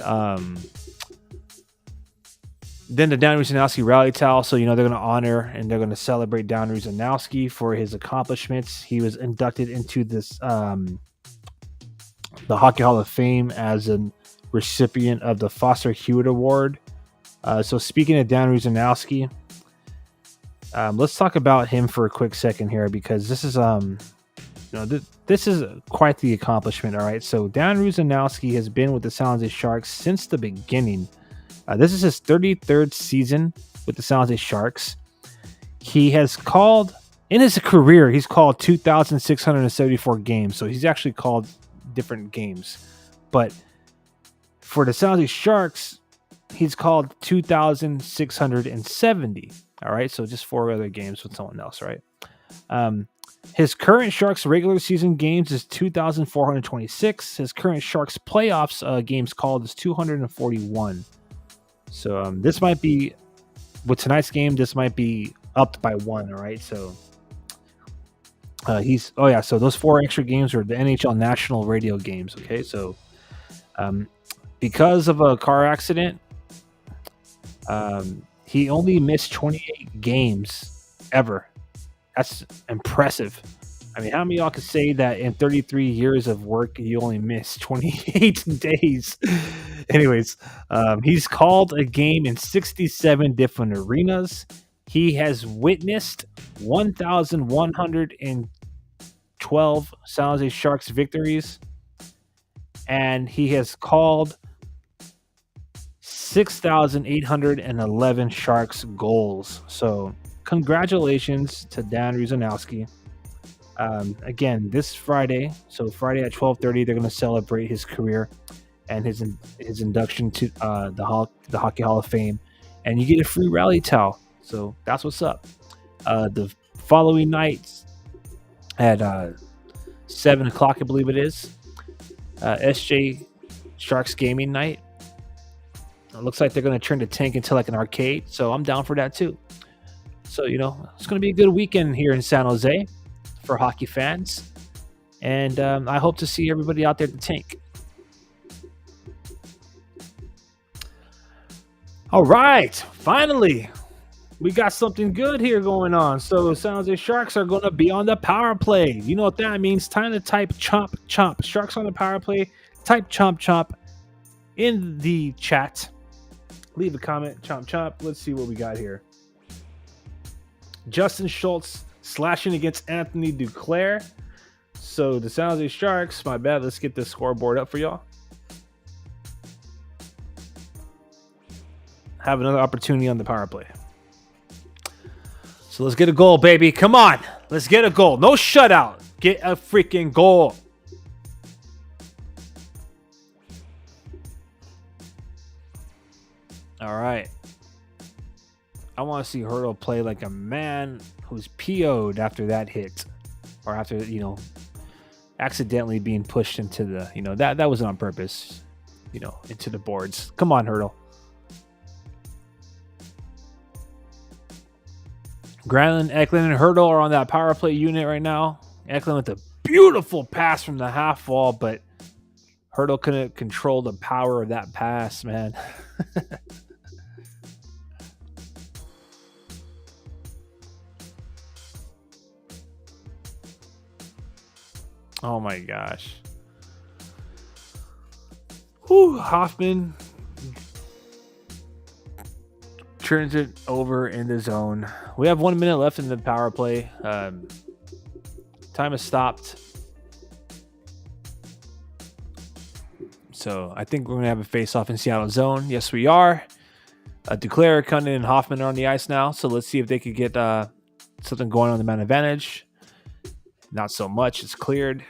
Then the Dan Rusanowski rally towel. So, they're going to honor and they're going to celebrate Dan Rusanowski for his accomplishments. He was inducted into the Hockey Hall of Fame as a recipient of the Foster Hewitt Award. So speaking of Dan Rusanowski, let's talk about him for a quick second here, because this is this is quite the accomplishment. All right, so Dan Rusanowski has been with the San Jose Sharks since the beginning. This is his 33rd season with the San Jose Sharks. He has called, in his career, he's called 2,674 games. So he's actually called different games. But for the San Jose Sharks, he's called 2,670. All right, so just 4 other games with someone else, right? His current Sharks regular season games is 2,426. His current Sharks playoffs games called is 241. So this might be, with tonight's game, this might be upped by 1. All right, so so those 4 extra games are the NHL national radio games. Okay, so because of a car accident, he only missed 28 games ever. That's impressive. I mean, how many of y'all could say that in 33 years of work, you only missed 28 days? Anyways, he's called a game in 67 different arenas. He has witnessed 1,112 San Jose Sharks victories, and he has called 6,811 Sharks goals. So congratulations to Dan Rusanowski. Again, this Friday, so Friday at 12:30, they're going to celebrate his career and his induction to the Hockey Hall of Fame, and you get a free rally towel. So that's what's up. The following night at 7 o'clock, I believe it is, SJ Sharks gaming night. It looks like they're going to turn the tank into like an arcade, so I'm down for that too. So, it's going to be a good weekend here in San Jose for hockey fans. And I hope to see everybody out there at the tank. All right. Finally, we got something good here going on. So, San Jose Sharks are going to be on the power play. You know what that means? Time to type chomp, chomp. Sharks on the power play. Type chomp, chomp in the chat. Leave a comment. Chomp, chomp. Let's see what we got here. Justin Schultz slashing against Anthony Duclair. So the San Jose Sharks, my bad. Let's get this scoreboard up for y'all. Have another opportunity on the power play. So let's get a goal, baby. Come on. Let's get a goal. No shutout. Get a freaking goal. All right. I want to see Hurdle play like a man who's PO'd after that hit, or after, accidentally being pushed into the, that wasn't on purpose, into the boards. Come on, Hurdle. Granlund, Eklund, and Hurdle are on that power play unit right now. Eklund with a beautiful pass from the half wall, but Hurdle couldn't control the power of that pass, man. Oh my gosh. Whew, Hoffman turns it over in the zone. We have 1 minute left in the power play. Time has stopped. So I think we're going to have a face-off in Seattle zone. Yes, we are. Duclair, Cunningham, and Hoffman are on the ice now. So let's see if they could get something going on the man advantage. Not so much. It's cleared.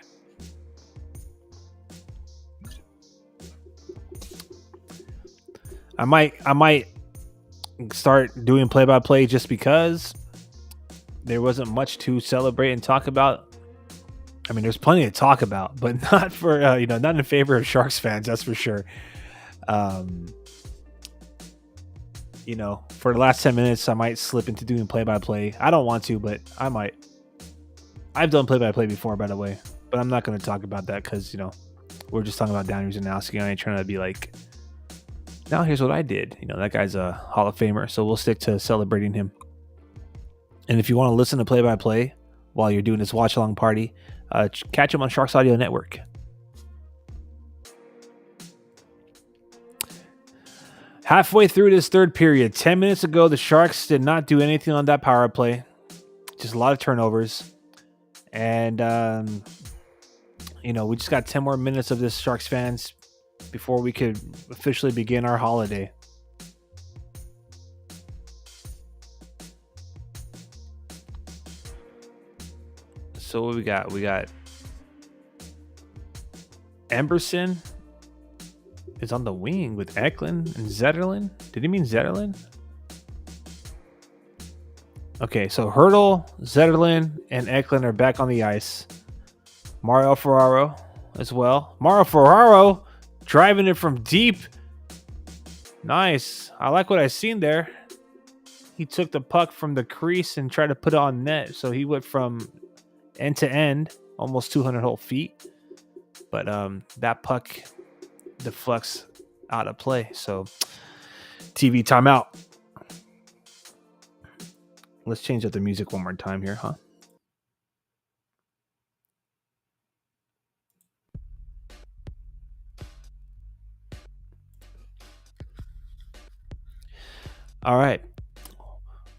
I might start doing play-by-play just because there wasn't much to celebrate and talk about. I mean, there's plenty to talk about, but not for not in favor of Sharks fans. That's for sure. For the last 10 minutes, I might slip into doing play-by-play. I don't want to, but I might. I've done play-by-play before, by the way, but I'm not going to talk about that because, we're just talking about Dan Rusanowski. I ain't trying to be like Now here's what I did. That guy's a Hall of Famer, so we'll stick to celebrating him. And if you want to listen to play-by-play while you're doing this watch-along party, catch him on Sharks Audio Network. Halfway through this third period, 10 minutes ago, the Sharks did not do anything on that power play. Just a lot of turnovers. And, we just got 10 more minutes of this, Sharks fans, before we could officially begin our holiday. So what we got? We got Emberson is on the wing with Eklund and Zetterlund. Did he mean Zetterlund? Okay, so Hurdle, Zetterlund, and Eklund are back on the ice. Mario Ferraro as well. Mario Ferraro driving it from deep. Nice. I like what I seen there. He took the puck from the crease and tried to put it on net. So he went from end to end, almost 200 whole feet. But that puck deflects out of play. So TV timeout. Let's change up the music one more time here, huh? All right.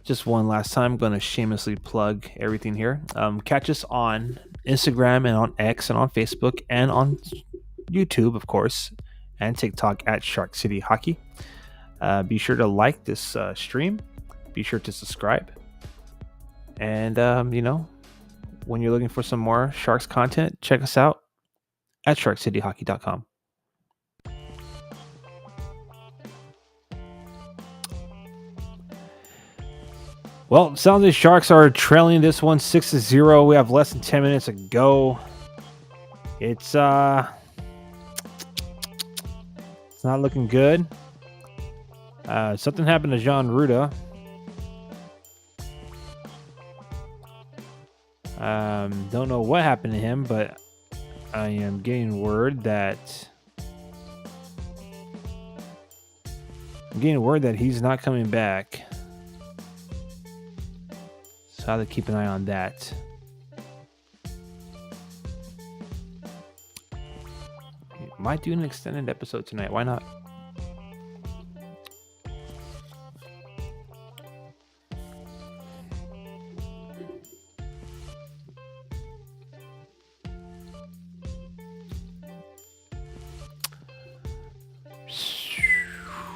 Just one last time, I'm going to shamelessly plug everything here. Catch us on Instagram and on X and on Facebook and on YouTube, of course, and TikTok at Shark City Hockey. Be sure to like this stream. Be sure to subscribe. And, when you're looking for some more Sharks content, check us out at sharkcityhockey.com. Well, sounds like Sharks are trailing this one 6-0. We have less than 10 minutes to go. It's not looking good. Something happened to Jean Ruda. Don't know what happened to him, but I am getting word that he's not coming back. So I have to keep an eye on that. Might do an extended episode tonight. Why not?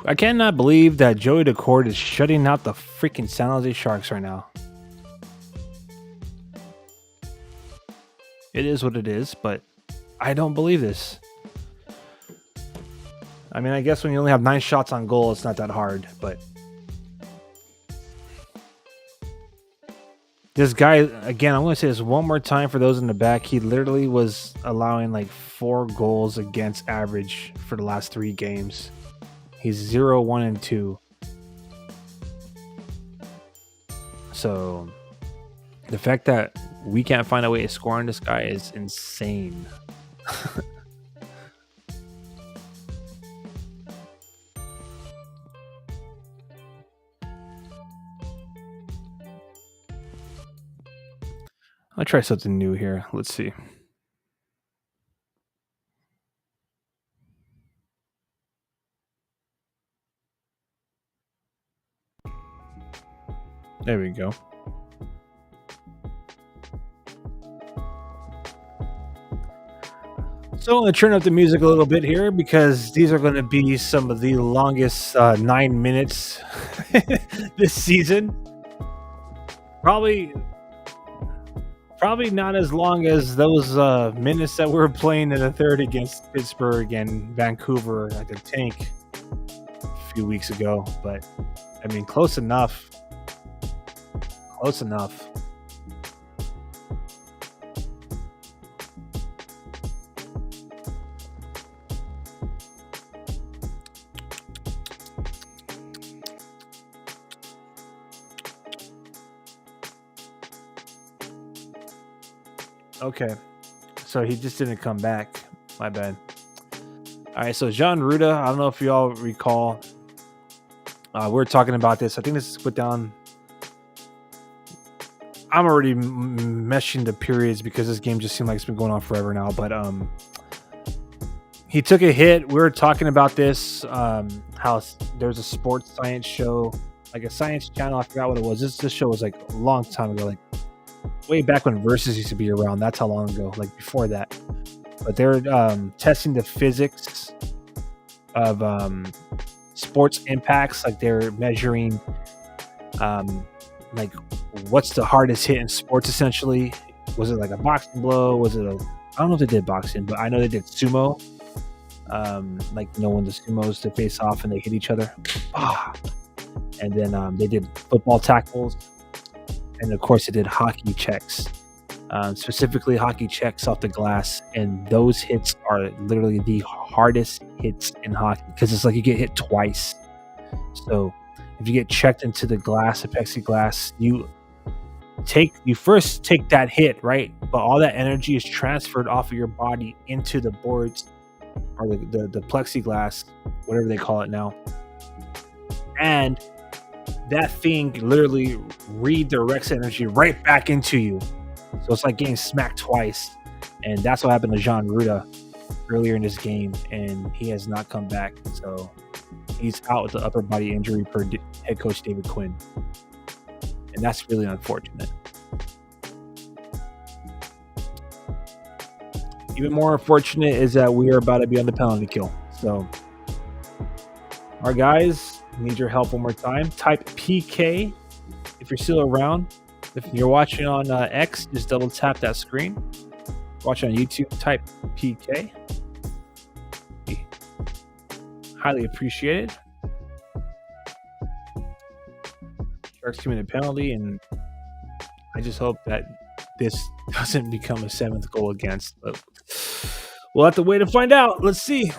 I cannot believe that Joey Daccord is shutting out the freaking San Jose Sharks right now. It is what it is, but I don't believe this. I mean, I guess when you only have 9 shots on goal, it's not that hard, but this guy, again, I'm going to say this one more time for those in the back. He literally was allowing like 4 goals against average for the last 3 games. He's 0, 1, and 2. So the fact that we can't find a way to score on this guy is insane. I'll try something new here. Let's see. There we go. So I'm going to turn up the music a little bit here because these are going to be some of the longest 9 minutes this season. Probably not as long as those minutes that we were playing in the third against Pittsburgh and Vancouver at the tank a few weeks ago. But, I mean, close enough. Close enough. Okay, so he just didn't come back. My bad. All right, so Jean Ruda, I don't know if you all recall, we're talking about this. I think this is put down. I'm already meshing the periods because this game just seemed like it's been going on forever now. But he took a hit. We were talking about this. How there's a sports science show, like a science channel. I forgot what it was. This show was like a long time ago, like way back when Versus used to be around. That's how long ago, like before that. But they're testing the physics of sports impacts. Like they're measuring like what's the hardest hit in sports essentially. Was it like a boxing blow? Was it I don't know if they did boxing, but I know they did sumo. Like when the sumos they face off and they hit each other. And then they did football tackles, and of course they did hockey checks. Specifically hockey checks off the glass, and those hits are literally the hardest hits in hockey because it's like you get hit twice. So if you get checked into the glass, the plexiglass, you first take that hit, right? But all that energy is transferred off of your body into the boards or the plexiglass, whatever they call it now. And that thing literally redirects energy right back into you. So it's like getting smacked twice. And that's what happened to Jean Ruda earlier in this game, and he has not come back. So he's out with the upper body injury per head coach David Quinn. And that's really unfortunate. Even more unfortunate is that we are about to be on the penalty kill. So, our guys, need your help one more time. Type PK if you're still around. If you're watching on X, just double tap that screen. Watch on YouTube, type PK. Highly appreciated. Sharks committed a penalty, and I just hope that this doesn't become a seventh goal against. But we'll have to wait and find out. Let's see.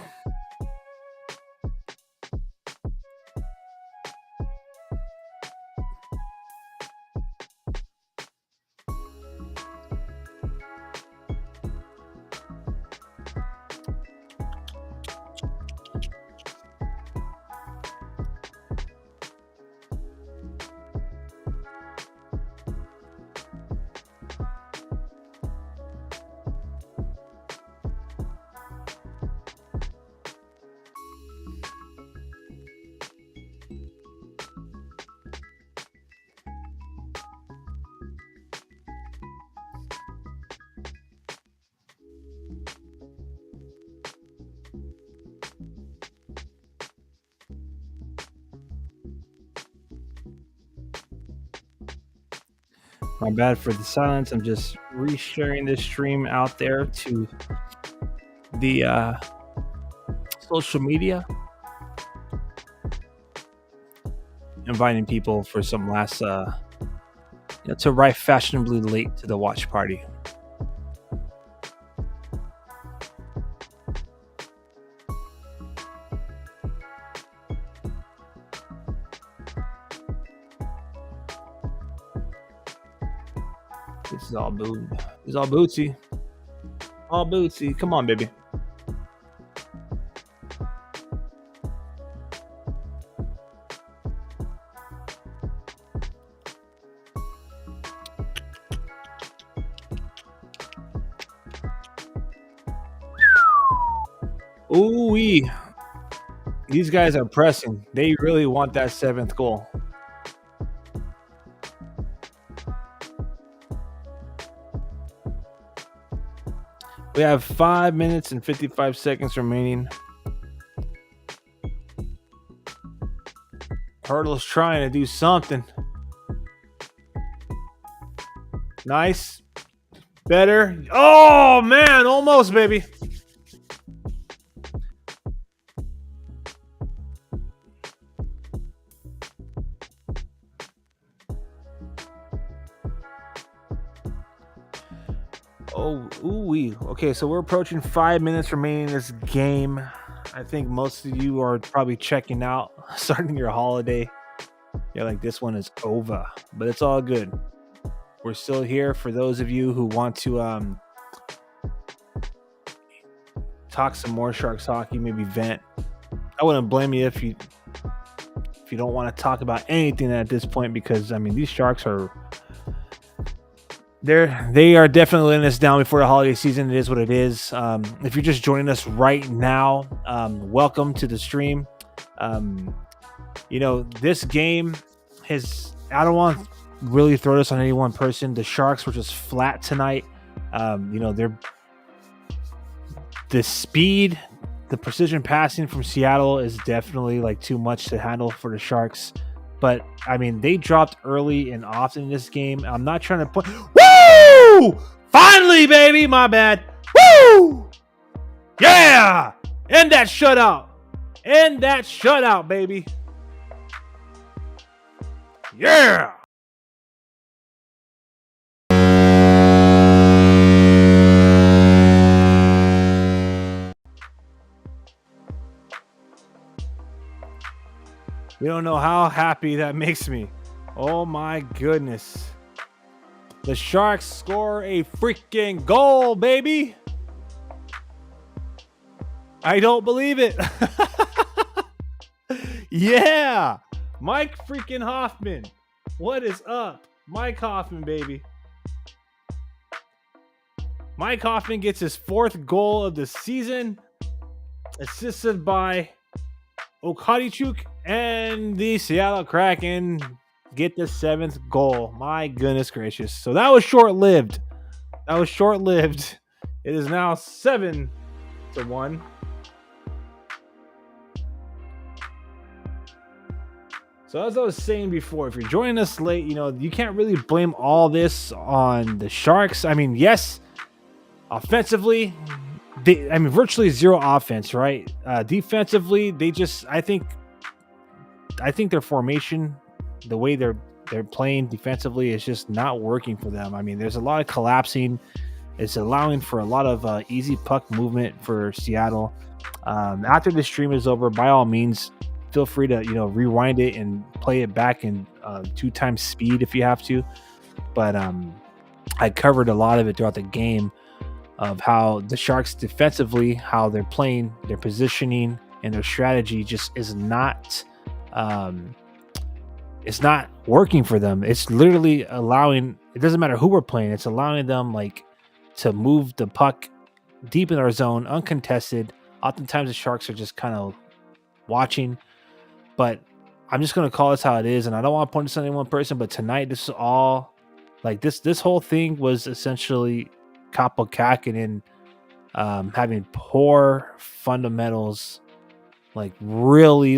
My bad for the silence. I'm just resharing this stream out there to the social media, inviting people for some last to arrive fashionably late to the watch party. This is all booty. This is all bootsy. All bootsy. Come on, baby. Ooh-wee. These guys are pressing. They really want that seventh goal. We have 5 minutes and 55 seconds remaining. Hurdle's trying to do something. Nice. Better. Oh, man. Almost, baby. Oh, ooh-wee. Okay, so we're approaching 5 minutes remaining in this game. I think most of you are probably checking out, starting your holiday. You're like, this one is over, but it's all good. We're still here for those of you who want to talk some more Sharks hockey, maybe vent. I wouldn't blame you if you don't want to talk about anything at this point, because I mean these Sharks are they are definitely letting us down before the holiday season. It is what it is. If you're just joining us right now, welcome to the stream. This game I don't want to really throw this on any one person. The Sharks were just flat tonight. The speed, the precision passing from Seattle is definitely like too much to handle for the Sharks. But I mean, they dropped early and often in this game. I'm not trying to put. Woo! Finally, baby, my bad. Woo! Yeah! End that shutout. End that shutout, baby. Yeah! You don't know how happy that makes me. Oh my goodness. The Sharks score a freaking goal, baby. I don't believe it. Yeah. Mike freaking Hoffman. What is up? Mike Hoffman, baby. Mike Hoffman gets his 4th goal of the season, assisted by Okadichuk, and the Seattle Kraken get the 7th goal. My goodness gracious. So that was short-lived. It is now 7-1. So as I was saying before, if you're joining us late, you can't really blame all this on the Sharks. I mean, yes, offensively, virtually zero offense, right? Defensively, I think their formation, the way they're playing defensively, is just not working for them. I mean, there's a lot of collapsing. It's allowing for a lot of easy puck movement for Seattle. After the stream is over, by all means, feel free to rewind it and play it back in 2 times speed if you have to. But I covered a lot of it throughout the game of how the Sharks defensively, how they're playing, their positioning, and their strategy just is not. It's not working for them. It's literally allowing. It doesn't matter who we're playing. It's allowing them to move the puck deep in our zone, uncontested. Oftentimes the Sharks are just kind of watching. But I'm just going to call this how it is, and I don't want to point this on any one person, but tonight, this is all, this whole thing was essentially Kaapo Kähkönen having poor fundamentals, really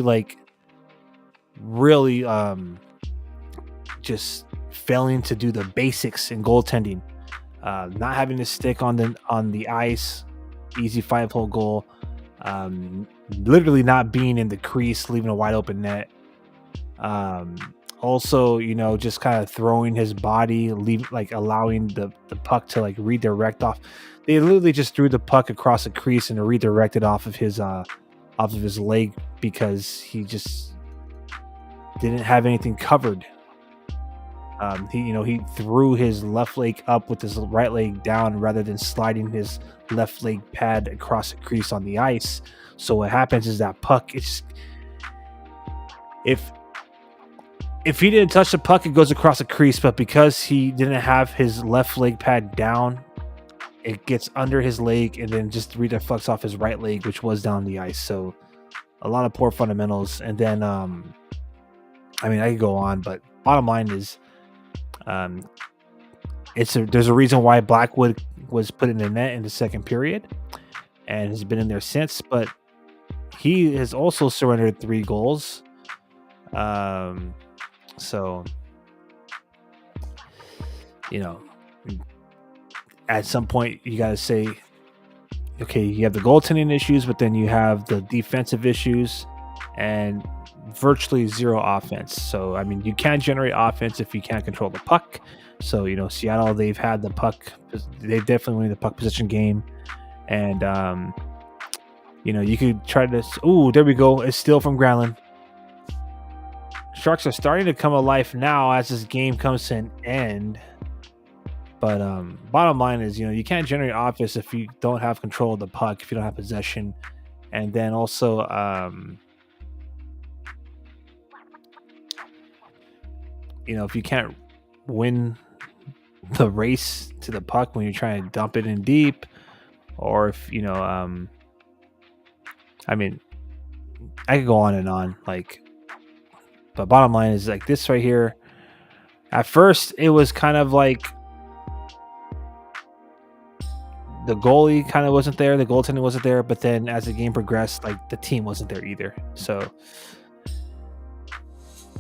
just failing to do the basics in goaltending, not having to stick on the ice, easy 5-hole goal, literally not being in the crease, leaving a wide open net. Also, just kind of throwing his body, allowing the puck to redirect off. They literally just threw the puck across the crease and redirected off of his leg because he just didn't have anything covered. He threw his left leg up with his right leg down rather than sliding his left leg pad across the crease on the ice. So what happens is that puck, if he didn't touch the puck, it goes across the crease. But because he didn't have his left leg pad down, it gets under his leg and then just reflects off his right leg, which was down the ice. So a lot of poor fundamentals. And then, I could go on, but bottom line is, there's a reason why Blackwood was put in the net in the second period and has been in there since, but he has also surrendered 3 goals. So, at some point you got to say, okay, you have the goaltending issues, but then you have the defensive issues and virtually zero offense. So, you can't generate offense if you can't control the puck. So, Seattle, they've had the puck. They've definitely won the puck position game. And, you could try to... Ooh, there we go. It's still from Granlund. Sharks are starting to come alive now as this game comes to an end. But bottom line is, you can't generate offense if you don't have control of the puck, if you don't have possession, and then also, if you can't win the race to the puck when you're trying to dump it in deep, or if I mean, I could go on and on, but bottom line is like this right here. At first, it was kind of like the goalie kind of wasn't there, the goaltending wasn't there, but then as the game progressed, like the team wasn't there either. So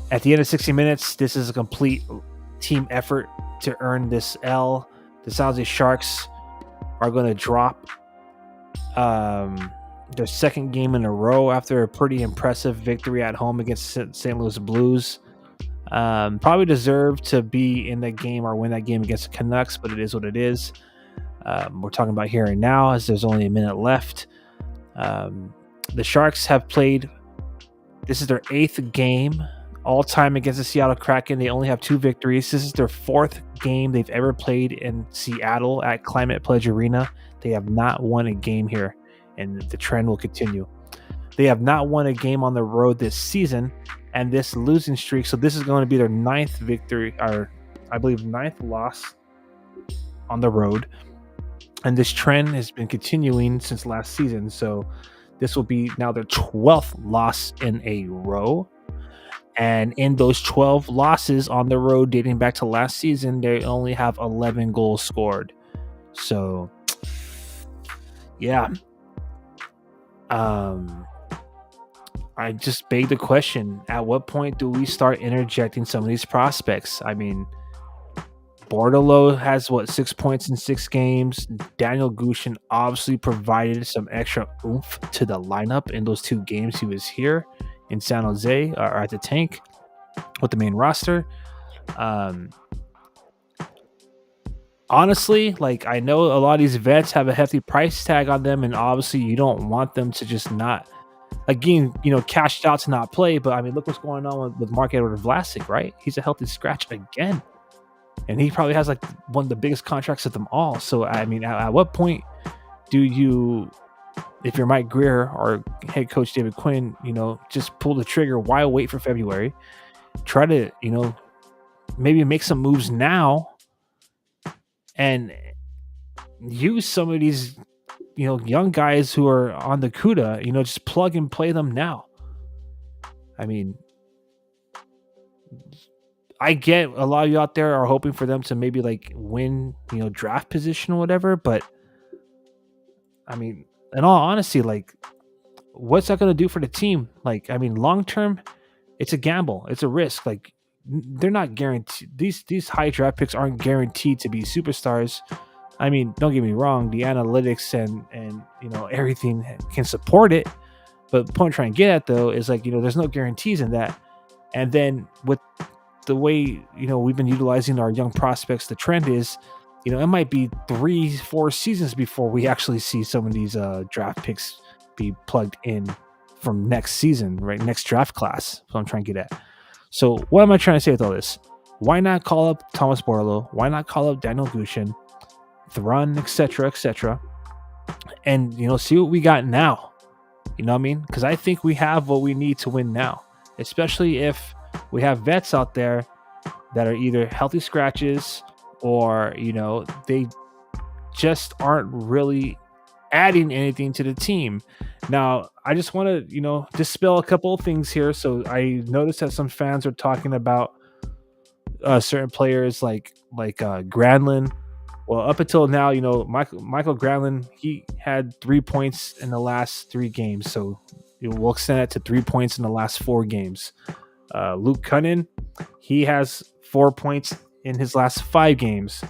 at the end of 60 minutes, this is a complete team effort to earn this L. The San Jose Sharks are going to drop their second game in a row after a pretty impressive victory at home against St. Louis Blues. Probably deserve to be in that game or win that game against the Canucks, but it is what it is. We're talking about here and now as there's only a minute left. The Sharks have played, this is their 8th game all time against the Seattle Kraken. They only have 2 victories. This is their 4th game they've ever played in Seattle at Climate Pledge Arena. They have not won a game here, and the trend will continue. They have not won a game on the road this season, and this losing streak, so this is going to be their 9th victory, or I believe 9th loss on the road. And this trend has been continuing since last season, so this will be now their 12th loss in a row. And in those 12 losses on the road dating back to last season, they only have 11 goals scored. So, yeah. I just beg the question, at what point do we start interjecting some of these prospects? I mean, Bordeleau has 6 points in 6 games. Daniel Gushin obviously provided some extra oomph to the lineup in those 2 games he was here in San Jose or at the tank with the main roster. Honestly, like, I know a lot of these vets have a hefty price tag on them, and obviously you don't want them to just not, again, cashed out to not play. But I mean, look what's going on with Marc-Edouard Vlasic, right? He's a healthy scratch again, and he probably has like one of the biggest contracts of them all. So I mean, at what point do you, if you're Mike Greer or head coach David Quinn, just pull the trigger? Why wait for February? Try to, maybe make some moves now and use some of these, young guys who are on the CUDA, just plug and play them now. I mean, I get a lot of you out there are hoping for them to maybe like win, draft position or whatever. But I mean, in all honesty, like, what's that going to do for the team? Like, I mean, long term, it's a gamble. It's a risk. Like, they're not guaranteed. These high draft picks aren't guaranteed to be superstars. I mean, don't get me wrong. The analytics and everything can support it. But the point I'm trying to get at, though, is like, there's no guarantees in that. And then with the way, we've been utilizing our young prospects, the trend is, it might be 3-4 seasons before we actually see some of these draft picks be plugged in from next season, right? Next draft class. That's what I'm trying to get at. So what am I trying to say with all this? Why not call up Thomas Bordeleau? Why not call up Daniel Gushin, Thrun, etc., and see what we got now? You know what I mean? Because I think we have what we need to win now, especially if we have vets out there that are either healthy scratches or they just aren't really adding anything to the team. Now, I just want to, dispel a couple of things here. So I noticed that some fans are talking about certain players like Granlund. Well, up until now, Michael Granlund, he had 3 points in the last 3 games. So we'll extend it to 3 points in the last 4 games. Luke Cunnin, he has 4 points in his last 5 games.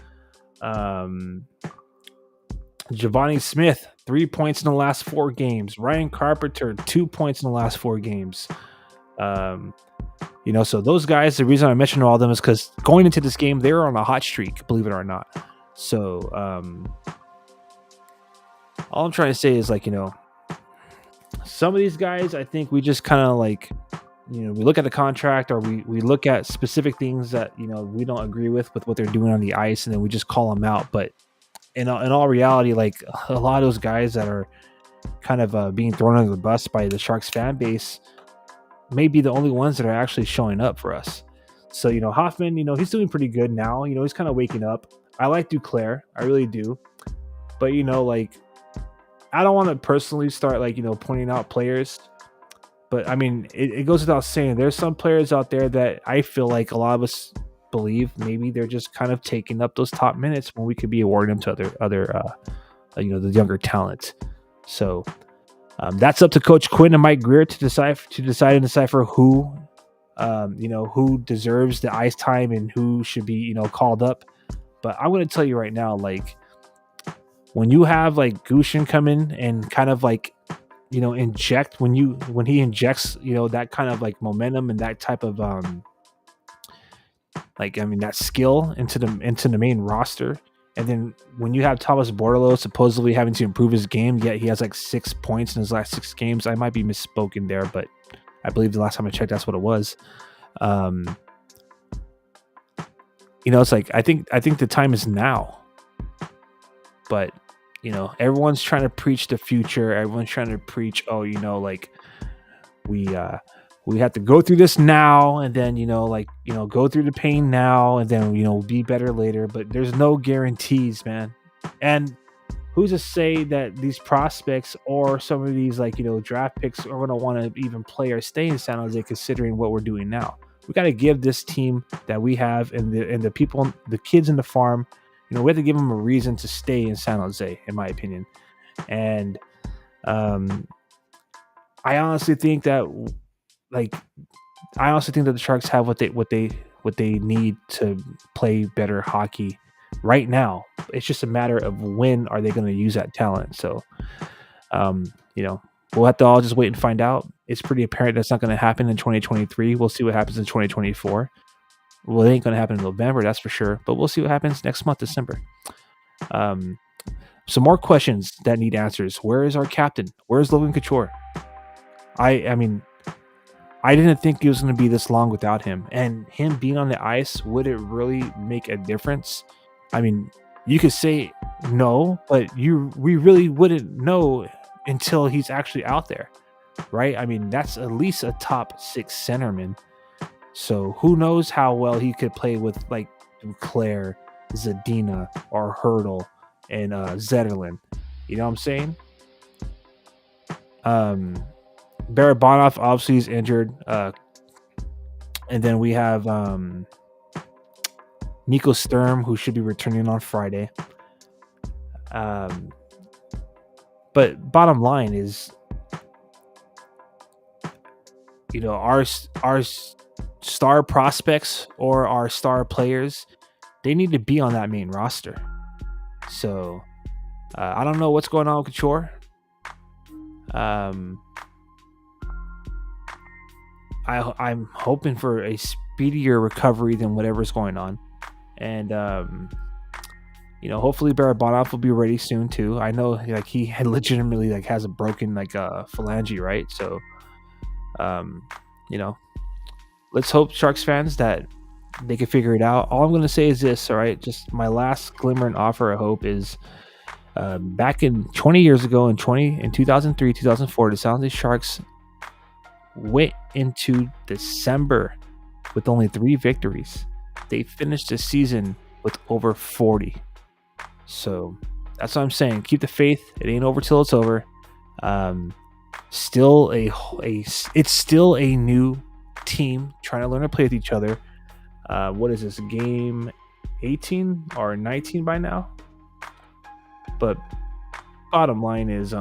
Giovanni Smith, 3 points in the last 4 games. Ryan Carpenter, 2 points in the last 4 games. So those guys, the reason I mentioned all of them is because going into this game, they were on a hot streak, believe it or not. So all I'm trying to say is, like, some of these guys, I think we just kind of like we look at the contract, or we look at specific things that we don't agree with what they're doing on the ice, and then we just call them out. But in all reality, like a lot of those guys that are kind of being thrown under the bus by the Sharks fan base may be the only ones that are actually showing up for us. So Hoffman, he's doing pretty good now. He's kind of waking up. I like Duclair, I really do. But like, I don't want to personally start like pointing out players. But I mean, it goes without saying, there's some players out there that I feel like a lot of us believe maybe they're just kind of taking up those top minutes when we could be awarding them to other the younger talent. So that's up to Coach Quinn and Mike Greer to decide and decipher who who deserves the ice time and who should be called up. But I'm going to tell you right now, like, when you have like Gushin come in and kind of like inject when he injects that kind of like momentum and that type of that skill into the main roster. And then when you have Thomas Bordalo supposedly having to improve his game, yet he has like 6 points in his last 6 games. I might be misspoken there, but I believe the last time I checked, that's what it was. It's like I think the time is now. But everyone's trying to preach the future. Everyone's trying to preach, like we have to go through this now, and then go through the pain now, and then be better later. But there's no guarantees, man. And who's to say that these prospects or some of these draft picks are going to want to even play or stay in San Jose, considering what we're doing now? We got to give this team that we have and the people, the kids in the farm, we have to give them a reason to stay in San Jose, in my opinion. And I honestly think that the Sharks have what they need to play better hockey right now. It's just a matter of when are they going to use that talent. So, we'll have to all just wait and find out. It's pretty apparent that's not going to happen in 2023. We'll see what happens in 2024. Well, it ain't going to happen in November, that's for sure. But we'll see what happens next month, December. Some more questions that need answers. Where is our captain? Where is Logan Couture? I mean, I didn't think he was going to be this long without him. And him being on the ice, would it really make a difference? I mean, you could say no, but we really wouldn't know until he's actually out there, right? I mean, that's at least a top 6 centerman. So who knows how well he could play with like Duclair, Zadina, or Hurdle, and Zetterlund. You know what I'm saying? Barabanov obviously is injured. And then we have Nico Sturm, who should be returning on Friday. But bottom line is, our star prospects or our star players, they need to be on that main roster. So I don't know what's going on with Couture. I'm hoping for a speedier recovery than whatever's going on. And hopefully Barabanov will be ready soon too. I know like he legitimately like has a broken phalange, right? So let's hope, Sharks fans, that they can figure it out. All I'm going to say is this, all right? Just my last glimmer and offer of hope is back in 20 years ago in 2003, 2004, the San Jose Sharks went into December with only 3 victories. They finished the season with over 40. So that's what I'm saying. Keep the faith. It ain't over till it's over. It's still a new team trying to learn to play with each other. What is this, game 18 or 19 by now? But bottom line is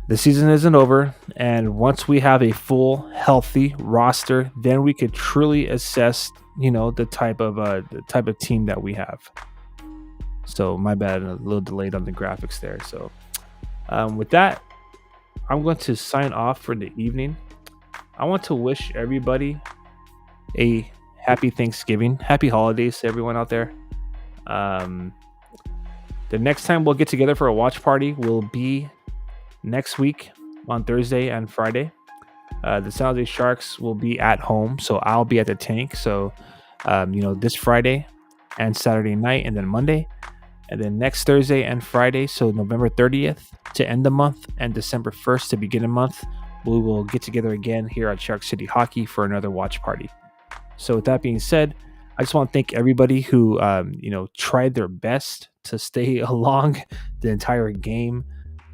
the season isn't over, and once we have a full healthy roster, then we could truly assess the type of team that we have. So my bad, a little delayed on the graphics there. So with that, I'm going to sign off for the evening. I want to wish everybody a happy Thanksgiving, happy holidays to everyone out there. The next time we'll get together for a watch party will be next week on Thursday and Friday. The San Jose Sharks will be at home, so I'll be at the tank. So, this Friday and Saturday night, and then Monday, and then next Thursday and Friday. So November 30th to end the month, and December 1st to begin the month, we will get together again here at Shark City Hockey for another watch party. So with that being said, I just want to thank everybody who tried their best to stay along the entire game.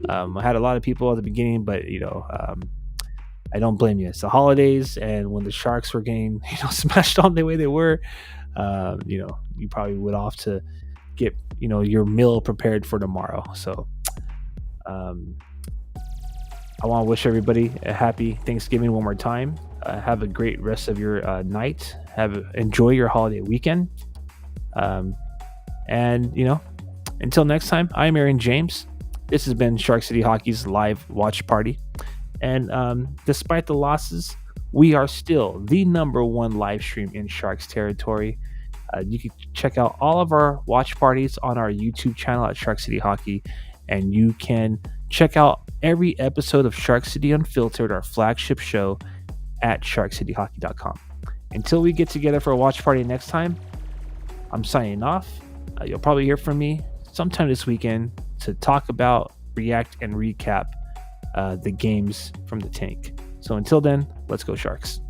I had a lot of people at the beginning, but I don't blame you. It's the holidays, and when the Sharks were getting smashed on the way they were, you probably went off to get your meal prepared for tomorrow. So I want to wish everybody a happy Thanksgiving one more time. Have a great rest of your night. Enjoy your holiday weekend. And until next time, I'm Aaron James. This has been Shark City Hockey's live watch party. And despite the losses, we are still the number one live stream in Sharks territory. You can check out all of our watch parties on our YouTube channel at Shark City Hockey. And you can check out every episode of Shark City Unfiltered, our flagship show, at sharkcityhockey.com. Until we get together for a watch party next time, I'm signing off. You'll probably hear from me sometime this weekend to talk about, react, and recap the games from the tank. So until then, let's go Sharks.